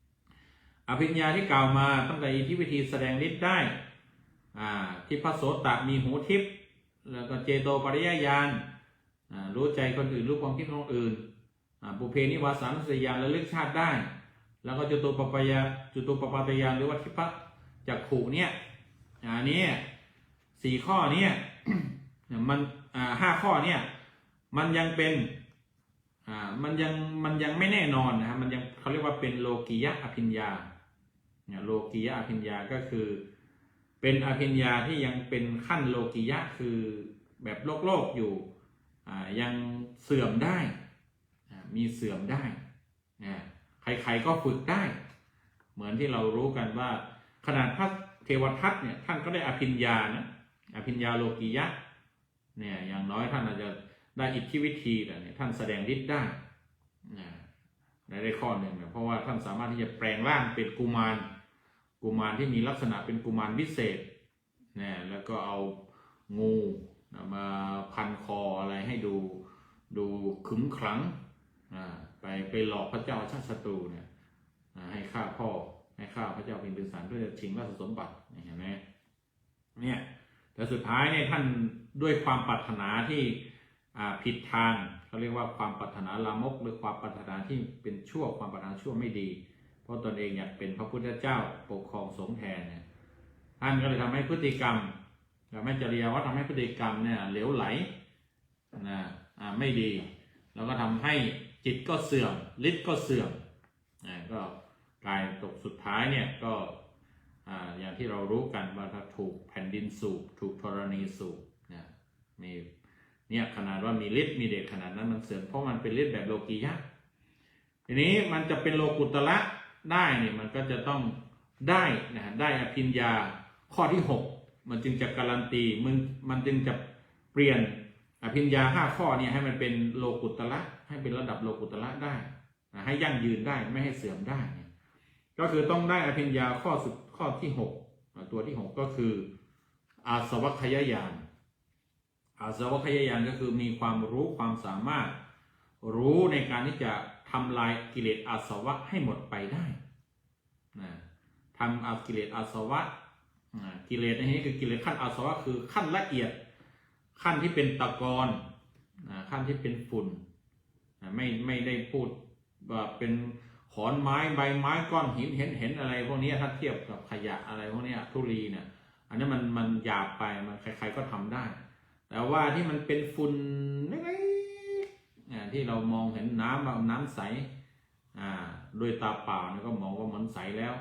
5อภิญญาที่กล่าวมาตั้งแต่อิทธิวิธีแสดงฤทธิ์ได้ทิพโสตมีหูทิพย์แล้วก็เจโตปริยญาณรู้ใจคนอื่นรู้ความคิดของคนอื่นบุพเพนิวาสานุสติญาณระลึกชาติได้แล้วก็จุตูปปาตญาณหรือว่าทิพจักขุเนี่ยอันนี้4ข้อเนี่ยมัน5ข้อเนี่ยมันยังเป็นมันยังไม่แน่นอนนะครับมันยังเขาเรียกว่าเป็นโลกียะอภิญญาโลกียะอภิญญาก็คือเป็นอภิญญาที่ยังเป็นขั้นโลกียะคือแบบโลกอยู่ยังเสื่อมได้มีเสื่อมได้ใครๆก็ฝึกได้เหมือนที่เรารู้กันว่าขนาดพระเทวทัตเนี่ยท่านก็ได้อภิญญานะอภิญญาโลกียะเนี่ยอย่างน้อยท่านอาจจะได้อิทธิวิธีแต่เนี่ยท่านแสดงฤทธิ์ได้ในข้อหนึ่งเพราะว่าท่านสามารถที่จะแปลงร่างเป็นกุมารที่มีลักษณะเป็นกุมารวิเศษเนี่ยแล้วก็เอางูมาพันคออะไรให้ดูขึงขลังไปหลอกพระเจ้าชาติศัตรูเนี่ยให้ฆ่าพ่อให้ฆ่าพระเจ้าพิมพิสารเพื่อจะชิงราชสมบัติเห็นไหมเนี่ยแต่สุดท้ายเนี่ยท่านด้วยความปรารถนาที่ผิดทางเขาเรียกว่าความปรารถนาลามกหรือความปรารถนาที่เป็นชั่วความปรารถนาชั่วไม่ดีเพราะตนเองอยากเป็นพระพุทธเจ้าปกครองสงฆ์แทนเนี่ยท่านก็เลยทำให้พฤติกรรม ไม่จริยวัตรทำให้พฤติกรรมเนี่ยเหลวไหลนะไม่ดีแล้วก็ทำให้จิตก็เสื่อมฤทธิ์ก็เสื่อมก็กลายตกสุดท้ายเนี่ยก็อย่างที่เรารู้กันว่าถ้าถูกแผ่นดินสูบถูกธรณีสูบมีเนี่ยขนาดว่ามีฤทธิ์มีเดชขนาดนั้นมันเสื่อมเพราะมันเป็นฤทธิ์แบบโลกียะทีนี้มันจะเป็นโลกุตระได้เนี่ยมันก็จะต้องได้ได้อภิญญาข้อที่6มันจึงจะการันตีมันจึงจะเปลี่ยนอภิญญา5ข้อนี้ให้มันเป็นโลกุตระให้เป็นระดับโลกุตระได้ให้ยั่งยืนได้ไม่ให้เสื่อมได้ก็คือต้องได้อภิญญาข้อที่6ตัวที่6ก็คืออาสวัคยญาณอาสวัคยญาณก็คือมีความรู้ความสามารถรู้ในการที่จะทำลายกิเลสอาสวะให้หมดไปได้ทำกิเลสอาสวะกิเลสในนี้คือกิเลสขั้นอาสวะคือขั้นละเอียดขั้นที่เป็นตะกอนขั้นที่เป็นฝุ่นไม่ได้พูดว่าเป็นขอนไม้ใบไม้ก้อนหินเห็นอะไรพวกนี้ถ้าเทียบกับขยะอะไรพวกนี้ธุลีเนี่ยอันนี้มันหยาบไปมันใครๆก็ทำได้แต่ว่าที่มันเป็นฝุ่นที่เรามองเห็นน้ำใสโดยตาเปล่าก็มองว่ามันใสแล้ว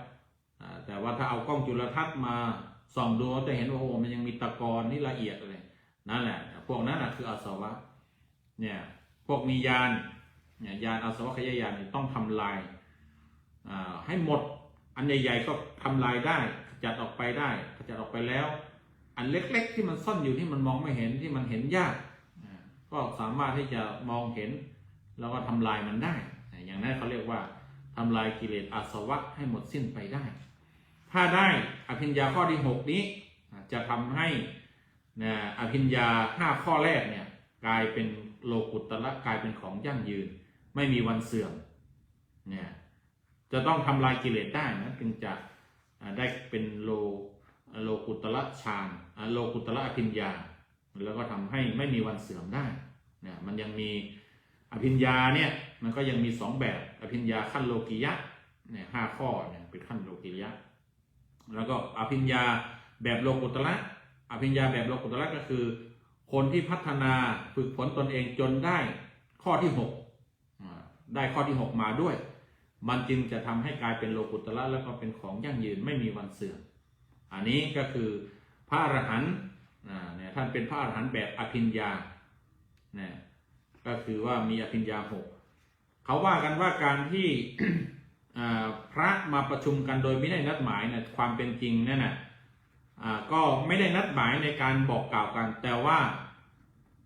แต่ว่าถ้าเอากล้องจุลทรรศน์มาส่องดูจะเห็นว่าโอ้มันยังมีตะกอนที่ละเอียดเลยนั่นแหละพวกนั้นคืออาสวะเนี่ยพวกมีญาณอาสวะขยญาณต้องทำลายให้หมดอันใหญ่ๆก็ทำลายได้ขจัดออกไปได้ขจัดออกไปแล้วอันเล็กๆที่มันซ่อนอยู่ที่มันมองไม่เห็นที่มันเห็นยากก็สามารถที่จะมองเห็นแล้วก็ทำลายมันได้อย่างนั้นเขาเรียกว่าทำลายกิเลสอาสวะให้หมดสิ้นไปได้ถ้าได้อภิญญาข้อที่6นี้จะทำให้อภิญญา5ข้อแรกเนี่ยกลายเป็นโลกุตระกลายเป็นของยั่งยืนไม่มีวันเสื่อมเนี่ยจะต้องทำลายกิเลสได้นะจึงจะได้เป็นโลกุตระฌานโลกุตระอภิญญาแล้วก็ทำให้ไม่มีวันเสื่อมได้เนี่ยมันยังมีอภิญญาเนี่ยมันก็ยังมี2แบบอภิญญาขั้นโลกียะเนี่ย5ข้อเนี่ยเป็นขั้นโลกียะแล้วก็อภิญญาแบบโลกุตระอภิญญาแบบโลกุตระก็คือคนที่พัฒนาฝึกฝนตนเองจนได้ข้อที่6ได้ข้อที่6มาด้วยมันจึงจะทำให้กลายเป็นโลกุตระแล้วก็เป็นของยั่งยืนไม่มีวันเสื่อมอันนี้ก็คือพระอรหันต์เนี่ยท่านเป็นพระอรหันต์แบบอภิญญาเนี่ยก็คือว่ามีอภิญญา6เขาว่ากันว่าการที่ พระมาประชุมกันโดยไม่ได้นัดหมายนะความเป็นจริงนั่นน่ะก็ไม่ได้นัดหมายในการบอกกล่าวกันแต่ว่า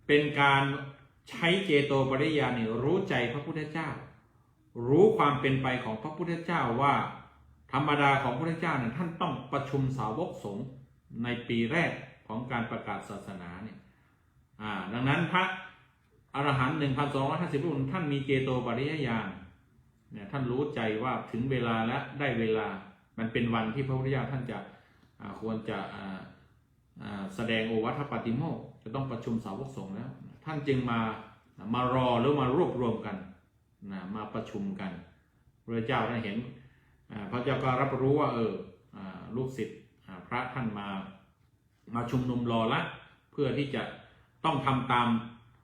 เป็นการใช้เจโตปริยญาณรู้ใจพระพุทธเจ้ารู้ความเป็นไปของพระพุทธเจ้าว่าธรรมดาของพระพุทธเจ้าเนี่ยท่านต้องประชุมสาวกสงฆ์ในปีแรกของการประกาศศาสนาเนี่ยดังนั้นพระอรหันต์ 1,250 รูปท่านมีเจโตปริยญาณเนี่ยท่านรู้ใจว่าถึงเวลาและได้เวลามันเป็นวันที่พระพุทธเจ้าท่านจะควรจะแสดงโอวัฏปาติโมกข์จะต้องประชุมสาวกสงฆ์แล้วท่านจึงมารอหรือมารวบรวมกันมาประชุมกันพระเจ้าท่านเห็นพระเจ้าก็รับรู้ว่าลูกศิษย์พระท่านมาชุมนุมรอละเพื่อที่จะต้องทำตาม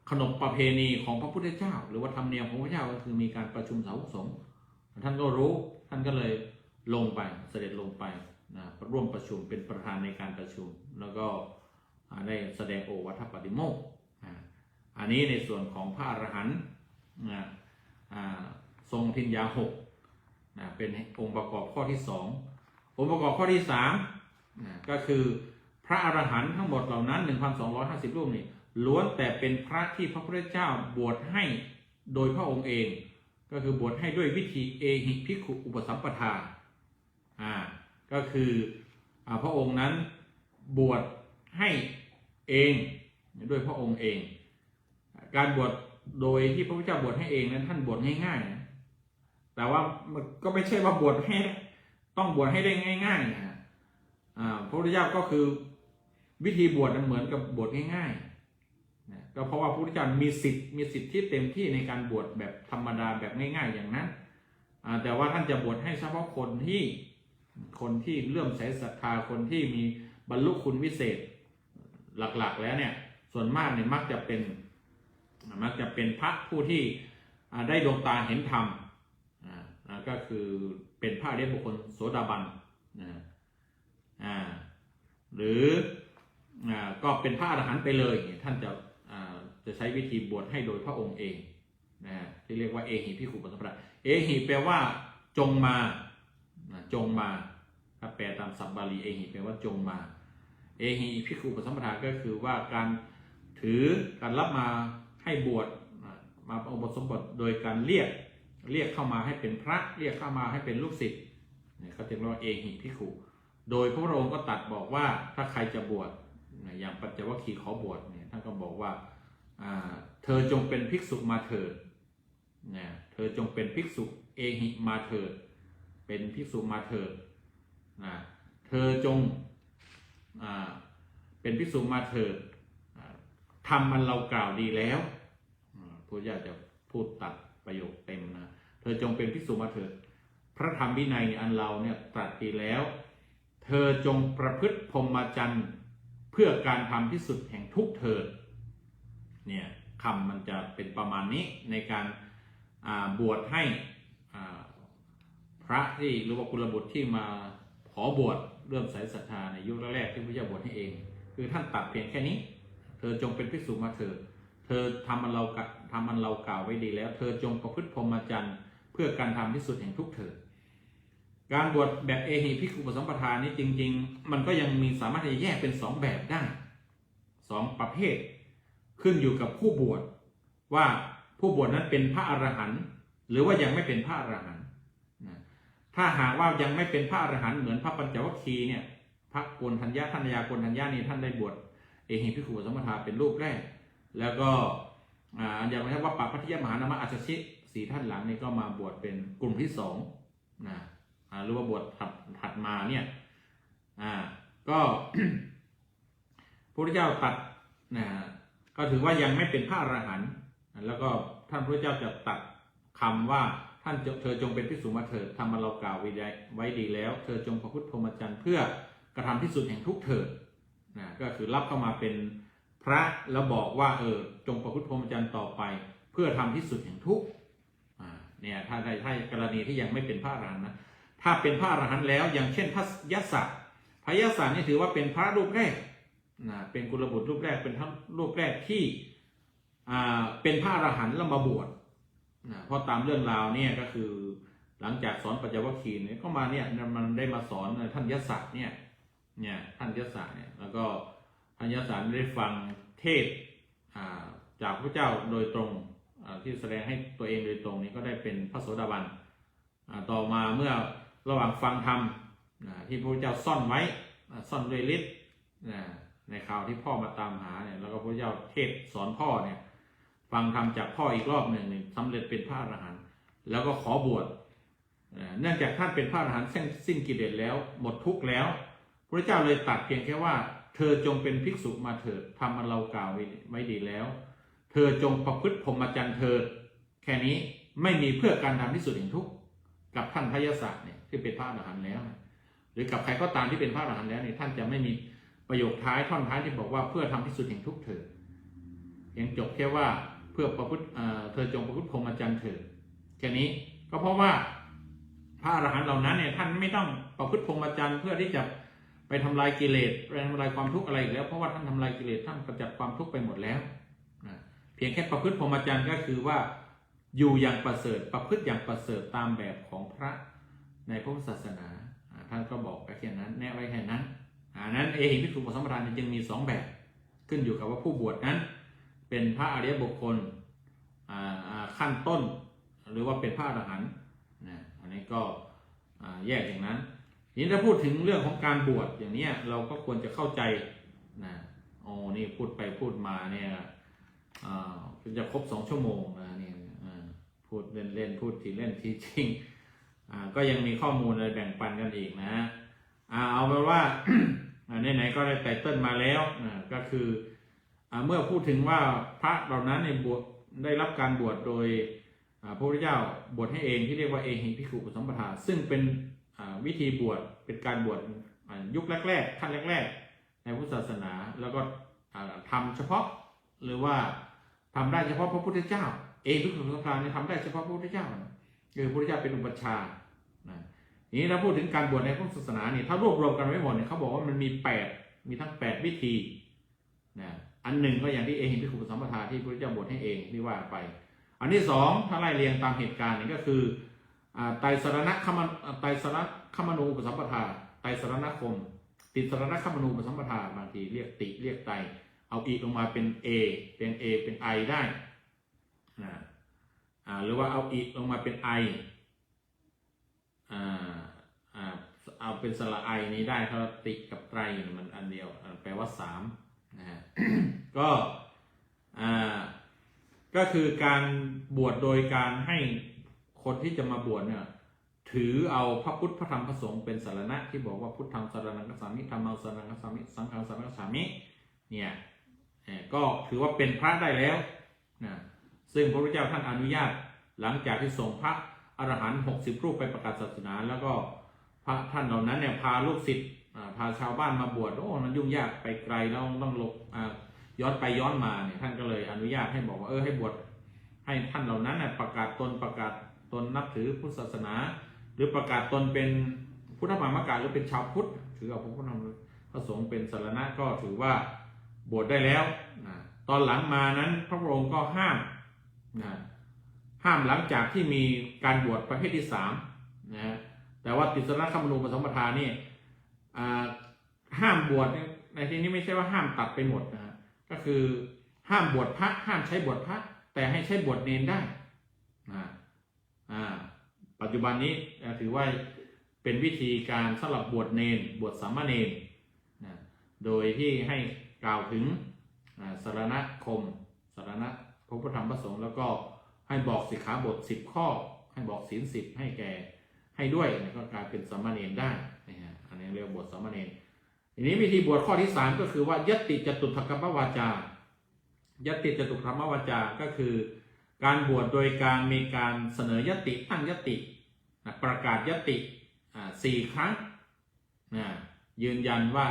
ขนบประเพณีของพระพุทธเจ้าหรือว่าธรรมเนียมของพระเจ้าก็คือมีการประชุมสาวกสงฆ์ท่านก็รู้ท่านก็เลยลงไปเสด็จลงไปร่วมประชุมเป็นประธานในการประชุมแล้วก็ได้แสดงโอวัฏปาติโมกข์อันนี้ในส่วนของพระอรหันต์ทรงอภิญญา6เป็นองค์ประกอบข้อที่2องค์ประกอบข้อที่3ก็คือพระอรหันต์ทั้งหมดเหล่านั้น 1,250 รูปนี่ล้วนแต่เป็นพระที่พระพุทธเจ้าบวชให้โดยพระองค์เองก็คือบวชให้ด้วยวิธีเอหิภิกขุอุปสัมปทาก็คือพระองค์นั้นบวชให้เองด้วยพระองค์เองการบวชโดยที่พระพุทธเจ้าบวชให้เองนั้นท่านบวชง่ายๆนะแต่ว่ามันก็ไม่ใช่ว่าบวชให้ต้องบวชให้ได้ง่ายๆนะพระพุทธเจ้าก็คือวิธีบวชนั้นเหมือนกับบวชง่ายๆนะก็เพราะว่าพระพุทธเจ้ามีสิทธิ์ที่เต็มที่ในการบวชแบบธรรมดาแบบง่ายๆอย่างนั้นแต่ว่าท่านจะบวชให้เฉพาะคนที่เลื่อมใสศรัทธาคนที่มีบรรลุคุณวิเศษ หลักๆแล้วเนี่ยส่วนมากเนี่ยมักจะเป็นพระผู้ที่ได้ดวงตาเห็นธรรมก็คือเป็นพระอริยบุคคลโสดาบันหรือก็เป็นพระอรหันต์ไปเลยท่านจะใช้วิธีบวชให้โดยพระองค์เองที่เรียกว่าเอหิภิกขุปสัมปทาเอหิแปลว่าจงมาจงมาถ้าแปลตามศัพท์บาลีเอหิแปลว่าจงมาเอหิภิกขุปสัมปทาก็คือว่าการถือการรับมาให้บวชมาอุปสมบทโดยการเรียกเข้ามาให้เป็นพระเรียกเข้ามาให้เป็นลูกศิษย์เขาเรียกว่าเอหิภิกขุโดยพระพุทธองค์ก็ตรัสบอกว่าถ้าใครจะบวชอย่างปัญจวัคคีย์ขอบวชเนี่ยท่านก็บอกว่าเธอจงเป็นภิกษุมาเถิดเธอจงเป็นภิกษุเอหิมาเถิดเป็นภิกษุมาเถิดเธอจงเป็นภิกษุมาเถิดทำมันเรากล่าวดีแล้วพระเจ้าจะพูดตัดประโยคเต็มนะเธอจงเป็นภิกษุมาเถิดพระธรรมวินัยอันเราเนี่ยตรัสดีแล้วเธอจงประพฤติพรหมจรรย์เพื่อการทำที่สุดแห่งทุกเถิดเนี่ยคำมันจะเป็นประมาณนี้ในการบวชให้พระที่หรือว่ากุลบุตรที่มาขอบวชเริ่มใส่ศรัทธาในยุคแรกที่พระเจ้าบวชให้เองคือท่านตัดเพียงแค่นี้เธอจงเป็นภิกษุมาเถิดเธอทำมันเรากล่าวไว้ดีแล้วเธอจงประพฤติพรหมจรรย์เพื่อการทำที่สุดแห่งทุกเถิดการบวชแบบเอหิภิกขุปสัมปทานี้จริงๆมันก็ยังมีสามารถจะแยกเป็น2แบบได้2ประเภทขึ้นอยู่กับผู้บวชว่าผู้บวชนั้นเป็นพระอรหันต์หรือว่ายังไม่เป็นพระอรหันต์ถ้าหากว่ายังไม่เป็นพระอรหันต์เหมือนพระปัญจวัคคีย์เนี่ยพระโกณฑัญญาท่านยาโกณฑัญญานี่ท่านได้บวชเอหิภิกขุปสัมปทาเป็นรูปแรกแล้วก็อย่างไรว่าปัปปัทติยมหานามะอัจฉริ4ท่านหลังนี่ก็มาบวชเป็นกลุ่มที่2หรือว่าบวชถัดมาเนี่ยก็ พระพุทธเจ้าตัดก็ถือว่ายังไม่เป็นพระอรหันต์แล้วก็ท่านพระเจ้าจะตัดคำว่าเธอจงเป็นภิกษุมาเถิดทำมาเรากล่าวไว้ดีแล้วเธอจงประพฤติพรหมจรรย์เพื่อกระทำที่สุดแห่งทุกเถิดก็คือรับเข้ามาเป็นพระแล้วบอกว่าจงประพฤติพรหมจรรย์ต่อไปเพื่อทำที่สุดแห่งทุกเนี่ยถ้ากรณีที่ยังไม่เป็นพระอรหันต์นะถ้าเป็นพระอรหันต์แล้วอย่างเช่นพระยศพระยศนี่ถือว่าเป็นพระรูปแรกเป็นกุลบุตรรูปแรกเป็นทั้งรูปแรกที่เป็นพระอรหันต์แล้วมาบวชเพราะตามเรื่องราวเนี่ยก็คือหลังจากสอนปัญจวัคคีย์เนี่ยเข้ามาเนี่ยมันได้มาสอนท่านยศเนี่ยท่านยศเนี่ยแล้วก็ท่านยศได้ฟังเทศจากพระเจ้าโดยตรงที่แสดงให้ตัวเองโดยตรงนี้ก็ได้เป็นพระโสดาบันต่อมาเมื่อระหว่างฟังธรรมที่พระเจ้าซ่อนไว้ซ่อนด้วยฤทธิ์ในคราวที่พ่อมาตามหาเนี่ยแล้วก็พระเจ้าเทศสอนพ่อเนี่ยฟังธรรมจากพ่ออีกรอบหนึ่งสำเร็จเป็นพระอรหันต์แล้วก็ขอบวชเนื่องจากท่านเป็นพระอรหันต์สิ้นกิเลสแล้วหมดทุกข์แล้วพระเจ้าเลยตัดเพียงแค่ว่าเธอจงเป็นภิกษุมาเถิดทำมันเรากล่าวไว้ดีแล้วเธอจงประพฤติพรหมจรรย์เถิดแค่นี้ไม่มีเพื่อการทำที่สุดแห่งทุกข์กับท่านพระยศเนี่ยที่เป็นพระอรหันต์แล้วหรือกับใครก็ตามที่เป็นพระอรหันต์แล้วเนี่ยท่านจะไม่มีประโยคท้ายท่อนท้ายที่บอกว่าเพื่อทำที่สุดแห่งทุกข์เถิดยังจบแค่ว่าเพื่อประพฤติเธอจงประพฤติพรหมจรรย์เถิดแค่นี้ก็เพราะว่าพระอรหันต์เหล่านั้นเนี่ยท่านไม่ต้องประพฤติพรหมจรรย์เพื่อที่จะไปทำลายกิเลสไปทำลายความทุกข์อะไรอีกแล้วเพราะว่าท่านทำลายกิเลสท่านกำจัดความทุกข์ไปหมดแล้วเพียงแค่ประพฤติพรหมจรรย์ก็คือว่าอยู่อย่างประเสริฐประพฤติอย่างประเสริฐตามแบบของพระในพุทธศาสนาท่านก็บอกแค่นั้นแนะไว้แค่นั้นนั้นเอหิภิกขุปสัมปทาจึงมี2แบบขึ้นอยู่กับว่าผู้บวชนั้นเป็นพระอริยบุคคลขั้นต้นหรือว่าเป็นพระอรหันต์อันนี้ก็แยกอย่างนั้นทีนี้ถ้าพูดถึงเรื่องของการบวชอย่างนี้เราก็ควรจะเข้าใจนี่พูดไปพูดมาเนี่ยจะครบ2 ชั่วโมงนะเนี่ยพูดเล่นพูดทีเล่นทีจริงก็ยังมีข้อมูลอะไรแบ่งปันกันอีกนะเอาเป็นว่า ไหนๆก็ได้ไตเติ้ลมาแล้วก็คือเมื่อพูดถึงว่าพระเหล่านั้นในบวชได้รับการบวชโดยพระพุทธเจ้าบวชให้เองที่เรียกว่าเอหิภิกขุปสัมปทาซึ่งเป็นวิธีบวชเป็นการบวชยุคแรกๆขั้นแรกๆในพุทธศาสนาแล้วก็ ทำเฉพาะหรือว่าทำได้เฉพาะพระพุทธเจ้าเองทุกสงฆ์การเนี่ยทำได้เฉพาะพระพุทธเจ้าคือพระพุทธเจ้าเป็นอุปัชฌาย์นะนี้เราพูดถึงการบวชในพุทธศาสนาเนี่ยถ้ารวบรวมกันไว้หมดเนี่ยเขาบอกว่ามันมีทั้ง8วิธีนะอันหนึ่งก็อย่างที่เห็นพิคุปสัมปทาที่พระพุทธเจ้าบวชให้เองที่ว่าไปอันที่2ถ้าไล่เรียงตามเหตุการณ์นี่ก็คือไตรสรณคมนูปสัมปทาไตรสรณคมติสรณคมนูปสัมปทาบางทีเรียกติเรียกไตเอาอีลงมาเป็น A เป็น I ได้นะหรือว่าเอาอีลงมาเป็น I เอาเป็นสระไอนี้ได้เขาติกับไตรมันอันเดียวแปลว่า3นะฮะ ก็คือการบวชโดยการให้คนที่จะมาบวชเนี่ยถือเอาพระพุทธพระธรรมพระสงฆ์เป็นสรณะที่บอกว่าพุทธังสรณังคัจฉามิธัมมังสรณังคัจฉามิสังฆังสรณังคัจฉามิเนี่ยก็ถือว่าเป็นพระได้แล้วนะซึ่งพระพุทธเจ้าท่านอนุญาตหลังจากที่ส่งพระอรหันต์60 รูปไปประกาศศาสนาแล้วก็พระท่านเหล่านั้นเนี่ยพาลูกศิษย์พาชาวบ้านมาบวชมันยุ่งยากไปไกลแล้วต้องลงย้อนไปย้อนมาเนี่ยท่านก็เลยอนุญาตให้บอกว่าให้บวชให้ท่านเหล่านั้นประกาศตนนับถือพุทธศาสนาหรือประกาศตนเป็นพุทธมามกะหรือเป็นชาวพุทธถือเอาพระพุทธพระสงฆ์เป็นสรณะก็ถือว่าบวชได้แล้วนะตอนหลังมานั้นพระองค์ก็ห้ามหลังจากที่มีการบวชประเภทที่3นะแต่ว่าติสรณคมนูปสัมปทานี่ห้ามบวชในที่นี้ไม่ใช่ว่าห้ามตัดไปหมดนะก็คือห้ามบวชพระห้ามใช้บวชพระแต่ให้ใช้บวชเนรได้ปัจจุบันนี้ถือว่าเป็นวิธีการสำหรับบวชเนรบวชสามเณรนะโดยที่ให้กล่าวถึงสรณคมสรณะพระพุทธธรรมพระสงฆ์แล้วก็ให้บอกสิกขาบท10 ข้อให้บอกศีล10ให้ด้วยก็กลายเป็นสามเณรได้นะฮะอันนี้เรียกบวชสามเณรทีนี้วิธีบวชข้อที่3ก็คือว่ายัตติจตุถกรรมวาจายัตติจตุถกรรมวาจาก็คือการบวชโดยการมีการเสนอยัตติตั้งยัตติประกาศยัตติ4 ครั้งยืนยันว่า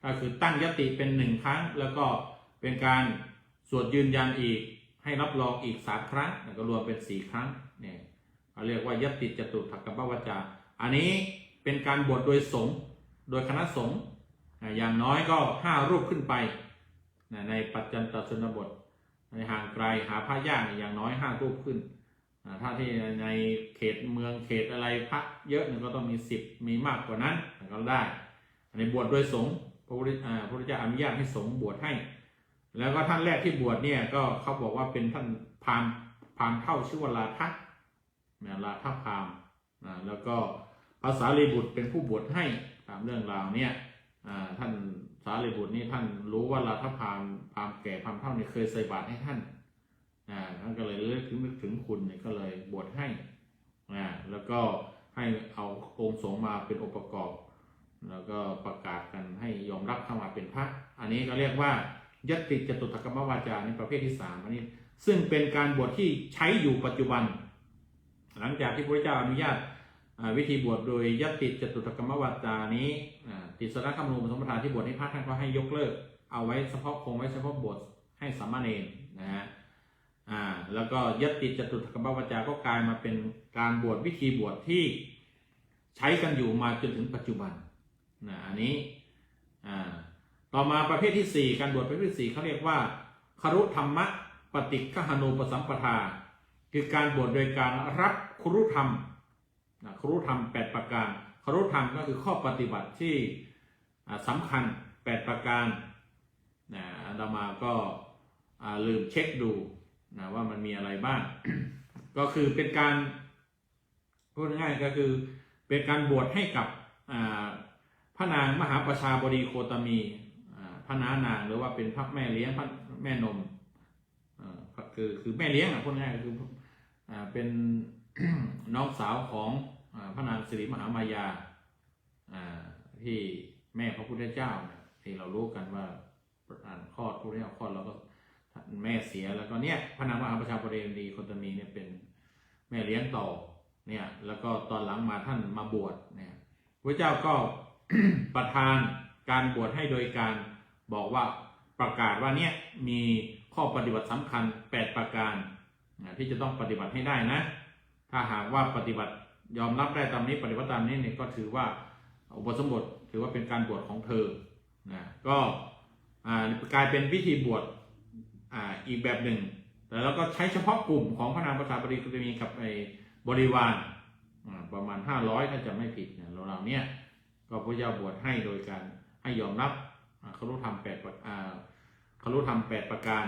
ก็คือตั้งยัตติเป็น1 ครั้งแล้วก็เป็นการสวดยืนยันอีกให้รับรองอีก3 ครั้งก็รวมเป็น4 ครั้งเนี่ยเขาเรียกว่ายัตติจตุถกรรมวาจาอันนี้เป็นการบวชโดยสงฆ์โดยคณะสงฆ์อย่างน้อยก็5 รูปขึ้นไปในปัจจันตชนบทในห่างไกลหาพระยากอย่างน้อย5 รูปขึ้นถ้าที่ในเขตเมืองเขตอะไรพระเยอะก็ต้องมี10มีมากกว่านั้นก็ได้ในบวชโดยสงฆ์พระพุทธเจ้าอนุญาตให้สงฆ์บวชให้แล้วก็ท่านแรกที่บวชเนี่ยก็เขาบอกว่าเป็นท่านพราหมณ์เท่าชื่อว่าลาทะพราหมณ์แล้วก็พระสารีบุตรเป็นผู้บวชให้ตามเรื่องราวเนี่ยท่านสารีบุตรนี่ท่านรู้ว่าลาทะพราหมณ์แก่พราหมณ์เท่านี่เคยใส่บาตรให้ท่านก็เลยนึกถึงคุณเนี่ยก็เลยบวชให้แล้วก็ให้เอาองค์สงฆ์มาเป็นองค์ประกอบแล้วก็ประกาศกันให้ยอมรับเข้ามาเป็นพระอันนี้ก็เรียกว่ายัตติจตุถกรรมวาจาในประเภทที่3อันนี้ซึ่งเป็นการบวชที่ใช้อยู่ปัจจุบันหลังจากที่พระเจ้าอนุญาตวิธีบวชโดยยัตติจตุถกรรมวาจานี้ติสรณคมนูปสัมปทาที่บวชให้พระท่านก็ให้ยกเลิกเอาไว้เฉพาะคงไว้เฉพาะบวชให้สามเณรนะฮะแล้วก็ยัตติจตุถกรรมวาจาก็กลายมาเป็นการบวชวิธีบวชที่ใช้กันอยู่มาจนถึงปัจจุบันอันนี้ต่อมาประเภทที่4การบวชประเภทที่4เขาเรียกว่าครุธรรมะปฏิฆหานูปสัมปทาคือการบวชโดยการรับครุธรรม8 ประการครุธรรมก็คือข้อปฏิบัติที่สำคัญ8 ประการอาตมาก็ลืมเช็คดูว่ามันมีอะไรบ้าง ก็คือเป็นการพูดง่ายก็คือเป็นการบวชให้กับพระนางมหาประชาบดีโคตมีพระนานางหรือว่าเป็นพระแม่เลี้ยงพระแม่นมคือแม่เลี้ยงพูดง่ายก็คือเป็น น้องสาวของพระนางสิริมหามายาที่แม่พระพุทธเจ้าที่เรารู้กันว่าคลอดพระพุทธเจ้าคลอดแล้วก็แม่เสียแล้วก็เนี่ยพระนางมหาประชาบดีโคตมีเนี่ยเป็นแม่เลี้ยงต่อเนี่ยแล้วก็ตอนหลังมาท่านมาบวชเนี่ยพระเจ้าก็ ประทาน การบวชให้โดยการบอกว่าประกาศว่าเนี่ยมีข้อปฏิบัติสำคัญ8ประการที่จะต้องปฏิบัติให้ได้นะถ้าหากว่าปฏิบัติยอมรับได้ตามนี้ปฏิบัติตามนี้เนี่ยก็ถือว่าอุปสมบทถือว่าเป็นการบวชของเธอนะก็กลายเป็นพิธีบวชอีกแบบหนึ่งแต่เราก็ใช้เฉพาะกลุ่มของพระนางประชาบดีก็จะมีกับบริวารประมาณ500ถ้าจะไม่ผิดเนี่ยเราเนี่ยก็พระเจ้าบวชให้โดยการให้ยอมรับเขารู้ทำ8ประการ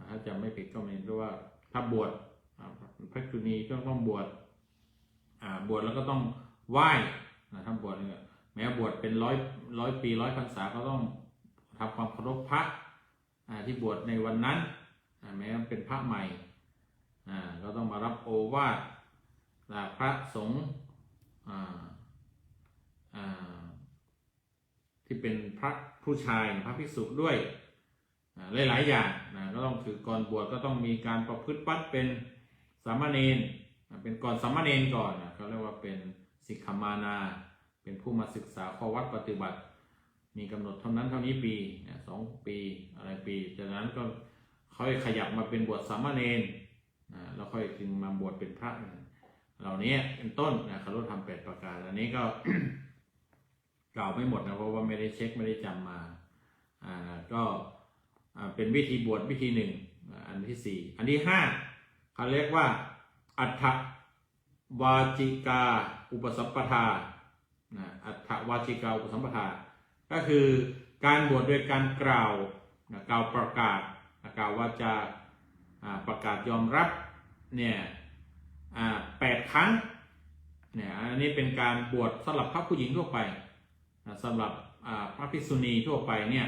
ถ้าจะไม่ผิดก็ไม่รู้ว่าถ้าบวชพระภิกษุณีก็ต้องบวชแล้วก็ต้องไหว้ถ้าบวชเนี่ยแม้บวชเป็นร้อยปี100 พรรษาก็ต้องทำความเคารพพระที่บวชในวันนั้นแม้เป็นพระใหม่ก็ต้องมารับโอวาทจากพระสงฆ์ที่เป็นพระผู้ชายพระภิกษุด้วยหลายอย่างก็ต้องถือก่อนบวชก็ต้องมีการประพฤติวัดเป็นสามเณรเป็นก่อนสามเณรก่อนเขาเรียกว่าเป็นสิกขมานาเป็นผู้มาศึกษาข้อวัดปฏิบัติมีกำหนดเท่านั้นเท่านี้ปี2 ปีอะไรปีจากนั้นก็ค่อยขยับมาเป็นบวชสามเณรแล้วค่อยจึงมาบวชเป็นพระเหล่านี้เป็นต้นคารวะธรรม8ประการอันนี้ก็ กล่าวไม่หมดนะเพราะว่าไม่ได้เช็คไม่ได้จำมาก็เป็นวิธีบวชวิธีหนึ่งอันที่4อันที่5เขาเรียกว่าอัฏฐวาจิกาอุปสัมปทาอัฏฐวาจิกาอุปสัมปทาก็คือการบวชโดยการกล่าวประกาศกล่าววาจาประกาศยอมรับเนี่ย8 ครั้งเนี่ยอันนี้เป็นการบวชสำหรับพระผู้หญิงทั่วไปสำหรับพระภิกษุณีทั่วไปเนี่ย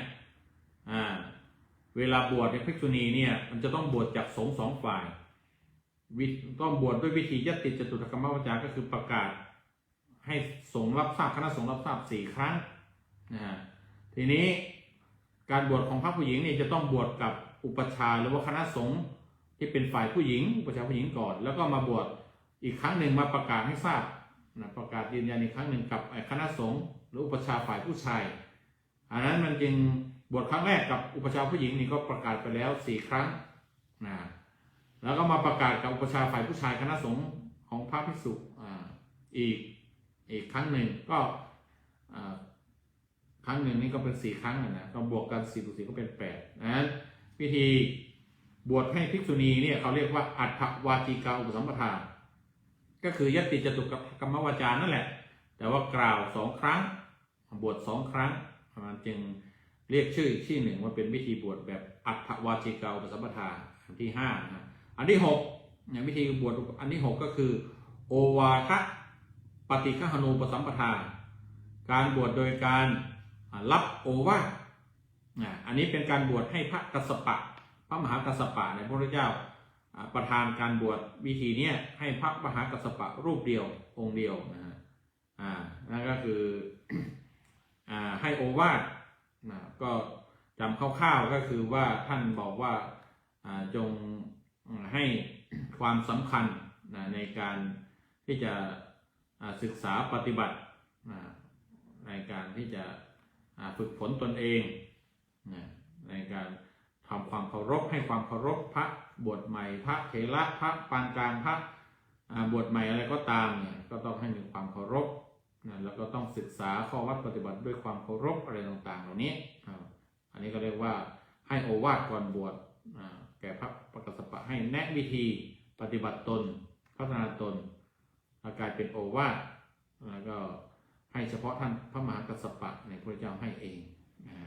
เวลาบวชในภิกษุณีเนี่ยมันจะต้องบวชจากสงฆ์2 ฝ่ายต้องบวชด้วยวิธียติจตุตกรรมวาจาก็คือประกาศให้สงฆ์รับทราบคณะสงฆ์รับทราบ4 ครั้งทีนี้การบวชของพระผู้หญิงนี่จะต้องบวชกับอุปชาหรือว่าคณะสงฆ์ที่เป็นฝ่ายผู้หญิงอุปชาผู้หญิงก่อนแล้วก็มาบวชอีกครั้งหนึ่งมาประกาศให้ทราบประกาศยืนยันอีกครั้งหนึ่งกับคณะสงฆ์หรืออุปชาฝ่ายผู้ชายอันนั้นมันจึงบวชครั้งแรกกับอุปชาผู้หญิงนี่ก็ประกาศไปแล้ว4 ครั้งแล้วก็มาประกาศกับอุปชาฝ่ายผู้ชายคณะสงฆ์ของพระภิกษุอีกครั้งหนึ่งก็ครั้งหนึ่งนี่ก็เป็น4 ครั้งนะก็บวกกัน4 + 4ก็เป็น8นั้นวิธีบวชให้ภิกษุณีเนี่ยเขาเรียกว่าอัฏฐวาจิกาอุปสัมปทาก็คือยติจตุกรรมวาจานั่นแหละแต่ว่ากล่าว2 ครั้งบวช2 ครั้งมันจึงเรียกชื่ออีกชื่อหนึ่งว่าเป็นวิธีบวชแบบอัฏฐวาจิกาอุปสัมปทาอันที่5นะอันที่6เนี่ยวิธีบวชอันที่6ก็คือโอวาทปฏิฆหนูปสัมปทาการบวชโดยการรับโอวาทอันนี้เป็นการบวชให้พระกัสสปะพระมหากัสสปะในพระพุทธเจ้าประทานการบวชวิธีนี้ให้พระมหากัสสปะรูปเดียวองค์เดียวนั่นก็คือให้โอวาทก็จำคร่าวๆก็คือว่าท่านบอกว่าจงให้ความสำคัญในการที่จะศึกษาปฏิบัติในการที่จะฝึกฝนตนเองในการทำความเคารพให้ความเคารพพระบวชใหม่พระเถระพระปานกลางพระบวชใหม่อะไรก็ตามเนี่ยก็ต้องให้มีความเคารพแล้วก็ต้องศึกษาข้อวัดปฏิบัติด้วยความเคารพอะไรต่างๆเหล่านี้อันนี้ก็เรียกว่าให้โอวาทก่อนบวชแก่พระกัสสปะให้แนะวิธีปฏิบัติตนพัฒนาตนกลายเป็นโอวาทแล้วก็ให้เฉพาะท่านพระมหากัสสปะในพระเจ้าให้เอง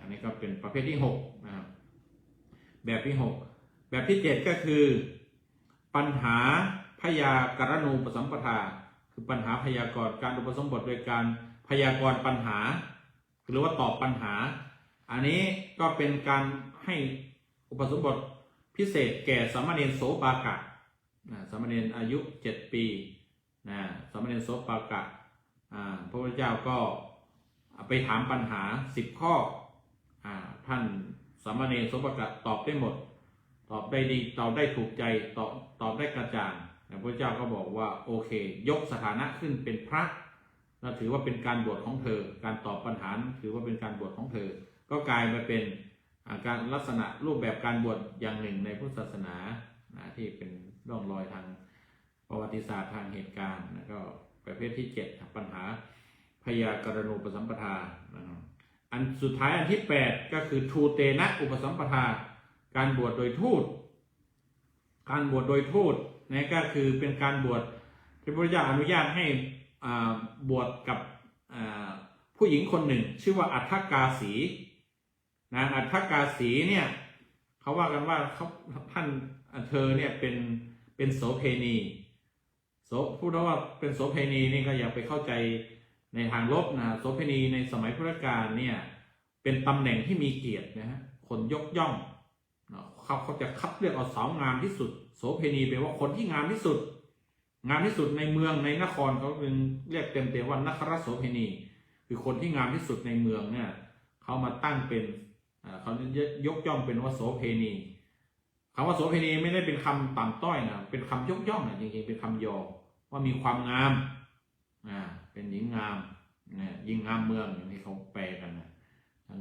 อันนี้ก็เป็นประเภทที่6นะครับแบบที่6แบบที่7ก็คือปัญหาพยากรณูปสัมปทาคือปัญหาพยากรณ์การอุปสมบทโดยการพยากรณ์ปัญหาหรือว่าตอบปัญหาอันนี้ก็เป็นการให้อุปสมบทพิเศษแก่สามเณรโสปากะสามเณรอายุ7 ปีสามเณรโสปากะพระพุทธเจ้าก็ไปถามปัญหา10 ข้อท่านสามเณรโสปากะตอบได้หมดตอบได้ดีตอบได้ถูกใจตอบได้กระจ่างพระพุทธเจ้าก็บอกว่าโอเคยกสถานะขึ้นเป็นพระ ก็ถือว่าเป็นการบวชของเธอการตอบปัญหาถือว่าเป็นการบวชของเธอก็กลายมาเป็นการลักษณะรูปแบบการบวชอย่างหนึ่งในพุทธศาสนาที่เป็นร่องรอยทางประวัติศาสตร์ทางเหตุการณ์แล้วก็ประเภทที่7ปัญหาพยากรณูปสัมปทาอันสุดท้ายอันที่8ก็คือทูเตนะอุปสัมปทาการบวชโดยทูตการบวชโดยทูตนี่ก็คือเป็นการบวชที่พระพุทธเจ้าอนุญาตให้บวชกับผู้หญิงคนหนึ่งชื่อว่าอัฏฐกาสีนะอัฏฐกาสีเนี่ยเขาว่ากันว่าเธอเนี่ยเป็นโสเภณีพูดว่าเป็นโสเภณีนี่ก็อย่าไปเข้าใจในทางลบนะโสเภณีในสมัยพุทธกาลเนี่ยเป็นตำแหน่งที่มีเกียรตินะฮะคนยกย่องเขาจะคัดเลือกเอาสาวงามที่สุดโสเภณีแปลว่าคนที่งามที่สุดในเมืองในนครเขาเป็นเรียกเต็มๆว่านครโสเภณีคือคนที่งามที่สุดในเมืองเนี่ยเขามาตั้งเป็นเขายกย่องเป็นว่าโสเภณีคำว่าโสเภณีไม่ได้เป็นคำต่ำต้อยนะเป็นคำยกย่องนะจริงๆเป็นคำยอว่ามีความงามเป็นหญิงงามหญิงงามเมืองอย่างที่เขาแปลกันนะ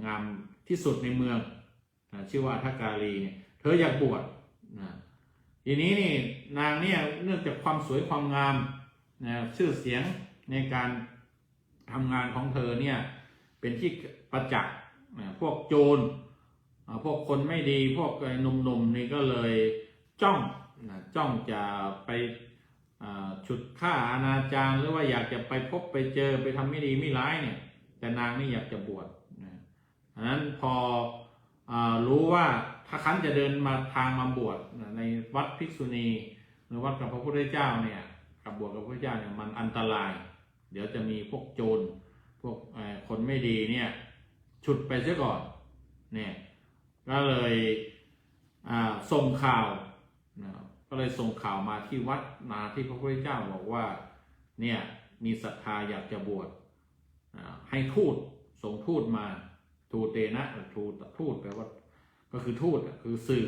งามที่สุดในเมืองชื่อว่าอัฏฐกาลีเนี่ยเธออยากบวชทีนี้นี่นางเนี่ยเนื่องจากความสวยความงามชื่อเสียงในการทำงานของเธอเนี่ยเป็นที่ประจักษ์พวกโจรพวกคนไม่ดีพวกหนุ่มๆนี่ก็เลยจ้องจะไปฉุดฆ่าอนาจารหรือว่าอยากจะไปพบไปเจอไปทำไม่ดีไม่ร้ายเนี่ยแต่นางนี่อยากจะบวชอันนั้นพอรู้ว่าถ้าคันจะเดินมาทางมาบวชในวัดภิกษุณีหรือวัดกับพระพุทธเจ้าเนี่ยกับบวชกับพระพุทธเจ้าเนี่ยมันอันตรายเดี๋ยวจะมีพวกโจรพวกคนไม่ดีเนี่ยฉุดไปเสียก่อนเนี่ยก็เลยส่งข่าวก็เลยส่งข่าวมาที่วัดมาที่พระพุทธเจ้าบอกว่าเนี่ยมีศรัทธาอยากจะบวชให้ทูตส่งทูตมาทูเตนะทูตแปลว่าก็คือทูตคือสื่อ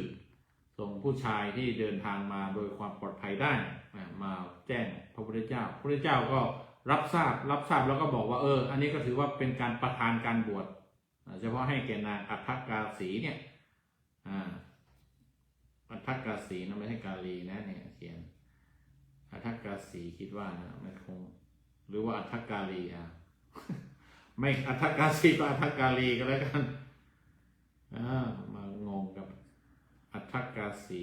ส่งผู้ชายที่เดินทางมาโดยความปลอดภัยได้มาแจ้งพระพุทธเจ้าพระพุทธเจ้าก็รับทราบแล้วก็บอกว่าอันนี้ก็ถือว่าเป็นการประทานการบวชเฉพาะให้แก่นางอัฏฐกาสีเนี่ยอัฏฐกาสีนะไม่ใช่กาลีนะเนี่ยเขียนอัฏฐกาสีคิดว่านะไม่คงหรือว่าอัฏฐกาลีไม่อัฏฐกาสีก็อัฏฐกาลีก็แล้วกันมางงกับอัฏฐกาสี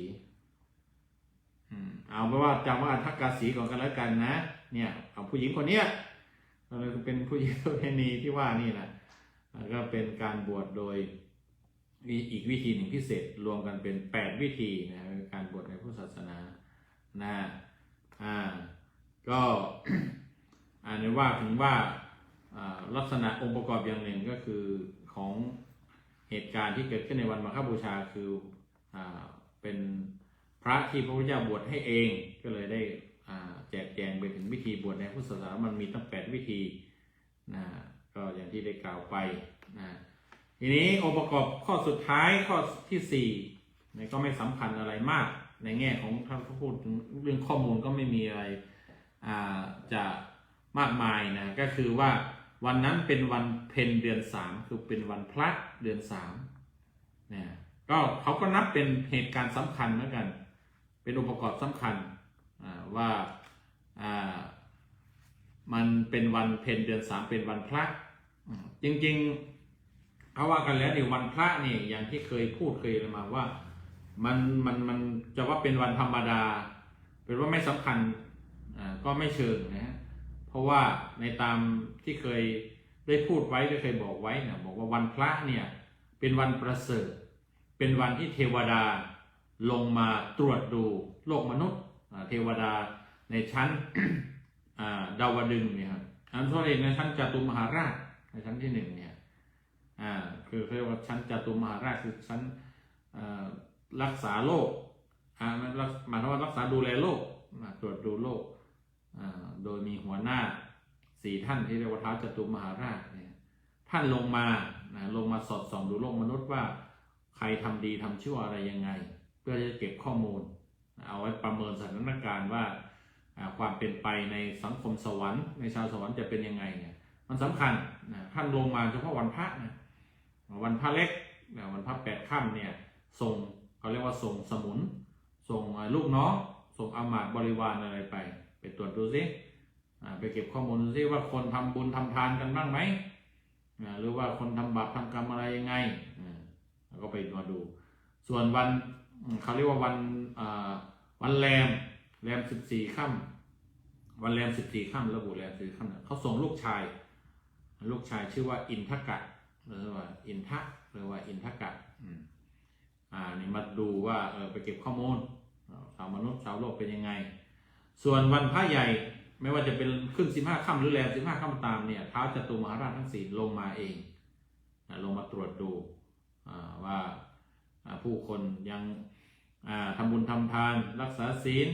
เอาไปว่าจำว่าอัฏฐกาสีก่อนกันแล้วกันนะเนี่ยเอาผู้หญิงคนเนี้ยก็เลยเป็นผู้หญิงประเพณีที่ว่านี่นะก็เป็นการบวชโดยมีอีกวิธีหนึ่งพิเศษรวมกันเป็น8วิธีนะการบวชในพุทธศาสนาก็ ในว่าถึงว่าลักษณะองค์ประกอบอย่างหนึ่งก็คือของเหตุการณ์ที่เกิดขึ้นในวันมาฆบูชาคือเป็นพระที่พระพุทธเจ้าบวชให้เองก็เลยได้แจกแจงไปถึงวิธีบวชในพุทธศาสนามันมีตั้ง8วิธีก็อย่างที่ได้กล่าวไปทีนี้องค์ประกอบข้อสุดท้ายข้อที่4ก็ไม่สำคัญอะไรมากในแง่ของท่านพูดถึงเรื่องข้อมูลก็ไม่มีอะไรจะมากมายนะก็คือว่าวันนั้นเป็นวันเพ็ญเดือน3คือเป็นวันพระเดือน3เนี่ยก็เขาก็นับเป็นเหตุการณ์สำคัญเหมือนกันเป็นองค์ประกอบสำคัญว่ามันเป็นวันเพ็ญเดือน3เป็นวันพระจริงๆเขาว่ากันแล้วในวันพระนี่อย่างที่เคยพูดเคยมาว่ามันจะว่าเป็นวันธรรมดาเป็นว่าไม่สำคัญก็ไม่เชิงนะเพราะว่าในตามที่เคยได้พูดไว้ได้เคยบอกไว้นะบอกว่าวันพระเนี่ยเป็นวันประเสริฐเป็นวันที่เทวดาลงมาตรวจดูโลกมนุษย์เทวดาในชั้นดาวดึงส์เนี่ยครับอันโทษเองในชั้นจตุมหาราชในชั้นที่1เนี่ยคือเรียกว่าชั้นจตุมหาราชคือชั้นรักษาโลกหมายถึงว่ารักษาดูแลโลกตรวจดูโลกโดยมีหัวหน้า4ท่านที่เรียกว่าท้าวจตุมหาราชเนี่ยท่านลงมาสอดส่องดูโลกมนุษย์ว่าใครทำดีทำชั่วอะไรยังไงเพื่อจะเก็บข้อมูลเอาไว้ประเมินสถานการณ์ว่า ความเป็นไปในสังคมสวรรค์ในชาวสวรรค์จะเป็นยังไงเนี่ยมันสำคัญนะท่านลงมาเฉพาะวันพระนะวันพระเล็กวันพระ8 ค่ำเนี่ยส่งเขาเรียกว่าส่งสมุนส่งลูกน้องส่งอามาตย์บริวารอะไรไปตรวจดูซิไปเก็บข้อมูลดูซิว่าคนทำบุญทำทานกันบ้างไหมหรือว่าคนทำบาปทำกรรมอะไรยังไงแล้วก็ไปมาดูส่วนวันเขาเรียกว่าวันแรม14 ค่ำวันแรม14 ค่ำระบุแรม14 ค่ำเขาส่งลูกชายชื่อว่าอินทกะหรือว่าอินทะหรือว่าอินทกะนี่มาดูว่าไปเก็บข้อมูลชาวมนุษย์ชาวโลกเป็นยังไงส่วนวันพระใหญ่ไม่ว่าจะเป็นขึ้น15 ค่ำหรือแรม15 ค่ำตามเนี่ยท้าวจตุมหาราชทั้ง4ลงมาเองลงมาตรวจดูว่าผู้คนยังทำบุญทำทานรักษาศีล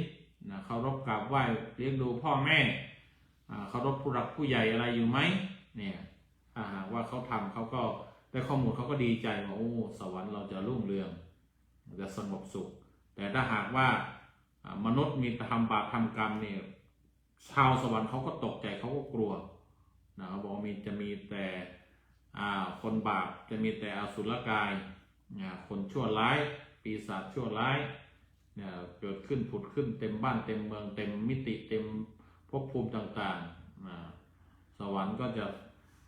เคารพกราบไหว้เลี้ยงดูพ่อแม่เคารพผู้หลักผู้ใหญ่อะไรอยู่ไหมเนี่ยถ้าหากว่าเขาทำเขาก็ได้ข้อมูลเขาก็ดีใจว่าโอ้สวรรค์เราจะรุ่งเรืองจะสงบสุขแต่ถ้าหากว่ามนุษย์มีทำบาปทำกรรมเนี่ยชาวสวรรค์เขาก็ตกใจเขาก็กลัวเขาบอกจะมีแต่คนบาปจะมีแต่อสุรกายคนชั่วร้ายปีศาจชั่วร้ายเกิดขึ้นผุดขึ้นเต็มบ้านเต็มเมืองเต็มมิติเต็มภพภูมิต่างๆสวรรค์ก็จะ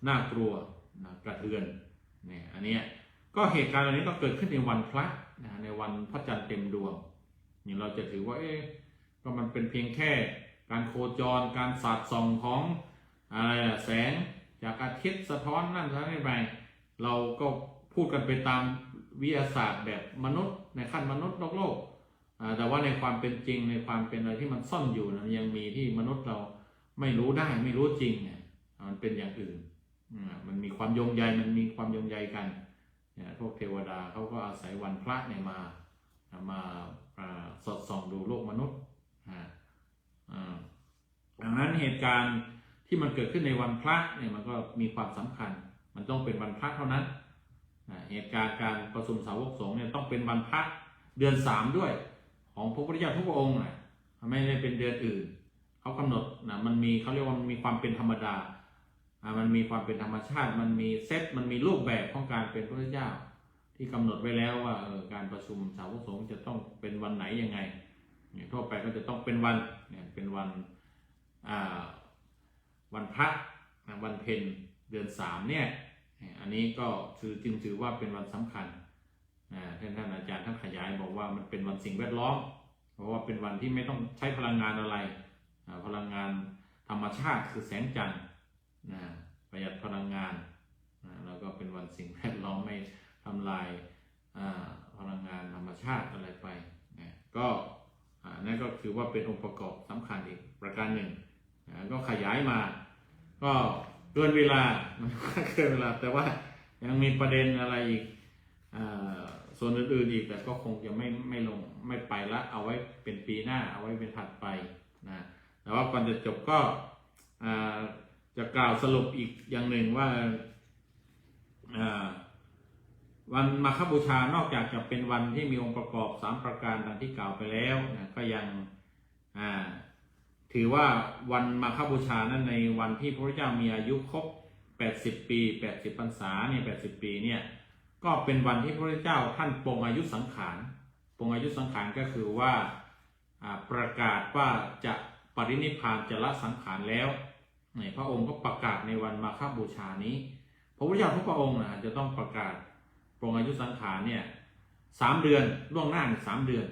น่ากลัวกระเทือนเนี่ยอันนี้ก็เหตุการณ์เหล่านี้ก็เกิดขึ้นในวันพระในวันพระจันทร์เต็มดวงนี่เราจะถือว่าก็มันเป็นเพียงแค่การโคจรการสาดส่องของอะไรแสงจากอาทิตย์สะท้อนนั่นสะท้อนนี่ไปเราก็พูดกันไปตามวิทยาศาสตร์แบบมนุษย์ในขั้นมนุษย์โลกแต่ว่าในความเป็นจริงในความเป็นอะไรที่มันซ่อนอยู่นะยังมีที่มนุษย์เราไม่รู้ได้ไม่รู้จริงเนี่ยมันเป็นอย่างอื่นมันมีความโยงใยมันมีความโยงใยกันพวกเทวดาเขาก็อาศัยวันพระเนี่ยมาสอดส่องดูโลกมนุษย์ดังนั้นเหตุการณ์ที่มันเกิดขึ้นในวันพระเนี่ยมันก็มีความสำคัญมันต้องเป็นวันพระเท่านั้นเหตุการณ์การประชุมสาวกสงฆ์เนี่ยต้องเป็นวันพระเดือน3ด้วยของพระพุทธเจ้าทุกพระองค์ไม่ได้เป็นเดือนอื่นเขากำหนดมันมีเขาเรียกว่ามันมีความเป็นธรรมดามันมีความเป็นธรรมชาติมันมีเซตมันมีรูปแบบของการเป็นพระพุทธเจ้าที่กำหนดไว้แล้วว่าการประชุมสาวกสงฆ์จะต้องเป็นวันไหนยังไงทั่วไปก็จะต้องเป็นวันเป็นวันวันพระวันเพ็ญเดือน3เนี่ยอันนี้ก็จึงถือว่าเป็นวันสำคัญท่านอาจารย์ท่านขยายบอกว่ามันเป็นวันสิ่งแวดล้อมเพราะว่าเป็นวันที่ไม่ต้องใช้พลังงานอะไรพลังงานธรรมชาติคือแสงจันทร์ประหยัดพลังงานแล้วก็เป็นวันสิ่งแวดล้อมไม่ทำลายพลังงานธรรมชาติอะไรไปก็นั่นก็ถือว่าเป็นองค์ประกอบสำคัญอีกประการหนึ่งก็ขยายมาก็เกินเวลาแต่ว่ายังมีประเด็นอะไรอีกส่วนอื่นๆอีกแต่ก็คงจะไม่ลงไม่ไปละเอาไว้เป็นปีหน้าเอาไว้เป็นถัดไปนะแต่ว่าก่อนจะจบก็จะกล่าวสรุปอีกอย่างหนึ่งว่าวันมาฆบูชานอกจากจะเป็นวันที่มีองค์ประกอบ3ประการดังที่กล่าวไปแล้วนะก็ยังถือว่าวันมาฆบูชานั้นในวันที่พระพุทธเจ้ามีอายุครบ80 ปี80 พรรษาเนี่ย80 ปีเนี่ยก็เป็นวันที่พระพุทธเจ้าท่านปลงอายุสังขารก็คือว่าประกาศว่าจะปรินิพพานจะละสังขารแล้วพระองค์ก็ประกาศในวันมาฆบูชานี้พระพุทธเจ้าทุกพระองค์จะต้องประกาศปลงอายุสังขารเนี่ย3 เดือนล่วงหน้า3 เดือน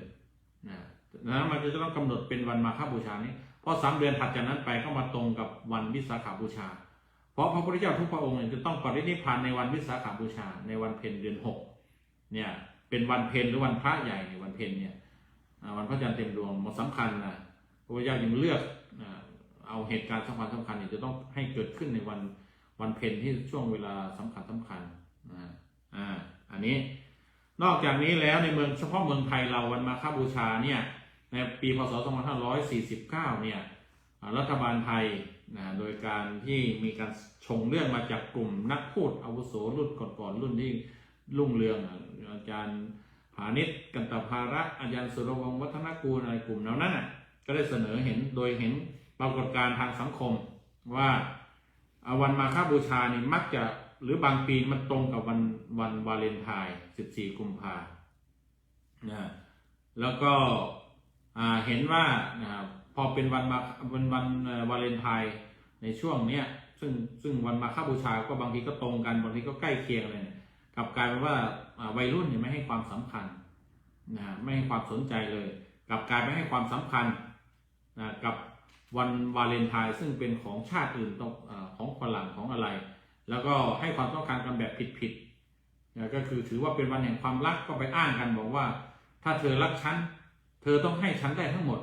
นะมันจะต้องกำหนดเป็นวันมาฆบูชานี้เพราะ3 เดือนถัดจากนั้นไปก็มาตรงกับวันวิสาขบูชาเพราะพระพุทธเจ้าทุกพระองค์จะต้องปรินิพพานในวันวิสาขบูชาในวันเพ็ญเดือน6เนี่ยเป็นวันเพ็ญหรือวันพระใหญ่ในวันเพ็ญเนี่ยวันพระจันทร์เต็มดวงมันสำคัญนะพระพุทธเจ้ายังเลือกเอาเหตุการณ์สำคัญเนี่ยจะต้องให้เกิดขึ้นในวันเพ็ญที่ช่วงเวลาสำคัญอันนี้นอกจากนี้แล้วในเมืองเฉพาะเมืองไทยเราวันมาฆบูชาเนี่ยในปีพศ 2549เนี่ยรัฐบาลไทยโดยการที่มีการชงเรื่องมาจากกลุ่มนักพูดอาวุโสรุ่นก่อนรุ่นที่รุ่งเรืองอาจารย์ผานิชกันตภาระอาจารย์สุรวงศ์วัฒนกูลอะไรกลุ่มเหล่านั้น ก็ได้เสนอเห็นโดยเห็นปรากฏการณ์ทางสังคมว่าวันมาฆบูชานี่มักจะหรือบางปีมันตรงกับวันวาเลนไทน์14 กุมภาพันธ์นะแล้วก็เห็นว่าพอเป็นวันวาเลนไทน์ในช่วงเนี้ยซึ่งวันมาฆบูชาก็บางทีก็ตรงกันบางทีก็ใกล้เคียงเลยกลับกลายเป็นว่าวัยรุ่นเนี่ยไม่ให้ความสำคัญไม่ให้ความสนใจเลยกลับกลายไปให้ความสำคัญกับวันวาเลนไทน์ซึ่งเป็นของชาติอื่นของฝรั่งของอะไรแล้วก็ให้ความต้องการกันแบบผิดก็คือถือว่าเป็นวันแห่งความรักก็ไปอ้างกันบอกว่าถ้าเธอรักฉันเธอต้องให้ฉันได้ทั้งหมด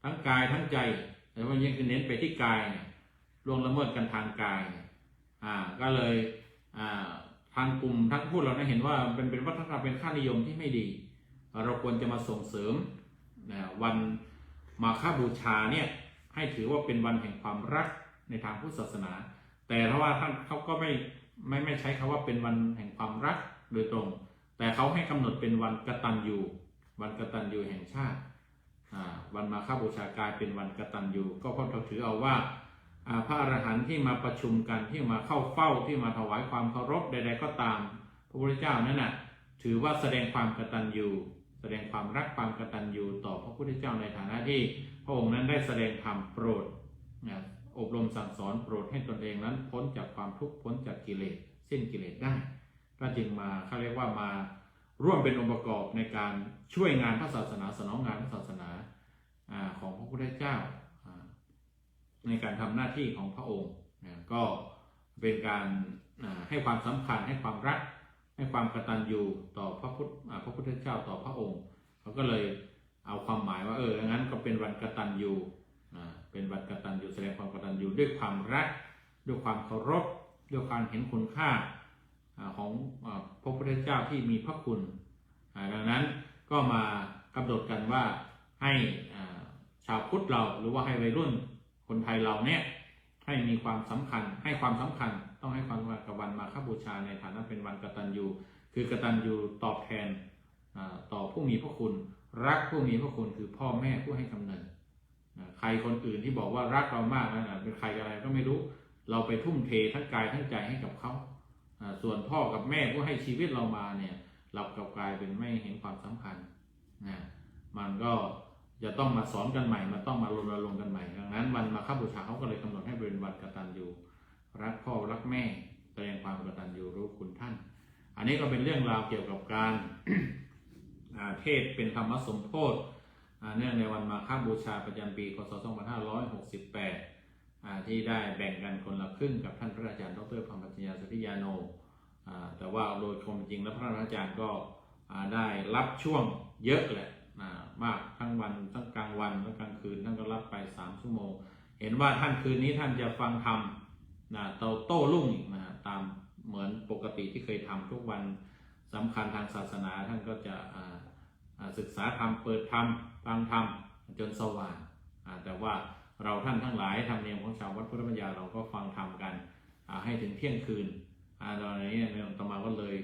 ทั้งกายทั้งใจแต่ว่ายังคือเน้นไปที่กายล่วงละเมิดกันทางกายก็เลยทางกลุ่มทั้งพูดเราเห็นว่าเป็นวัฒนธรรมเป็นค่านิยมที่ไม่ดีเราควรจะมาส่งเสริมวันมาฆบูชาเนี่ยให้ถือว่าเป็นวันแห่งความรักในทางพุทธศาสนาแต่เพราะว่าท่านเขาก็ไม่ใช้คำว่าเป็นวันแห่งความรักโดยตรงแต่เขาให้กำหนดเป็นวันกตัญญูวันกตัญญูแห่งชาติวันมาฆบูชากลายเป็นวันกตัญญูก็เพราะเราถือเอาว่าพระอรหันต์ที่มาประชุมกันที่มาเข้าเฝ้าที่มาถวายความเคารพใดๆก็ตามพระพุทธเจ้านั้นถือว่าแสดงความกตัญญูแสดงความรักความกตัญญูต่อพระพุทธเจ้าในฐานะที่พระองค์นั้นได้แสดงธรรมโปรดอบรมสั่งสอนโปรดให้ตนเองนั้นพ้นจากความทุกข์พ้นจากกิเลสสิ้นกิเลสได้ก็จึงมาเขาเรียกว่ามาร่วมเป็นองค์ประกอบในการช่วยงานพระศาสนาสนองงานพระศาสนาของพระพุทธเจ้าในการทำหน้าที่ของพระองค์ก็เป็นการให้ความสำคัญให้ความรักให้ความกตัญญูต่อพระพุทธเจ้าต่อพระองค์เขาก็เลยเอาความหมายว่างั้นก็เป็นวันกตัญญูเป็นวันกตัญญูแสดงความกตัญญูด้วยความรักด้วยความเคารพด้วยความเห็นคุณค่าของพระพุทธเจ้าที่มีพระคุณดังนั้นก็มากำหนดกันว่าให้ชาวพุทธเราหรือว่าให้วัยรุ่นคนไทยเราเนี่ยให้มีความสำคัญให้ความสำคัญต้องให้ความสำคัญกับวันมาฆบูชาในฐานะเป็นวันกตัญญูคือกตัญญูตอบแทนต่อผู้มีพระคุณรักผู้มีพระคุณคือพ่อแม่ผู้ให้กำเนิดใครคนอื่นที่บอกว่ารักเรามากนั่นเป็นใครอะไรก็ไม่รู้เราไปทุ่มเททั้งกายทั้งใจให้กับเขาส่วนพ่อกับแม่ผู้ให้ชีวิตเรามาเนี่ยเรากลับกลายเป็นไม่เห็นความสำคัญมันก็จะต้องมาสอนกันใหม่มันต้องมารณรงค์กันใหม่ดังนั้นวันมาฆบูชาเขาก็เลยกำหนดให้เป็นวันกตัญญูรักพ่อรักแม่แสดงความกตัญญูรู้คุณท่านอันนี้ก็เป็นเรื่องราวเกี่ยวกับการ เทศเป็นธรรมสมโภชเนื่องในวันมาฆบูชาประจำปีพ.ศ. 2568ที่ได้แบ่งกันคนละครึ่งกับท่านพระอาจารย์ดร.พรหมปัญญาสัพพิยาโนแต่ว่าโดยความจริงแล้วพระอาจารย์ก็ได้รับช่วงเยอะแหละมากทั้งวันทั้งกลางวันและกลางคืนท่านก็รับไป3 ชั่วโมงเห็นว่าท่านคืนนี้ท่านจะฟังธรรมโต้รุ่งอีกตามเหมือนปกติที่เคยทำทุกวันสำคัญทางศาสนาท่านก็จะศึกษาธรรมเปิดธรรมฟังธรรมจนสว่างแต่ว่าเราท่านทั้งหลายธรรมเนียมของชาววัดพุทธปัญญาเราก็ฟังธรรมกันให้ถึงเที่ยงคืนตอนนี้ในองค์ตมาก็เลย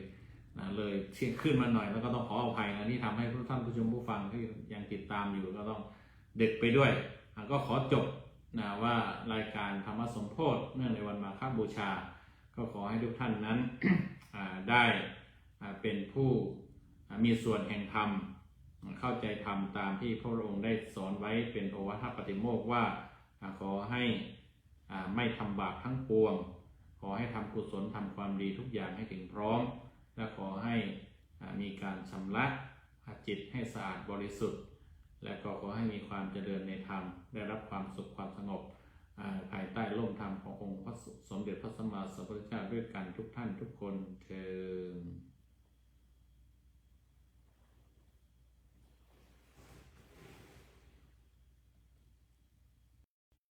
เที่ยงขึ้นมาหน่อยแล้วก็ต้องขออภัยที่ทำให้ทุกท่านผู้ชมผู้ฟังที่ยังติดตามอยู่ก็ต้องดึกไปด้วยก็ขอจบว่ารายการธรรมสมโภชเนื่องในวันมาฆบูชาก็ขอให้ทุกท่านนั้น ได้เป็นผู้มีส่วนแห่งธรรมเข้าใจธรรมตามที่พระองค์ได้สอนไว้เป็นโอวาทปาติโมกข์ว่าขอให้ไม่ทำบาปทั้งปวงขอให้ทำกุศลทำความดีทุกอย่างให้ถึงพร้อมและขอให้มีการชำระจิตให้สะอาดบริสุทธิ์และก็ขอให้มีความเจริญในธรรมได้รับความสุขความสงบภายใต้ร่มธรรมขององค์พระสมเด็จพระสัมมาสัมพุทธเจ้าด้วยกันทุกท่านทุกคนเทอญ